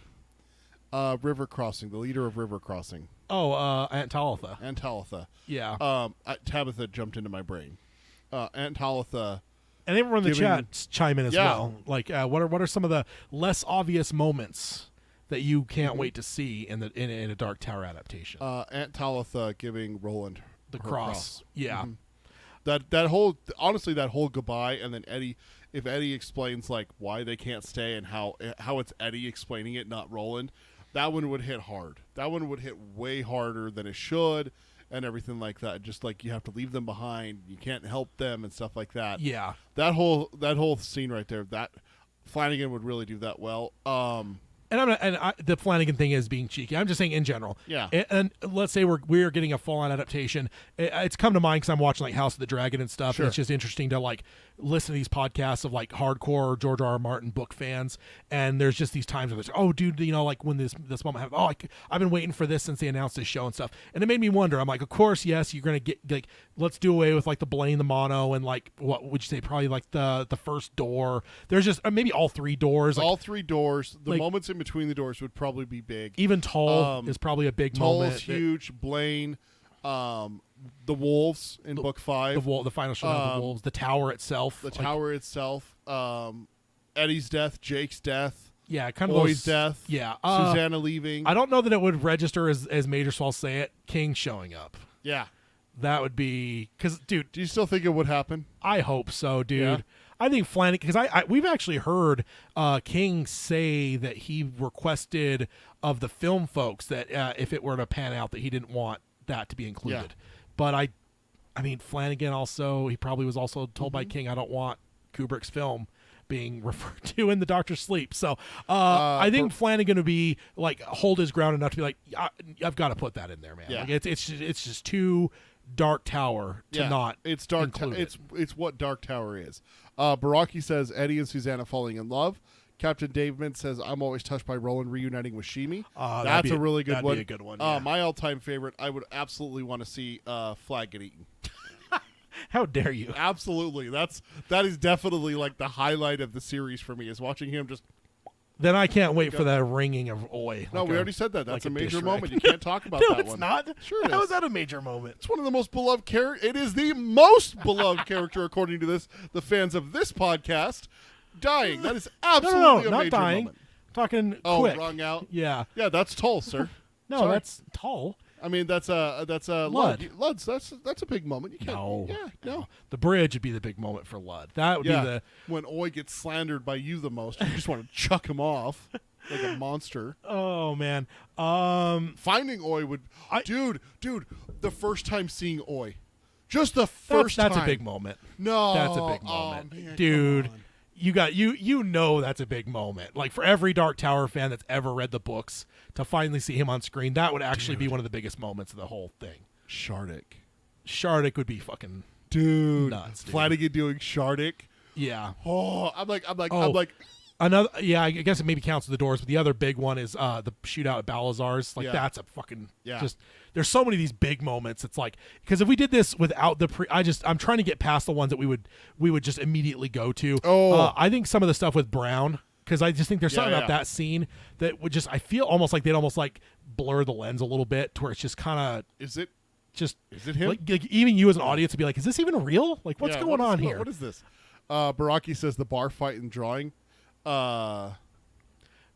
River Crossing, the leader of River Crossing, Oh, Aunt Talitha. Aunt Talitha. Yeah. Tabitha jumped into my brain. Aunt Talitha. And everyone in the giving- chat chime in as Yeah. well. Like, what are some of the less obvious moments that you can't Mm-hmm. wait to see in a Dark Tower adaptation? Aunt Talitha giving Roland The her cross. Yeah. Mhm. That whole that whole goodbye, and then if Eddie explains like why they can't stay and how it's Eddie explaining it, not Roland, that one would hit hard. That one would hit way harder than it should, and everything like that. Just like you have to leave them behind, you can't help them and stuff like that. Yeah. That whole scene right there, that Flanagan would really do that well. The Flanagan thing is being cheeky. I'm just saying in general. Yeah. And let's say we're getting a full-on adaptation. It's come to mind because I'm watching like House of the Dragon and stuff. Sure. And it's just interesting to like listen to these podcasts of like hardcore George R. R. Martin book fans. And there's just these times where there's, oh, dude, you know, like when this moment happened, I've been waiting for this since they announced this show and stuff. And it made me wonder. I'm like, of course, yes, you're gonna get like, let's do away with like the Blaine, the mono, and like what would you say, probably like the first door. There's just maybe all three doors. Like, all three doors. The like- moments in between the doors would probably be big. even Tull is probably a big Tull moment. is huge. Blaine, the wolves in book 5, The final show of the wolves, the tower itself, the like, tower itself, Eddie's death, Jake's death, yeah, kind of Boy's those, death, yeah. Susanna leaving. I don't know that it would register as Major Swall say it. King showing up, Yeah. that would be because, dude, Do you still think it would happen? I hope so, dude. Yeah. I think Flanagan, because we've actually heard King say that he requested of the film folks that if it were to pan out that he didn't want that to be included. But I mean, Flanagan also, he probably was also told by King, I don't want Kubrick's film being referred to in the Doctor's sleep. So I think Flanagan would be like hold his ground enough to be like, I've got to put that in there, man. Yeah. Like it's just too Dark Tower to not It's Dark. include it. It's what Dark Tower is. Baraki says Eddie and Susanna falling in love. Captain David says I'm always touched by Roland reuniting with Shimi. That's a really good that'd one. be a good one. Yeah. My all-time favorite. I would absolutely want to see Flag get eaten. How dare you? Absolutely. That is definitely like the highlight of the series for me is watching him just. Then I can't wait for that ringing of Oi. No, like we a- already said that. like That's a dish major rag. moment. You can't talk about No, that it's one. not. Sure it How is. is that a major moment? It's one of the most beloved characters. It is the most beloved character according to the fans of this podcast. Dying. That is absolutely No, a not major dying. moment. Talking Oh, quick. wrung out. Yeah. Yeah, that's Tull, sir. No, Sorry. that's tall. I mean, that's Ludd. Lud's. That's a big moment. You can't. No. Yeah. No. The bridge would be the big moment for Ludd. That would Yeah. be the. When Oi gets slandered by you the most, you just want to chuck him off like a monster. Oh man. Finding Oi would. I- Dude. The first time seeing Oi, just the first That's time. a big moment. No, That's a big oh, moment, man, dude. come on. You know that's a big moment. Like for every Dark Tower fan that's ever read the books, to finally see him on screen, that would actually be one of the biggest moments of the whole thing. Shardik. Shardik would be fucking Dude, nuts, dude. Flanagan doing Shardik. yeah. Oh, I'm like, Oh. Another, yeah, I guess it maybe counts with the doors, but the other big one is the shootout at Balazar's. Like Yeah. that's a fucking Yeah. just. There's so many of these big moments. It's like because if we did this without the I'm trying to get past the ones that we would just immediately go to. Oh. I think some of the stuff with Brown because I just think there's something Yeah, about yeah. that scene that would just I feel almost like they'd almost like blur the lens a little bit to where it's just kind of Is it like him? even you as an audience would be like, is this even real? Like what's Yeah, going on here? What is this? Baraki says the bar fight and drawing.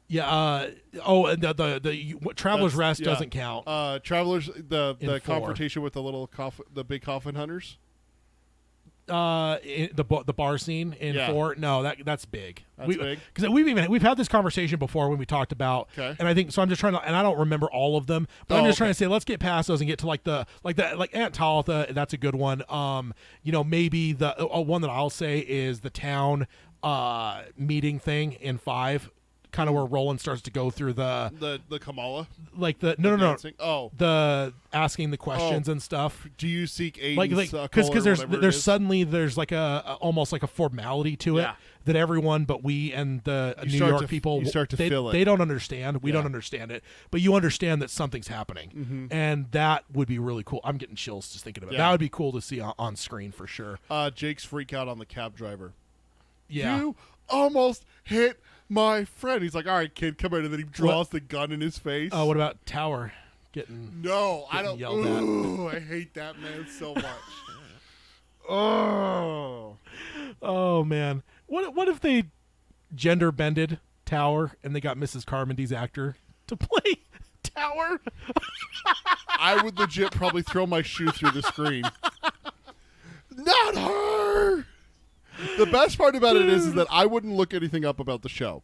Yeah. And the Traveler's That's- Rest yeah. doesn't count. Travelers, the In 4. confrontation with the big coffin hunters. The bar scene in Yeah. 4. No, that's big. That's big? Because we've had this conversation before when we talked about. Okay. And I think so. I'm just trying to, and I don't remember all of them, but I'm Oh, just trying okay. to say let's get past those and get to like Aunt Talitha. That's a good one. Maybe the one that I'll say is the town meeting thing in 5. kind of where Roland starts to go through the Kamala, like the dancing? Oh, the asking the questions and stuff. do you seek aid? Like because there's suddenly there's like a almost like a formality to it that everyone but we and the New York people you start to feel it. They don't understand. We don't understand it, but you understand that something's happening, and that would be really cool. I'm getting chills just thinking about it. That would be cool to see on screen for sure. Jake's freak out on the cab driver. Yeah, You almost hit my friend. He's like, all right, kid, come here, and then he draws the gun in his face. Oh, what about Tower getting? No, I don't. yelled Ooh, I hate that man so much. Oh man, what if they gender bended Tower and they got Mrs. Carmondy's actor to play Tower? I would legit probably throw my shoe through the screen. Not her. The best part about it is that I wouldn't look anything up about the show.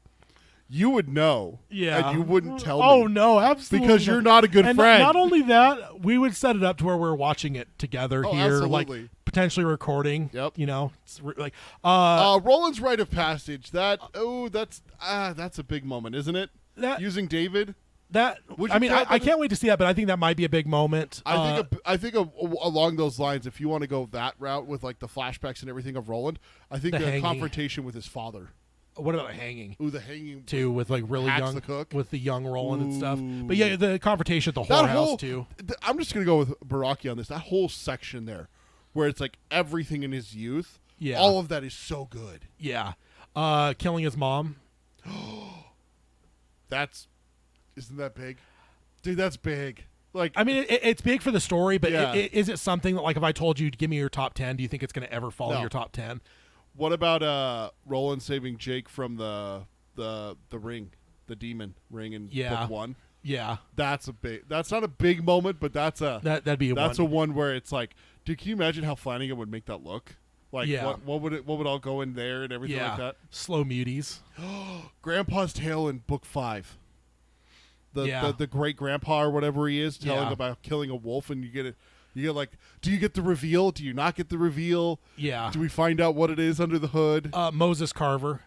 You would know, and you wouldn't tell me. Oh no, absolutely, because you're not a good and friend. Not only that, we would set it up to where we're watching it together here, absolutely. like potentially recording. Yep. You know, it's like Roland's rite of passage. That's a big moment, isn't it? Using David. I can't wait to see that, but I think that might be a big moment. I think along those lines, if you want to go that route with like the flashbacks and everything of Roland, I think the confrontation with his father. What about a hanging? Ooh, the hanging too, with like really Hacks young the cook. with the young Roland and stuff. But yeah, the confrontation at the whorehouse too. I'm just gonna go with Baraki on this. That whole section there, where it's like everything in his youth. Yeah, all of that is so good. Yeah, killing his mom. Isn't that big? Dude, that's big. Like, I mean, it's big for the story, but is it something that, like, if I told you to give me your top 10, do you think it's going to ever fall in your top 10? What about Roland saving Jake from the ring, the demon ring in book 1? Yeah, that's not a big moment, but that'd be a one where it's like, dude, can you imagine how Flanagan would make that look? Like, what would all go in there and everything like that? Slow muties. Grandpa's tale in book 5. The great grandpa or whatever he is telling about killing a wolf, and you get like, do you get the reveal? Do you not get the reveal? Yeah. Do we find out what it is under the hood? Moses Carver,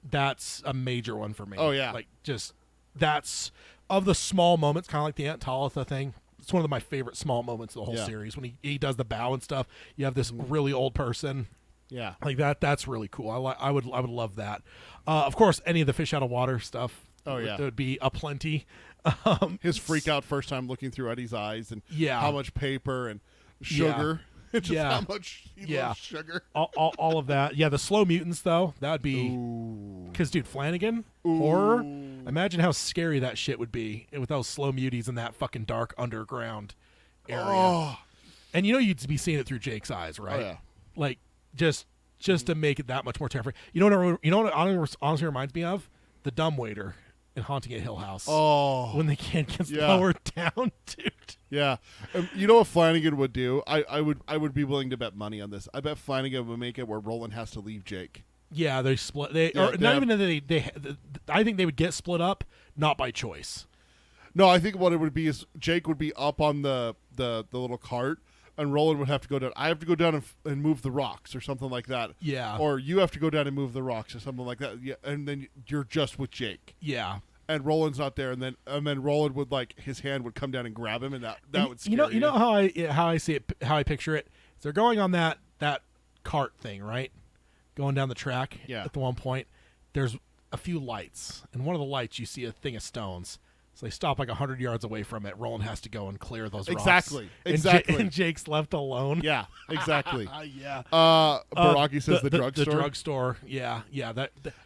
that's a major one for me. Oh yeah, like just that's of the small moments, kind of like the Aunt Talitha thing. It's one of my favorite small moments of the whole series when he does the bow and stuff. You have this really old person. Yeah, like that. That's really cool. I would love that. Of course, any of the fish out of water stuff. Oh yeah, there would be aplenty. His freak out first time looking through Eddie's eyes, and how much paper and sugar. Just how much he loves sugar. all of that. Yeah, the slow mutants though. That would be because dude, Flanagan horror. Imagine how scary that shit would be with those slow muties in that fucking dark underground area. Oh. And you know you'd be seeing it through Jake's eyes, right? Oh, yeah. Like just to make it that much more terrifying. You know what it honestly reminds me of? The dumbwaiter in Haunting at Hill House. Oh, when the kid gets lowered down, dude. Yeah, you know what Flanagan would do? I would be willing to bet money on this. I bet Flanagan would make it where Roland has to leave Jake. Yeah, they split. I think they would get split up, not by choice. No, I think what it would be is Jake would be up on the little cart, and Roland would have to go down. I have to go down and move the rocks or something like that. Yeah. Or you have to go down and move the rocks or something like that. Yeah, and then you're just with Jake. Yeah. And Roland's not there, and then Roland would his hand would come down and grab him, and that would scare you know how I see it, how I picture it. They're going on that cart thing, right? Going down the track. Yeah. At the one point, there's a few lights, and one of the lights you see a thing of stones. So they stop like 100 yards away from it. Roland has to go and clear those rocks. Exactly. And Jake's left alone. Yeah, exactly. Yeah. Baraki says the drugstore. The drugstore. Yeah.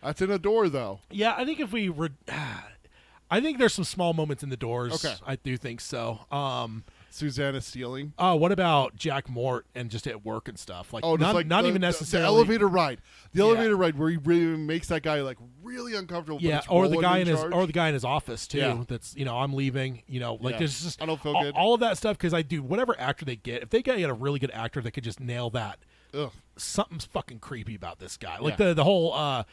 That's in a door, though. Yeah, I think if we were... I think there's some small moments in the doors. Okay. I do think so. Susanna stealing. What about Jack Mort and just at work and stuff? Like, not even necessarily the elevator ride. The elevator ride where he really makes that guy like really uncomfortable. Yeah, or the guy in his office too. Yeah. That's I'm leaving. There's just I don't feel good. All of that stuff because whatever actor they get, if they get a really good actor that could just nail that. Ugh. Something's fucking creepy about this guy. Like the whole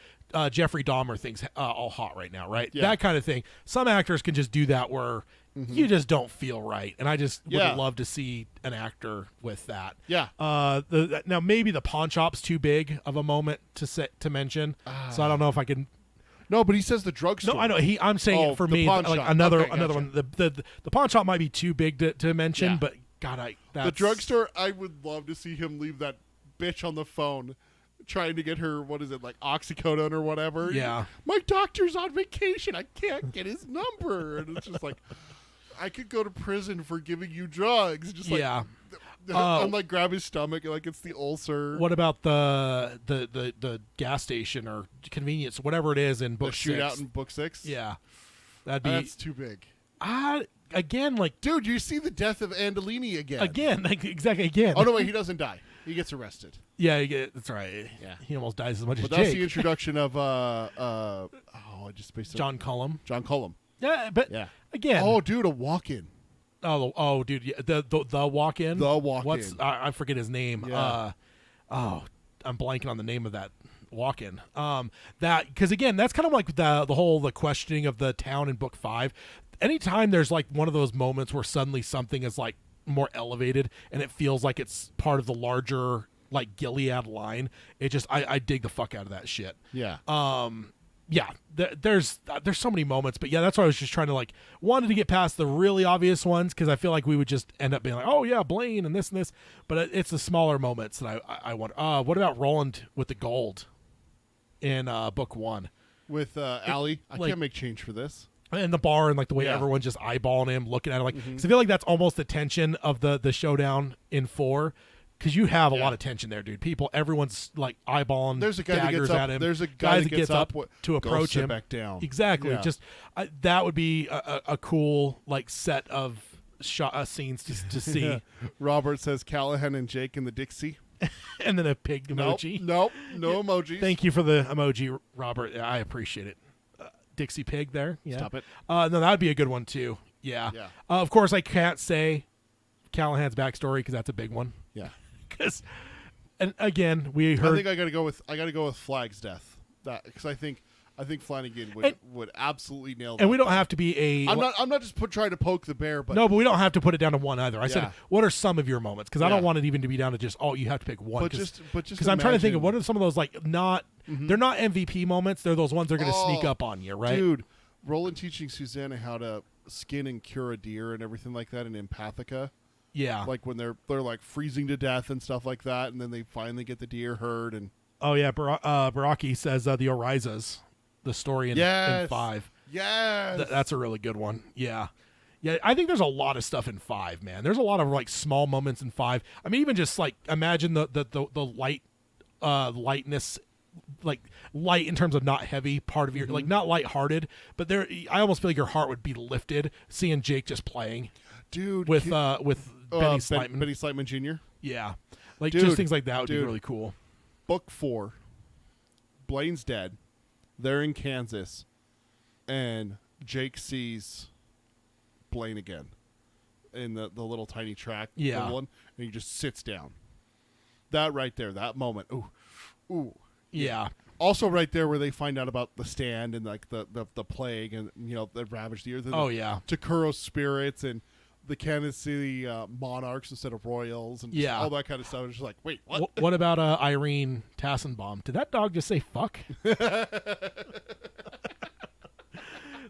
Jeffrey Dahmer thing's all hot right now, right? Yeah. That kind of thing. Some actors can just do that where you just don't feel right, and I just would love to see an actor with that. Yeah. Now maybe the pawn shop's too big of a moment to mention, so I don't know if I can. No, but he says the drugstore. No, I know. I'm saying Oh, for the me, pawn like shop. another Okay, gotcha. one. The pawn shop might be too big to mention, Yeah. but God, that's, The drugstore, I would love to see him leave that bitch on the phone trying to get her, what is it, like oxycodone or whatever. Yeah. My doctor's on vacation. I can't get his number. And it's just like, I could go to prison for giving you drugs. Just like, Yeah. I'm like, grab his stomach like it's the ulcer. What about the gas station or convenience, whatever it is in The book shootout 6? in book 6? Yeah, that'd be That's too big. again, like Dude, you see the death of Andolini again. like exactly again. Oh, no, wait, he doesn't die. He gets arrested. Yeah, that's right. Yeah. He almost dies as much But as that's Jake. the introduction of, I just spaced John Cullum. John Cullum. Yeah, but Yeah. again, Oh, dude, a walk-in. oh, dude, yeah, the walk-in. The walk-in. What's I forget his name. Yeah. I'm blanking on the name of that walk-in. That because again, that's kind of like the questioning of the town in book 5. Anytime there's like one of those moments where suddenly something is like more elevated and it feels like it's part of the larger like Gilead line, it just I dig the fuck out of that shit. Yeah. Yeah, there's so many moments, but yeah, that's why I was just trying to like wanted to get past the really obvious ones because I feel like we would just end up being like, oh yeah, Blaine and this, but it's the smaller moments that I want. What about Roland with the gold in book 1 With Allie, I like- can't make change for this. in the bar and like the way Yeah. everyone's just eyeballing him, looking at him, like 'cause I feel like that's almost the tension of the showdown in 4. Because you have a lot of tension there, dude. Everyone's like eyeballing There's a guy that daggers gets up. at him. There's a guy that gets up to approach sit him. back down. Exactly. Yeah. Just that would be a cool like set of scenes to see, Yeah. Robert says Callahan and Jake in the Dixie. and then a pig Nope, emoji. no emojis. Thank you for the emoji, Robert. I appreciate it. Dixie pig there. Yeah. Stop it. No, that would be a good one too. Yeah. Yeah. Of course, I can't say Callahan's backstory because that's a big one. Yeah. Because, and again, we I heard. think I got to go with Flag's death. That because I think Flanagan would absolutely nail that. and we don't have to be a. I'm not just trying to poke the bear, but No, but we don't have to put it down to one either. I Yeah. said, what are some of your moments? Because I Yeah. don't want it even to be down to just, you have to pick one. but just because I'm trying to think of imagine- what are some of those like not. They're not MVP moments. They're those ones that are going to sneak Oh, up on you, right? Dude, Roland teaching Susanna how to skin and cure a deer and everything like that in Empathica. Yeah. Like when they're like freezing to death and stuff like that, and then they finally get the deer herd and Oh yeah, Baraki says the Orizas, the story in 5. Yes. That's a really good one. Yeah. Yeah, I think there's a lot of stuff in 5, man. There's a lot of like small moments in 5. I mean, even just like imagine the light lightness, like light in terms of not heavy part of your like not lighthearted, but there I almost feel like your heart would be lifted seeing Jake just playing Dude, with Benny Slightman. Benny Slightman Jr. Yeah. Like Dude, just things like that would be dude. really cool. Book 4. Blaine's dead. They're in Kansas, and Jake sees Blaine again in the little tiny track. Yeah. little one, and he just sits down. That right there, that moment. Ooh. Yeah. Also, right there where they find out about the stand and like the plague and that ravaged the earth. And Oh yeah. Takuro's spirits and the Kansas City monarchs instead of royals and just Yeah. all that kind of stuff. It's just like, wait, what? What about Irene Tassenbaum? Did that dog just say fuck?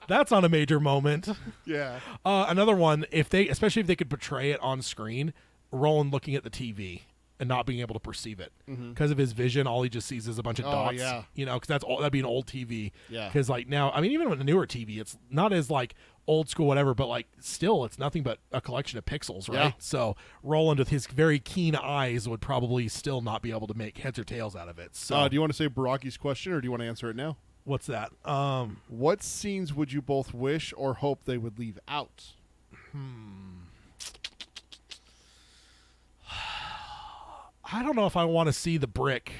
That's not a major moment. Yeah. Another one, especially if they could portray it on screen, Roland looking at the TV and not being able to perceive it because of his vision. All he just sees is a bunch of dots. Yeah. Because that'd be an old TV. Yeah. Because like now, I mean, even with a newer TV, it's not as like old school, whatever, but like still, it's nothing but a collection of pixels, right? Yeah. So Roland, with his very keen eyes, would probably still not be able to make heads or tails out of it. So Do you want to say Baraki's question or do you want to answer it now? what's that? What scenes would you both wish or hope they would leave out? I don't know if I want to see the brick.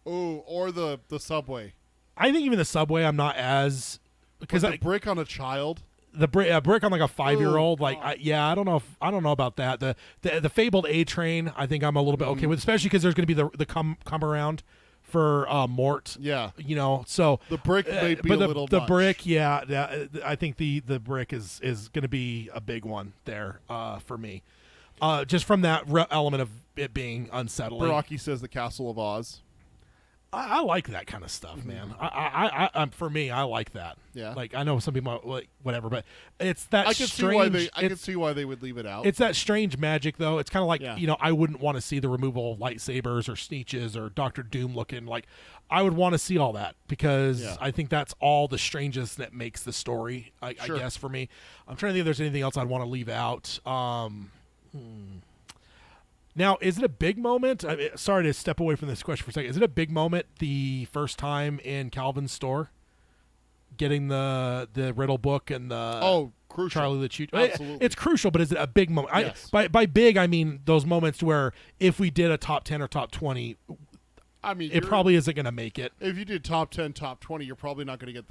Oh, or the subway. I think even the subway, I'm not as because But the brick on a child. the brick on like a 5-year-old. Oh, Like, God. I don't know about that. The fabled A train, I think I'm a little bit okay with, especially because there's going to be the come around for Mort. Yeah. So The brick may be but a little the much. brick, yeah, I think the brick is going to be a big one there for me, just from that element of it being unsettling. Baraki says the Castle of Oz. I like that kind of stuff, man. For me, I like that. Yeah. Like, I know some people like whatever, but it's that I can strange. I can see why they would leave it out. It's that strange magic, though. It's kind of like, Yeah. I wouldn't want to see the removal of lightsabers or Sneeches or Doctor Doom looking like. I would want to see all that because Yeah. I think that's all the strangest that makes the story. I Sure. guess for me, I'm trying to think if there's anything else I'd want to leave out. Now, is it a big moment? Sorry to step away from this question for a second. Is it a big moment the first time in Calvin's store, getting the riddle book and the crucial. Charlie the Choo? Absolutely. It's crucial, but is it a big moment? Yes. By big, I mean those moments where if we did a top 10 or top 20, I mean, it probably isn't going to make it. if you did top 10, top 20, you're probably not going to get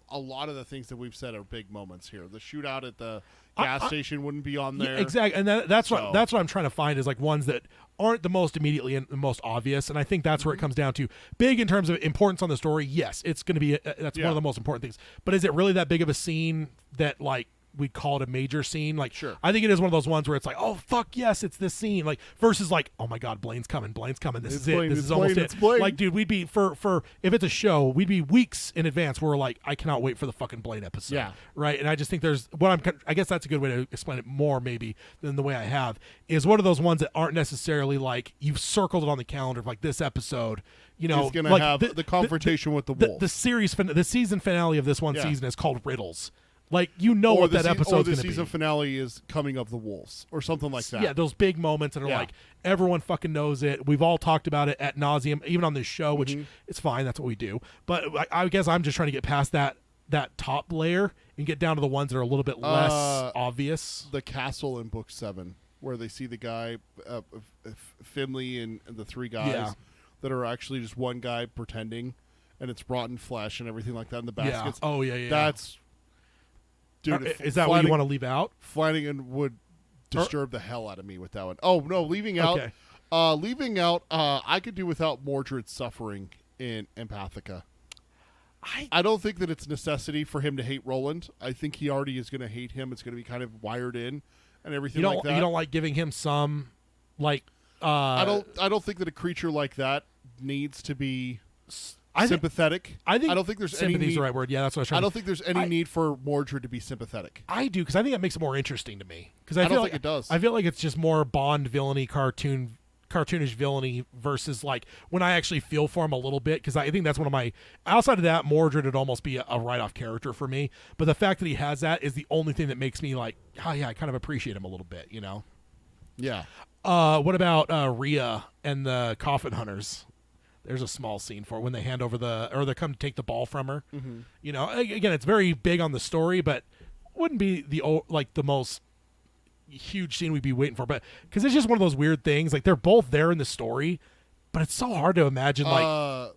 a lot of the things that we've said are big moments here. The shootout at the gas station wouldn't be on there. Yeah, exactly, and that's what I'm trying to find is like ones that aren't the most immediately and the most obvious, and I think that's where it comes down to. Big in terms of importance on the story, yes, it's going to be that's one of the most important things. But is it really that big of a scene that like we call it a major scene? Like, Sure. I think it is one of those ones where it's like, oh fuck yes, it's this scene. Like versus like, oh my god, Blaine's coming. This is Blaine, it. This it's is almost Blaine, it. it's Blaine. Like, dude, we'd be for if it's a show, we'd be weeks in advance. Where we're like, I cannot wait for the fucking Blaine episode. Yeah. Right. And I just think there's I guess that's a good way to explain it more maybe than the way I have is one of those ones that aren't necessarily like you've circled it on the calendar of like this episode. He's going to like have the confrontation with the wolf. The season finale of this one Yeah. season is called Riddles. Like what that episode is going to be. Or the season finale is coming of the wolves or something like that. Yeah, those big moments that are like everyone fucking knows it. We've all talked about it ad nauseum, even on this show, which it's fine. That's what we do. But I guess I'm just trying to get past that top layer and get down to the ones that are a little bit less obvious. The castle in book 7, where they see the guy, Finley and the three guys that are actually just one guy pretending, and it's rotten flesh and everything like that in the baskets. Yeah. Oh yeah. That's. Dude, is that what you want to leave out? Flanagan would disturb the hell out of me with that one. Oh no, leaving out. Okay. I could do without Mordred's suffering in Empathica. I don't think that it's necessity for him to hate Roland. I think he already is going to hate him. It's going to be kind of wired in and everything like that. You don't like giving him some like. I don't think that a creature like that needs to be sympathetic. I don't think there's any sympathy is need. the right word. Yeah, that's what I was trying. I don't think there's any need for Mordred to be sympathetic. I do because I think that makes it more interesting to me. Because I don't think it does. I feel like it's just more Bond villainy, cartoonish villainy versus like when I actually feel for him a little bit. Because I think that's one of my. Outside of that, Mordred would almost be a write-off character for me. But the fact that he has that is the only thing that makes me like, oh yeah, I kind of appreciate him a little bit. Yeah. What about Rhea and the Coffin Hunters? There's a small scene for it when they hand over they come to take the ball from her. Mm-hmm. Again, it's very big on the story, but wouldn't be the most huge scene we'd be waiting for. But because it's just one of those weird things, like they're both there in the story, but it's so hard to imagine. Because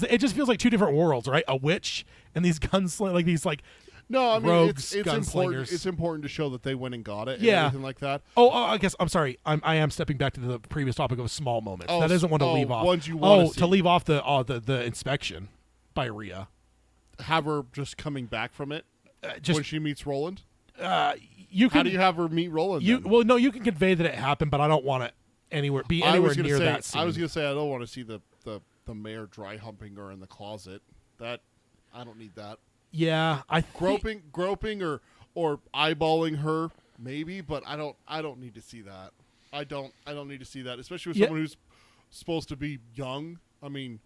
it just feels like two different worlds, right? A witch and these gunsling, like these like. No, I mean rogues, it's important. gunslingers. It's important to show that they went and got it, and Yeah. everything like that. I guess I'm sorry. I am stepping back to the previous topic of small moments. That isn't one to leave off. Ones you want to leave off the inspection by Rhea. Have her just coming back from it when she meets Roland. You can. How do you have her meet Roland? then? No, you can convey that it happened, but I don't want it anywhere near that scene. I was gonna say I don't want to see the mayor dry humping her in the closet. That I don't need that. Yeah, groping or eyeballing her maybe, but I don't need to see that. I don't need to see that, especially with someone who's supposed to be young. I mean,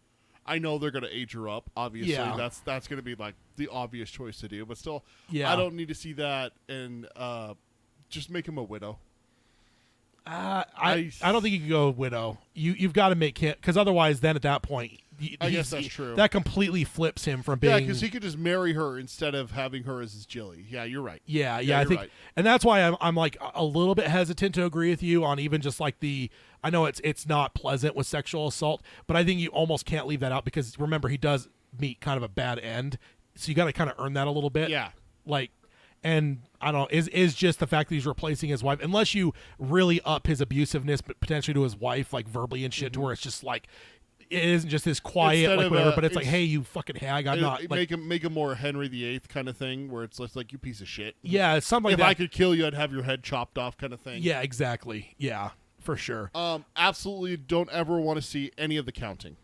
I know they're going to age her up. Obviously, that's going to be like the obvious choice to do, but still, I don't need to see that and just make him a widow. I don't think you can go widow. You've got to make him, because otherwise, then at that point, I guess that's true. That completely flips him from being. Yeah, because he could just marry her instead of having her as his Jilly. Yeah, you're right. Yeah, I think, right. And that's why I'm like a little bit hesitant to agree with you on even just like I know it's not pleasant with sexual assault, but I think you almost can't leave that out because remember he does meet kind of a bad end, so you got to kind of earn that a little bit. Yeah, like. And I don't know, is just the fact that he's replacing his wife, unless you really up his abusiveness, but potentially to his wife, like verbally and shit, to where it's just like, it isn't just this quiet, Instead like of, whatever, but it's like, hey, you fucking hag, I'm not. Like, make him more Henry VIII kind of thing, where it's just like, you piece of shit. Yeah, it's something like if that. I could kill you, I'd have your head chopped off kind of thing. Yeah, exactly. Yeah. for sure. Absolutely don't ever want to see any of the counting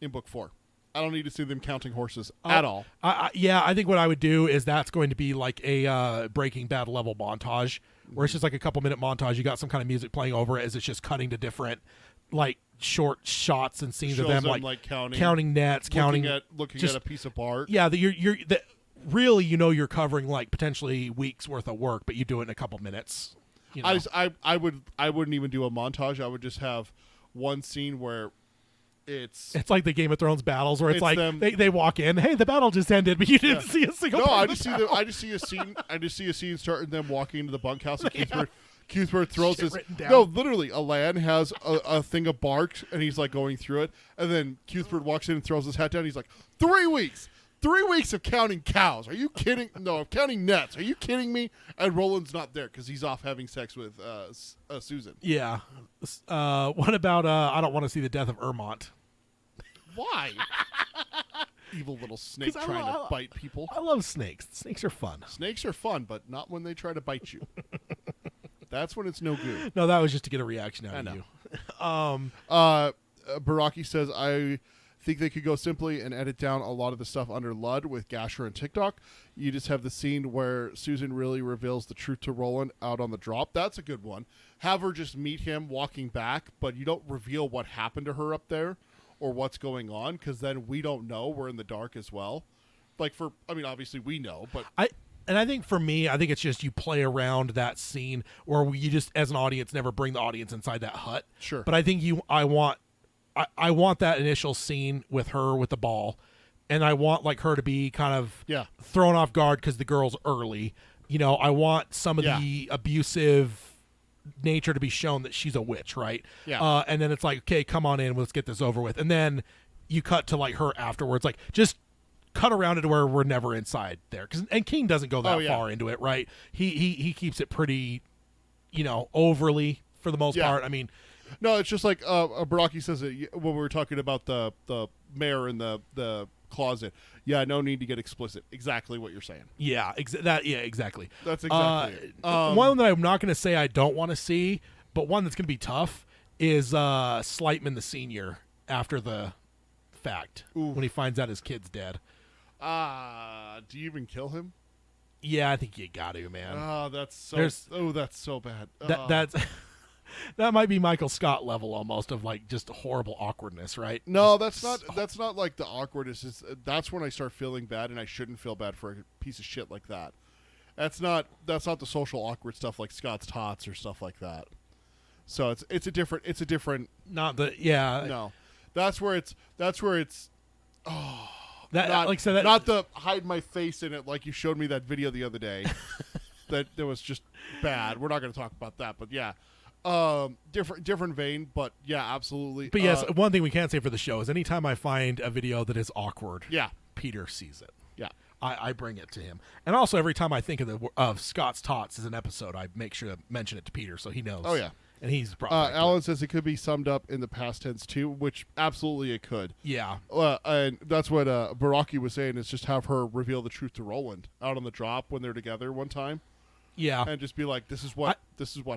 in book 4. I don't need to see them counting horses at all. I think what I would do is that's going to be like a Breaking Bad level montage, where it's just like a couple minute montage. You got some kind of music playing over it as it's just cutting to different like short shots and scenes Shows of them like counting nets, looking at a piece of bark. Yeah, really you're covering like potentially weeks worth of work, but you do it in a couple minutes. You know? I wouldn't even do a montage. I would just have one scene where it's like the Game of Thrones battles where it's like them, they walk in, hey, the battle just ended, but you didn't see a single. No, part I just see a scene. I just see a scene starting them walking into the bunkhouse, and Cuthbert throws his. No, literally, Alan has a thing of bark, and he's like going through it, and then Cuthbert walks in and throws his hat down. And he's like, 3 weeks. 3 weeks of counting cows. Are you kidding? No, of counting nets. Are you kidding me? And Roland's not there because he's off having sex with Susan. Yeah. What about I don't want to see the death of Ermont. Why? Evil little snake trying to bite people. I love snakes. Snakes are fun. Snakes are fun, but not when they try to bite you. That's when it's no good. No, that was just to get a reaction out of you. Baraki says, I think they could go simply and edit down a lot of the stuff under Lud with Gasher and TikTok. You just have the scene where Susan really reveals the truth to Roland out on the drop. That's a good one. Have her just meet him walking back, but you don't reveal what happened to her up there or what's going on, because then we don't know. We're in the dark as well. Obviously we know, but I think for me, I think it's just you play around that scene where you just, as an audience, never bring the audience inside that hut. Sure. But I think I want that initial scene with her with the ball, and I want like her to be kind of thrown off guard because the girl's early. You know, I want some of the abusive nature to be shown that she's a witch, right? Yeah. And then it's like, okay, come on in, let's get this over with. And then you cut to like her afterwards, like just cut around it to where we're never inside there. And King doesn't go that far into it, right? He keeps it pretty, overly for the most part. I mean. No, it's just like Baraki says it when we were talking about the mayor in the closet. Yeah, no need to get explicit. Exactly what you're saying. Yeah, exactly. That's exactly it. One that I'm not going to say I don't want to see, but one that's going to be tough is Slightman the Senior after the fact. Ooh. When he finds out his kid's dead. Do you even kill him? Yeah, I think you got to, man. That's so bad. That's that might be Michael Scott level almost of like just horrible awkwardness, right? No, that's not like the awkwardness. That's when I start feeling bad, and I shouldn't feel bad for a piece of shit like that. That's not the social awkward stuff like Scott's tots or stuff like that. So it's a different. Not the No, that's where it's. Oh, not the hide my face in it like you showed me that video the other day. that was just bad. We're not going to talk about that, but yeah. Different vein, but yeah, absolutely. But yes, one thing we can say for the show is anytime I find a video that is awkward, Peter sees it. Yeah, I bring it to him, and also every time I think of Scott's Tots as an episode, I make sure to mention it to Peter so he knows. Oh yeah, and he's Alan says it could be summed up in the past tense too, which absolutely it could. Yeah, and that's what Baraki was saying is just have her reveal the truth to Roland out on the drop when they're together one time. Yeah, and just be like, this is what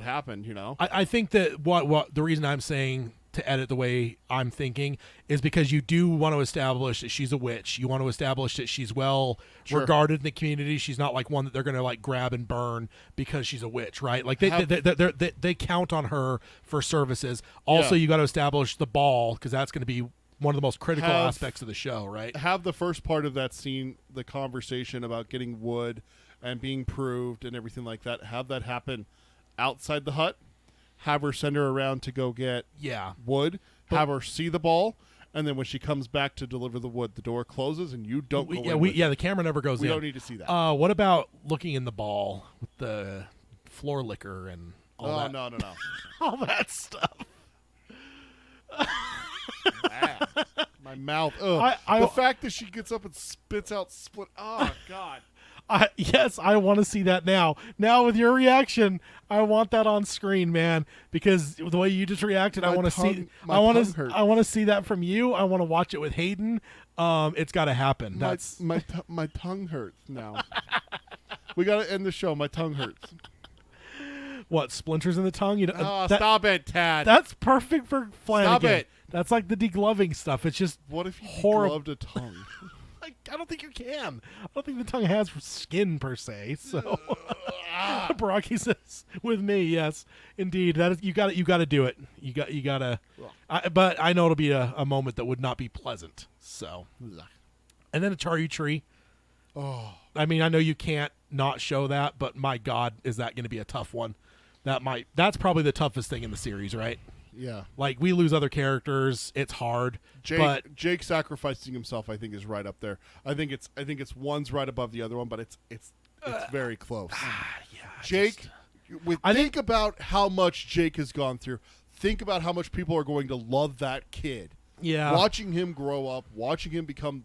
happened, I think that what the reason I'm saying to edit the way I'm thinking is because you do want to establish that she's a witch. You want to establish that she's well regarded in the community. She's not like one that they're going to like grab and burn because she's a witch, right? Like they count on her for services. Also, you got to establish the ball because that's going to be one of the most critical aspects of the show, right? Have the first part of that scene, the conversation about getting wood and being proved and everything like that, have that happen outside the hut. Have her send her around to go get wood. Have her see the ball, and then when she comes back to deliver the wood, the door closes and you don't go in. The camera never goes in. We don't need to see that. What about looking in the ball with the floor liquor and all that? No. all that stuff. My mouth. The fact that she gets up and spits out split. Oh, God. Yes, I want to see that now. Now with your reaction, I want that on screen, man. Because the way you just reacted, I want to see. I want to see that from you. I want to watch it with Hayden. It's got to happen. My tongue hurts now. We got to end the show. My tongue hurts. What, splinters in the tongue? You know, Oh, stop it, Tad. That's perfect for Flanagan. Stop it. That's like the degloving stuff. It's just What if you horrible. gloved a tongue? I don't think you can. I don't think the tongue has skin per se. So Baraki says, "With me, yes, indeed. That is, you got to do it. You got to. But I know it'll be a moment that would not be pleasant. So, and then a Charu tree. Oh, I mean, I know you can't not show that, but my God, is that going to be a tough one? That's probably the toughest thing in the series, right? yeah. Like, we lose other characters, it's hard. But Jake sacrificing himself, I think, is right up there. I think it's one's right above the other one, but it's very close. yeah, Jake, think about how much Jake has gone through. Think about how much people are going to love that kid. Yeah, Watching him grow up, watching him become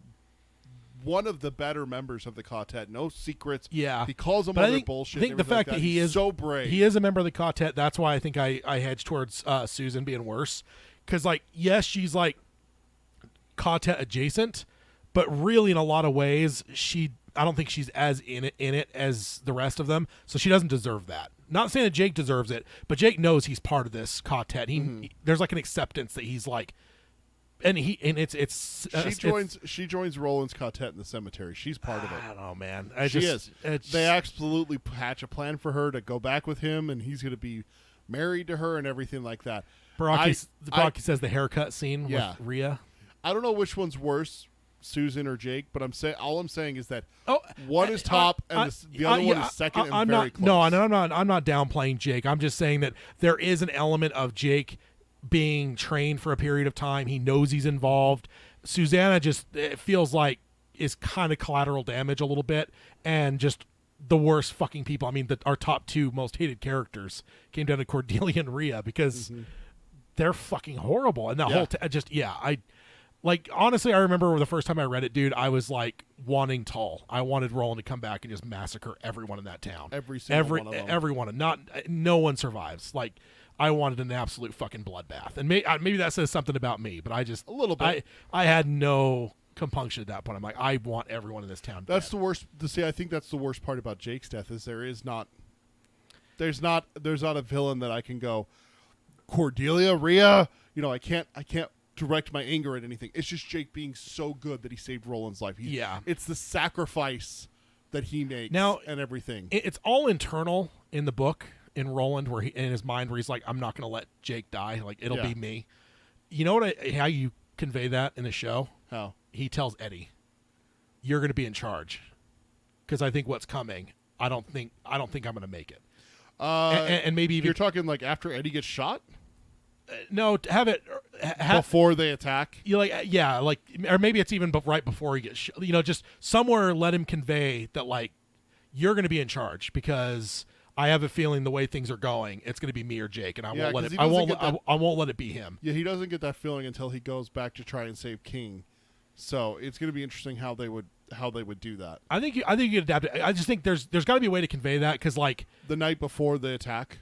one of the better members of the quartet. No secrets. Yeah. He calls them But all their I bullshit. think and the everything fact like that he He's is so brave. He is a member of the quartet. That's why I think I hedge towards Susan being worse. Because, like, yes, she's like quartet adjacent, but really in a lot of ways, I don't think she's as in it as the rest of them. So she doesn't deserve that. Not saying that Jake deserves it, but Jake knows he's part of this quartet. There's like an acceptance that he's like. And She joins Roland's quartet in the cemetery. She's part of it. I don't know, man. She is. They absolutely hatch a plan for her to go back with him, and he's going to be married to her and everything like that. Baraki says the haircut scene with Rhea. I don't know which one's worse, Susan or Jake, but all I'm saying is that Oh, one is top and the other one is second and very close. No, I'm not downplaying Jake. I'm just saying that there is an element of Jake being trained for a period of time. He knows he's involved. Susanna it feels like is kind of collateral damage a little bit, and just the worst fucking people. I mean, our top two most hated characters came down to Cordelia and Rhea because they're fucking horrible. And that whole honestly, I remember the first time I read it, dude, I was like wanting Tull. I wanted Roland to come back and just massacre everyone in that town. Everyone. No one survives. Like, I wanted an absolute fucking bloodbath. And maybe that says something about me, but I just a little bit. I had no compunction at that point. I'm like, I want everyone in this town dead. That's the worst. I think that's the worst part about Jake's death is there's not a villain that I can go, Cordelia, Rhea. You know, I can't direct my anger at anything. It's just Jake being so good that he saved Roland's life. It's the sacrifice that he makes and everything. It's all internal in the book. In Roland, where in his mind, where he's like, "I'm not going to let Jake die. Like, it'll be me." You know how you convey that in the show? How he tells Eddie, "You're going to be in charge," because I think what's coming. I don't think I'm going to make it. And maybe even you're talking like after Eddie gets shot. No, have it before they attack. You or maybe it's even right before he gets shot. You know, just somewhere let him convey that like you're going to be in charge because I have a feeling the way things are going, it's going to be me or Jake, and I won't let it. I won't let it be him. Yeah, he doesn't get that feeling until he goes back to try and save King. So it's going to be interesting how they would do that. I think you could adapt it. I just think there's got to be a way to convey that because like the night before the attack,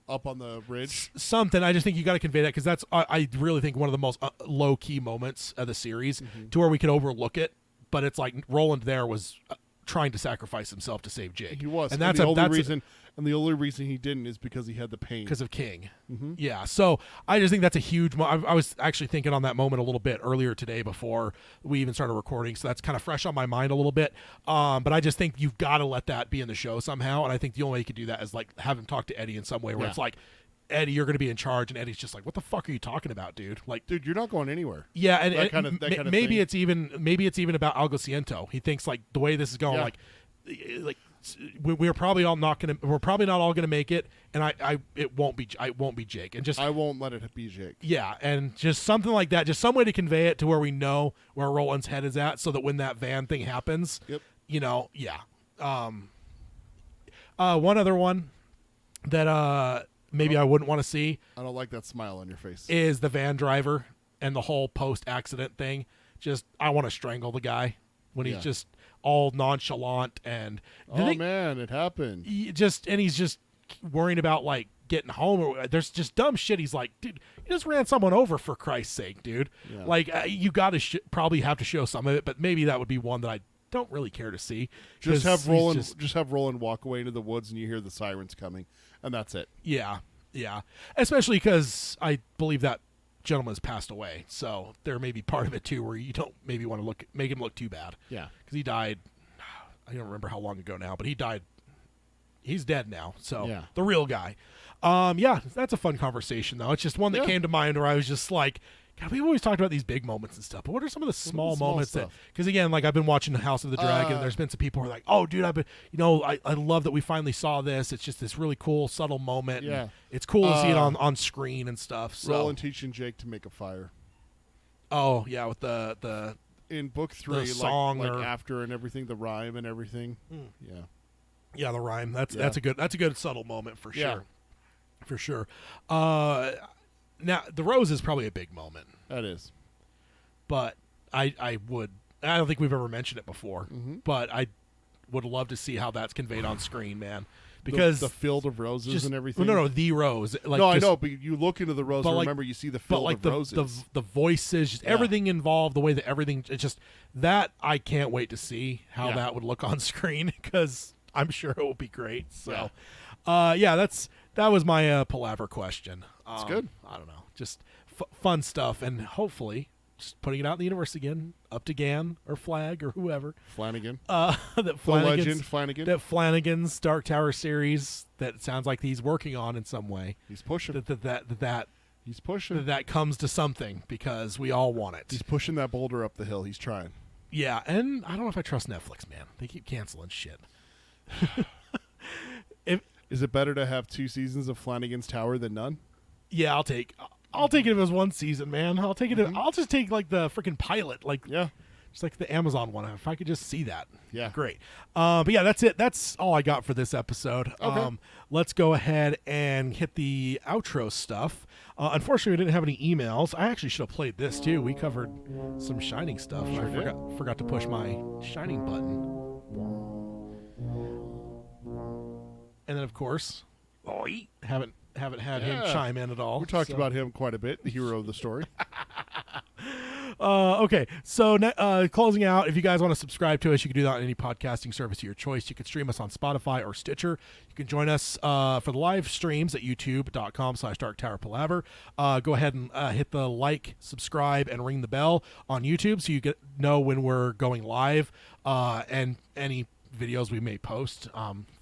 up on the ridge, something. I just think you got to convey that because that's I really think one of the most low key moments of the series to where we could overlook it, but it's like Roland there was trying to sacrifice himself to save Jake. He was, and that's the only reason. And the only reason he didn't is because he had the pain. Because of King. Mm-hmm. Yeah. So I just think that's a huge I was actually thinking on that moment a little bit earlier today before we even started recording. So that's kind of fresh on my mind a little bit. But I just think you've got to let that be in the show somehow. And I think the only way you could do that is like have him talk to Eddie in some way where it's like, Eddie, you're going to be in charge. And Eddie's just like, what the fuck are you talking about, dude? Like, dude, you're not going anywhere. Yeah. And maybe it's even about Algo Ciento. He thinks like the way this is going, like we're probably all not all gonna make it, and I won't be Jake, and just I won't let it be Jake. Yeah, and just something like that, just some way to convey it to where we know where Roland's head is at, so that when that van thing happens, you know, one other one that maybe I wouldn't want to see. I don't like that smile on your face. Is the van driver and the whole post accident thing. Just I want to strangle the guy when he's just all nonchalant and man, it happened. He's just worrying about like getting home, or there's just dumb shit. He's like, dude, you just ran someone over for Christ's sake, dude. Yeah. Like you got to probably have to show some of it, but maybe that would be one that I don't really care to see. Just have Roland walk away into the woods and you hear the sirens coming, and that's it. Yeah, yeah. Especially because I believe that gentleman has passed away, so there may be part of it too where you don't maybe want to make him look too bad. Yeah, because he died. I don't remember how long ago now, but he died. He's dead now, so Yeah. the real guy. Yeah, that's a fun conversation though. It's just one that Yeah. came to mind where I was just like, God, we've always talked about these big moments and stuff, but what are some of the small moments that? stuff? Because again, like I've been watching House of the Dragon, and there's been some people who are like, "Oh, dude, I've been, I love that we finally saw this. It's just this really cool, subtle moment. Yeah. And it's cool to see it on screen and stuff." So, Roland teaching Jake to make a fire. oh yeah, with the In book 3, song like or- after and everything, the rhyme and everything. Yeah. yeah, the rhyme. That's Yeah. a good subtle moment for Yeah. sure, for sure. Now the rose is probably a big moment. That is. But I don't think we've ever mentioned it before, Mhm. but I would love to see how that's conveyed on screen, man. Because the field of roses just, and everything. No, the rose. Like, no, just, I know, but you look into the rose but and like- remember you see the But field like of the roses. the voices, just Yeah. everything involved, the way that everything, it's just that I can't wait to see how Yeah. that would look on screen because I'm sure it will be great. So, Yeah. yeah, that was my Palaver question. That's good. I don't know, just fun stuff, and hopefully just putting it out in the universe again, up to Gan or Flag or whoever. Flanagan. That The Flanagan's, legend Flanagan. that Flanagan's Dark Tower series that sounds like he's working on in some way. He's pushing. He's pushing. That comes to something because we all want it. He's pushing that boulder up the hill. He's trying. Yeah, and I don't know if I trust Netflix, man. They keep canceling shit. Is it better to have 2 seasons of Flanagan's Tower than none? Yeah, I'll take it if it was one season, man. I'll take it. I'll just take like the freaking pilot, like Yeah. just like the Amazon one. If I could just see that, Yeah. great. But yeah, that's it. That's all I got for this episode. Okay. Let's go ahead and hit the outro stuff. Unfortunately, we didn't have any emails. I actually should have played this too. We covered some Shining stuff. Sure I did. forgot to push my Shining button. And then, of course, haven't had him Yeah. chime in at all. We talked so. about him quite a bit, the hero of the story. Okay, so closing out, if you guys want to subscribe to us, you can do that on any podcasting service of your choice. You can stream us on Spotify or Stitcher. You can join us for the live streams at youtube.com/darktowerpalaver. Go ahead and hit the like, subscribe, and ring the bell on YouTube so you know when we're going live and any videos we may post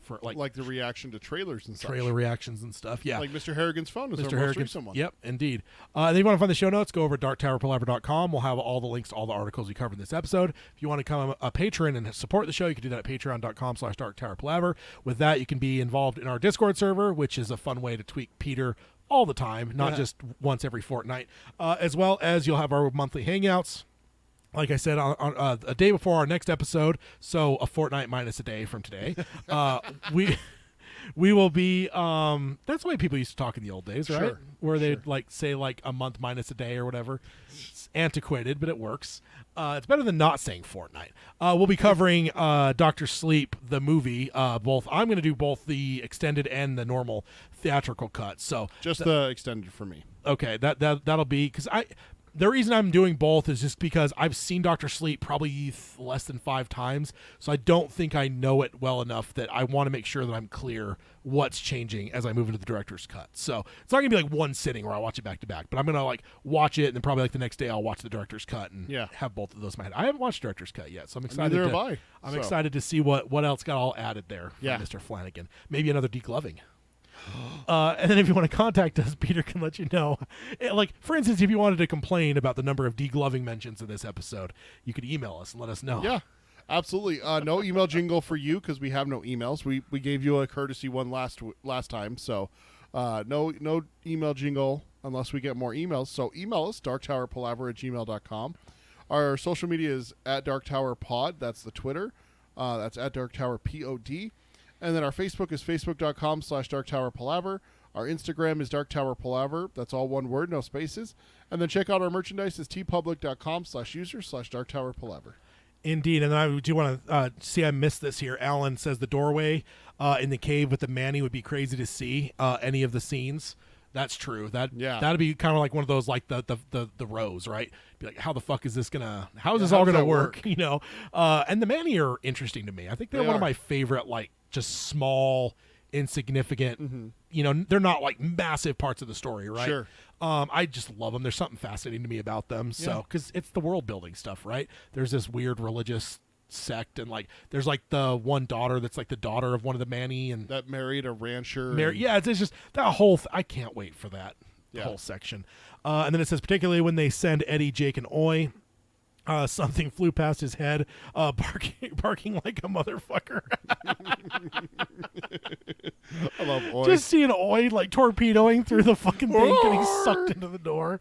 for like the reaction to trailers and such. trailer reactions and stuff. Yeah. Like Mr. Harrigan's phone is our Mr. most Harrigan. recent one. Yep, indeed. And if you want to find the show notes, go over to darktowerpalaver.com. We'll have all the links to all the articles we covered in this episode. If you want to become a patron and support the show, you can do that at patreon.com/darktowerpalaver. With that, you can be involved in our Discord server, which is a fun way to tweak Peter all the time, not just once every fortnight. As well as you'll have our monthly hangouts. Like I said, on a day before our next episode, so a fortnight minus a day from today, we will be. That's the way people used to talk in the old days, right? Sure, Where they'd like say like a month minus a day or whatever. It's antiquated, but it works. It's better than not saying fortnight. We'll be covering Dr. Sleep, the movie. Both I'm going to do both the extended and the normal theatrical cut. So Just the extended for me. okay, that'll be because the reason I'm doing both is just because I've seen Dr. Sleep probably less than 5 times, so I don't think I know it well enough that I want to make sure that I'm clear what's changing as I move into the director's cut. So it's not gonna be like one sitting where I watch it back to back, but I'm gonna like watch it and then probably like the next day I'll watch the director's cut and have both of those in my head. I haven't watched director's cut yet, so I'm excited. Neither have I. I'm So. excited to see what else got all added there from Yeah. Mr. Flanagan. Maybe another degloving. And then if you want to contact us, Peter can let you know. Like, for instance, if you wanted to complain about the number of degloving mentions in this episode, you could email us and let us know. Yeah, absolutely. No email jingle for you because we have no emails. We gave you a courtesy one last time, so no email jingle unless we get more emails. So email us, darktowerpalaver@gmail.com. Our social media is at darktowerpod. That's the Twitter. That's at darktowerpod. And then our Facebook is facebook.com/darktowerpalaver. Our Instagram is darktowerpalaver. That's all one word, no spaces. And then check out our merchandise is tpublic.com/user/darktowerpalaver. Indeed. And then I do want to see, I missed this here. Alan says the doorway in the cave with the Manny would be crazy to see any of the scenes. That's true. That'd be kind of like one of those, like the rows, right? Be like, how the fuck is this how is this all how does gonna that work? You know. And the Manny are interesting to me. I think they're They one of are. my favorite, like just small, insignificant they're not like massive parts of the story, right? Sure. I just love them. There's something fascinating to me about them. So, because it's the world building stuff, right? There's this weird religious sect, and like there's like the one daughter that's like the daughter of one of the Manny, and That married a rancher. it's just that whole. I can't wait for that whole section. And then it says particularly when they send Eddie, Jake, and Oi. Something flew past his head, barking like a motherfucker. I love Oi. Just seeing Oi like torpedoing through the fucking thing, getting sucked into the door.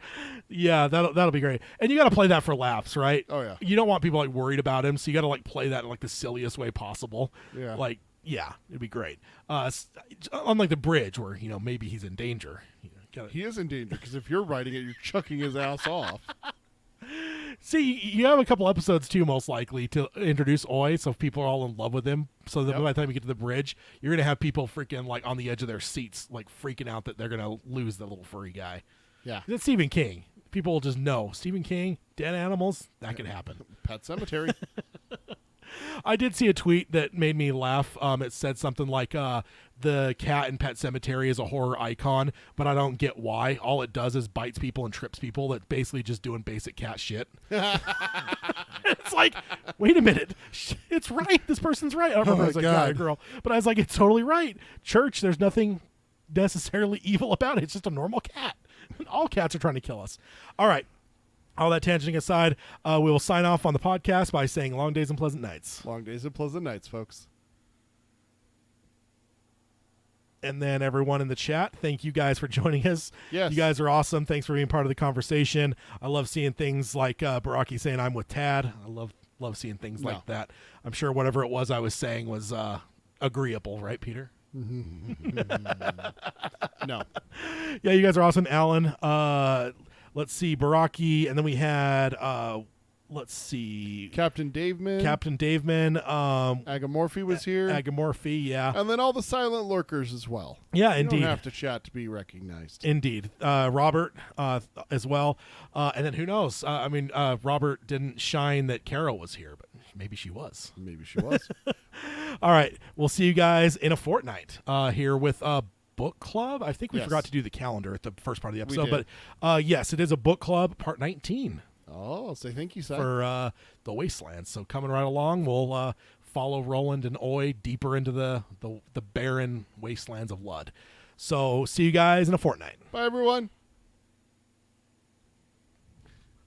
Yeah, that'll be great. And you got to play that for laughs, right? Oh, yeah. You don't want people like worried about him, so you got to like play that in like the silliest way possible. Yeah. Like, yeah, it'd be great. Unlike the bridge, where maybe he's in danger. He is in danger because if you're writing it, you're chucking his ass off. See, you have a couple episodes too, most likely, to introduce Oi, so people are all in love with him. So that by the time you get to the bridge, you're gonna have people freaking like on the edge of their seats, like freaking out that they're gonna lose the little furry guy. Yeah. It's Stephen King. People will just know Stephen King, dead animals, that could happen. Pet Cemetery. I did see a tweet that made me laugh. It said something like, the cat in Pet Cemetery is a horror icon, but I don't get why. All it does is bites people and trips people. That's basically just doing basic cat shit. It's like, wait a minute. It's right. This person's right. I don't remember if it was a guy or girl, but I was like, it's totally right. Church, there's nothing necessarily evil about it. It's just a normal cat. All cats are trying to kill us. All right. All that tangenting aside, we will sign off on the podcast by saying long days and pleasant nights. Long days and pleasant nights, folks. And then everyone in the chat, thank you guys for joining us. Yes. You guys are awesome. Thanks for being part of the conversation. I love seeing things like Baraki saying I'm with Tad. I love seeing things like that. I'm sure whatever it was I was saying was agreeable, right, Peter? No. Yeah, you guys are awesome. Alan, let's see, Baraki, and then we had let's see, Captain Daveman. Agamorphy was here. Agamorphy, yeah. And then all the silent lurkers as well. Yeah, you indeed. don't have to chat to be recognized. Indeed. Robert as well. And then who knows? Robert didn't shine that Carol was here, but maybe she was. Maybe she was. All right. We'll see you guys in a fortnight here with book club. I think we forgot to do the calendar at the first part of the episode, but yes, it is a book club, part 19. Oh, say thank you, son. For the Wastelands. So coming right along, we'll follow Roland and Oi deeper into the barren wastelands of Lud. So see you guys in a fortnight. Bye, everyone.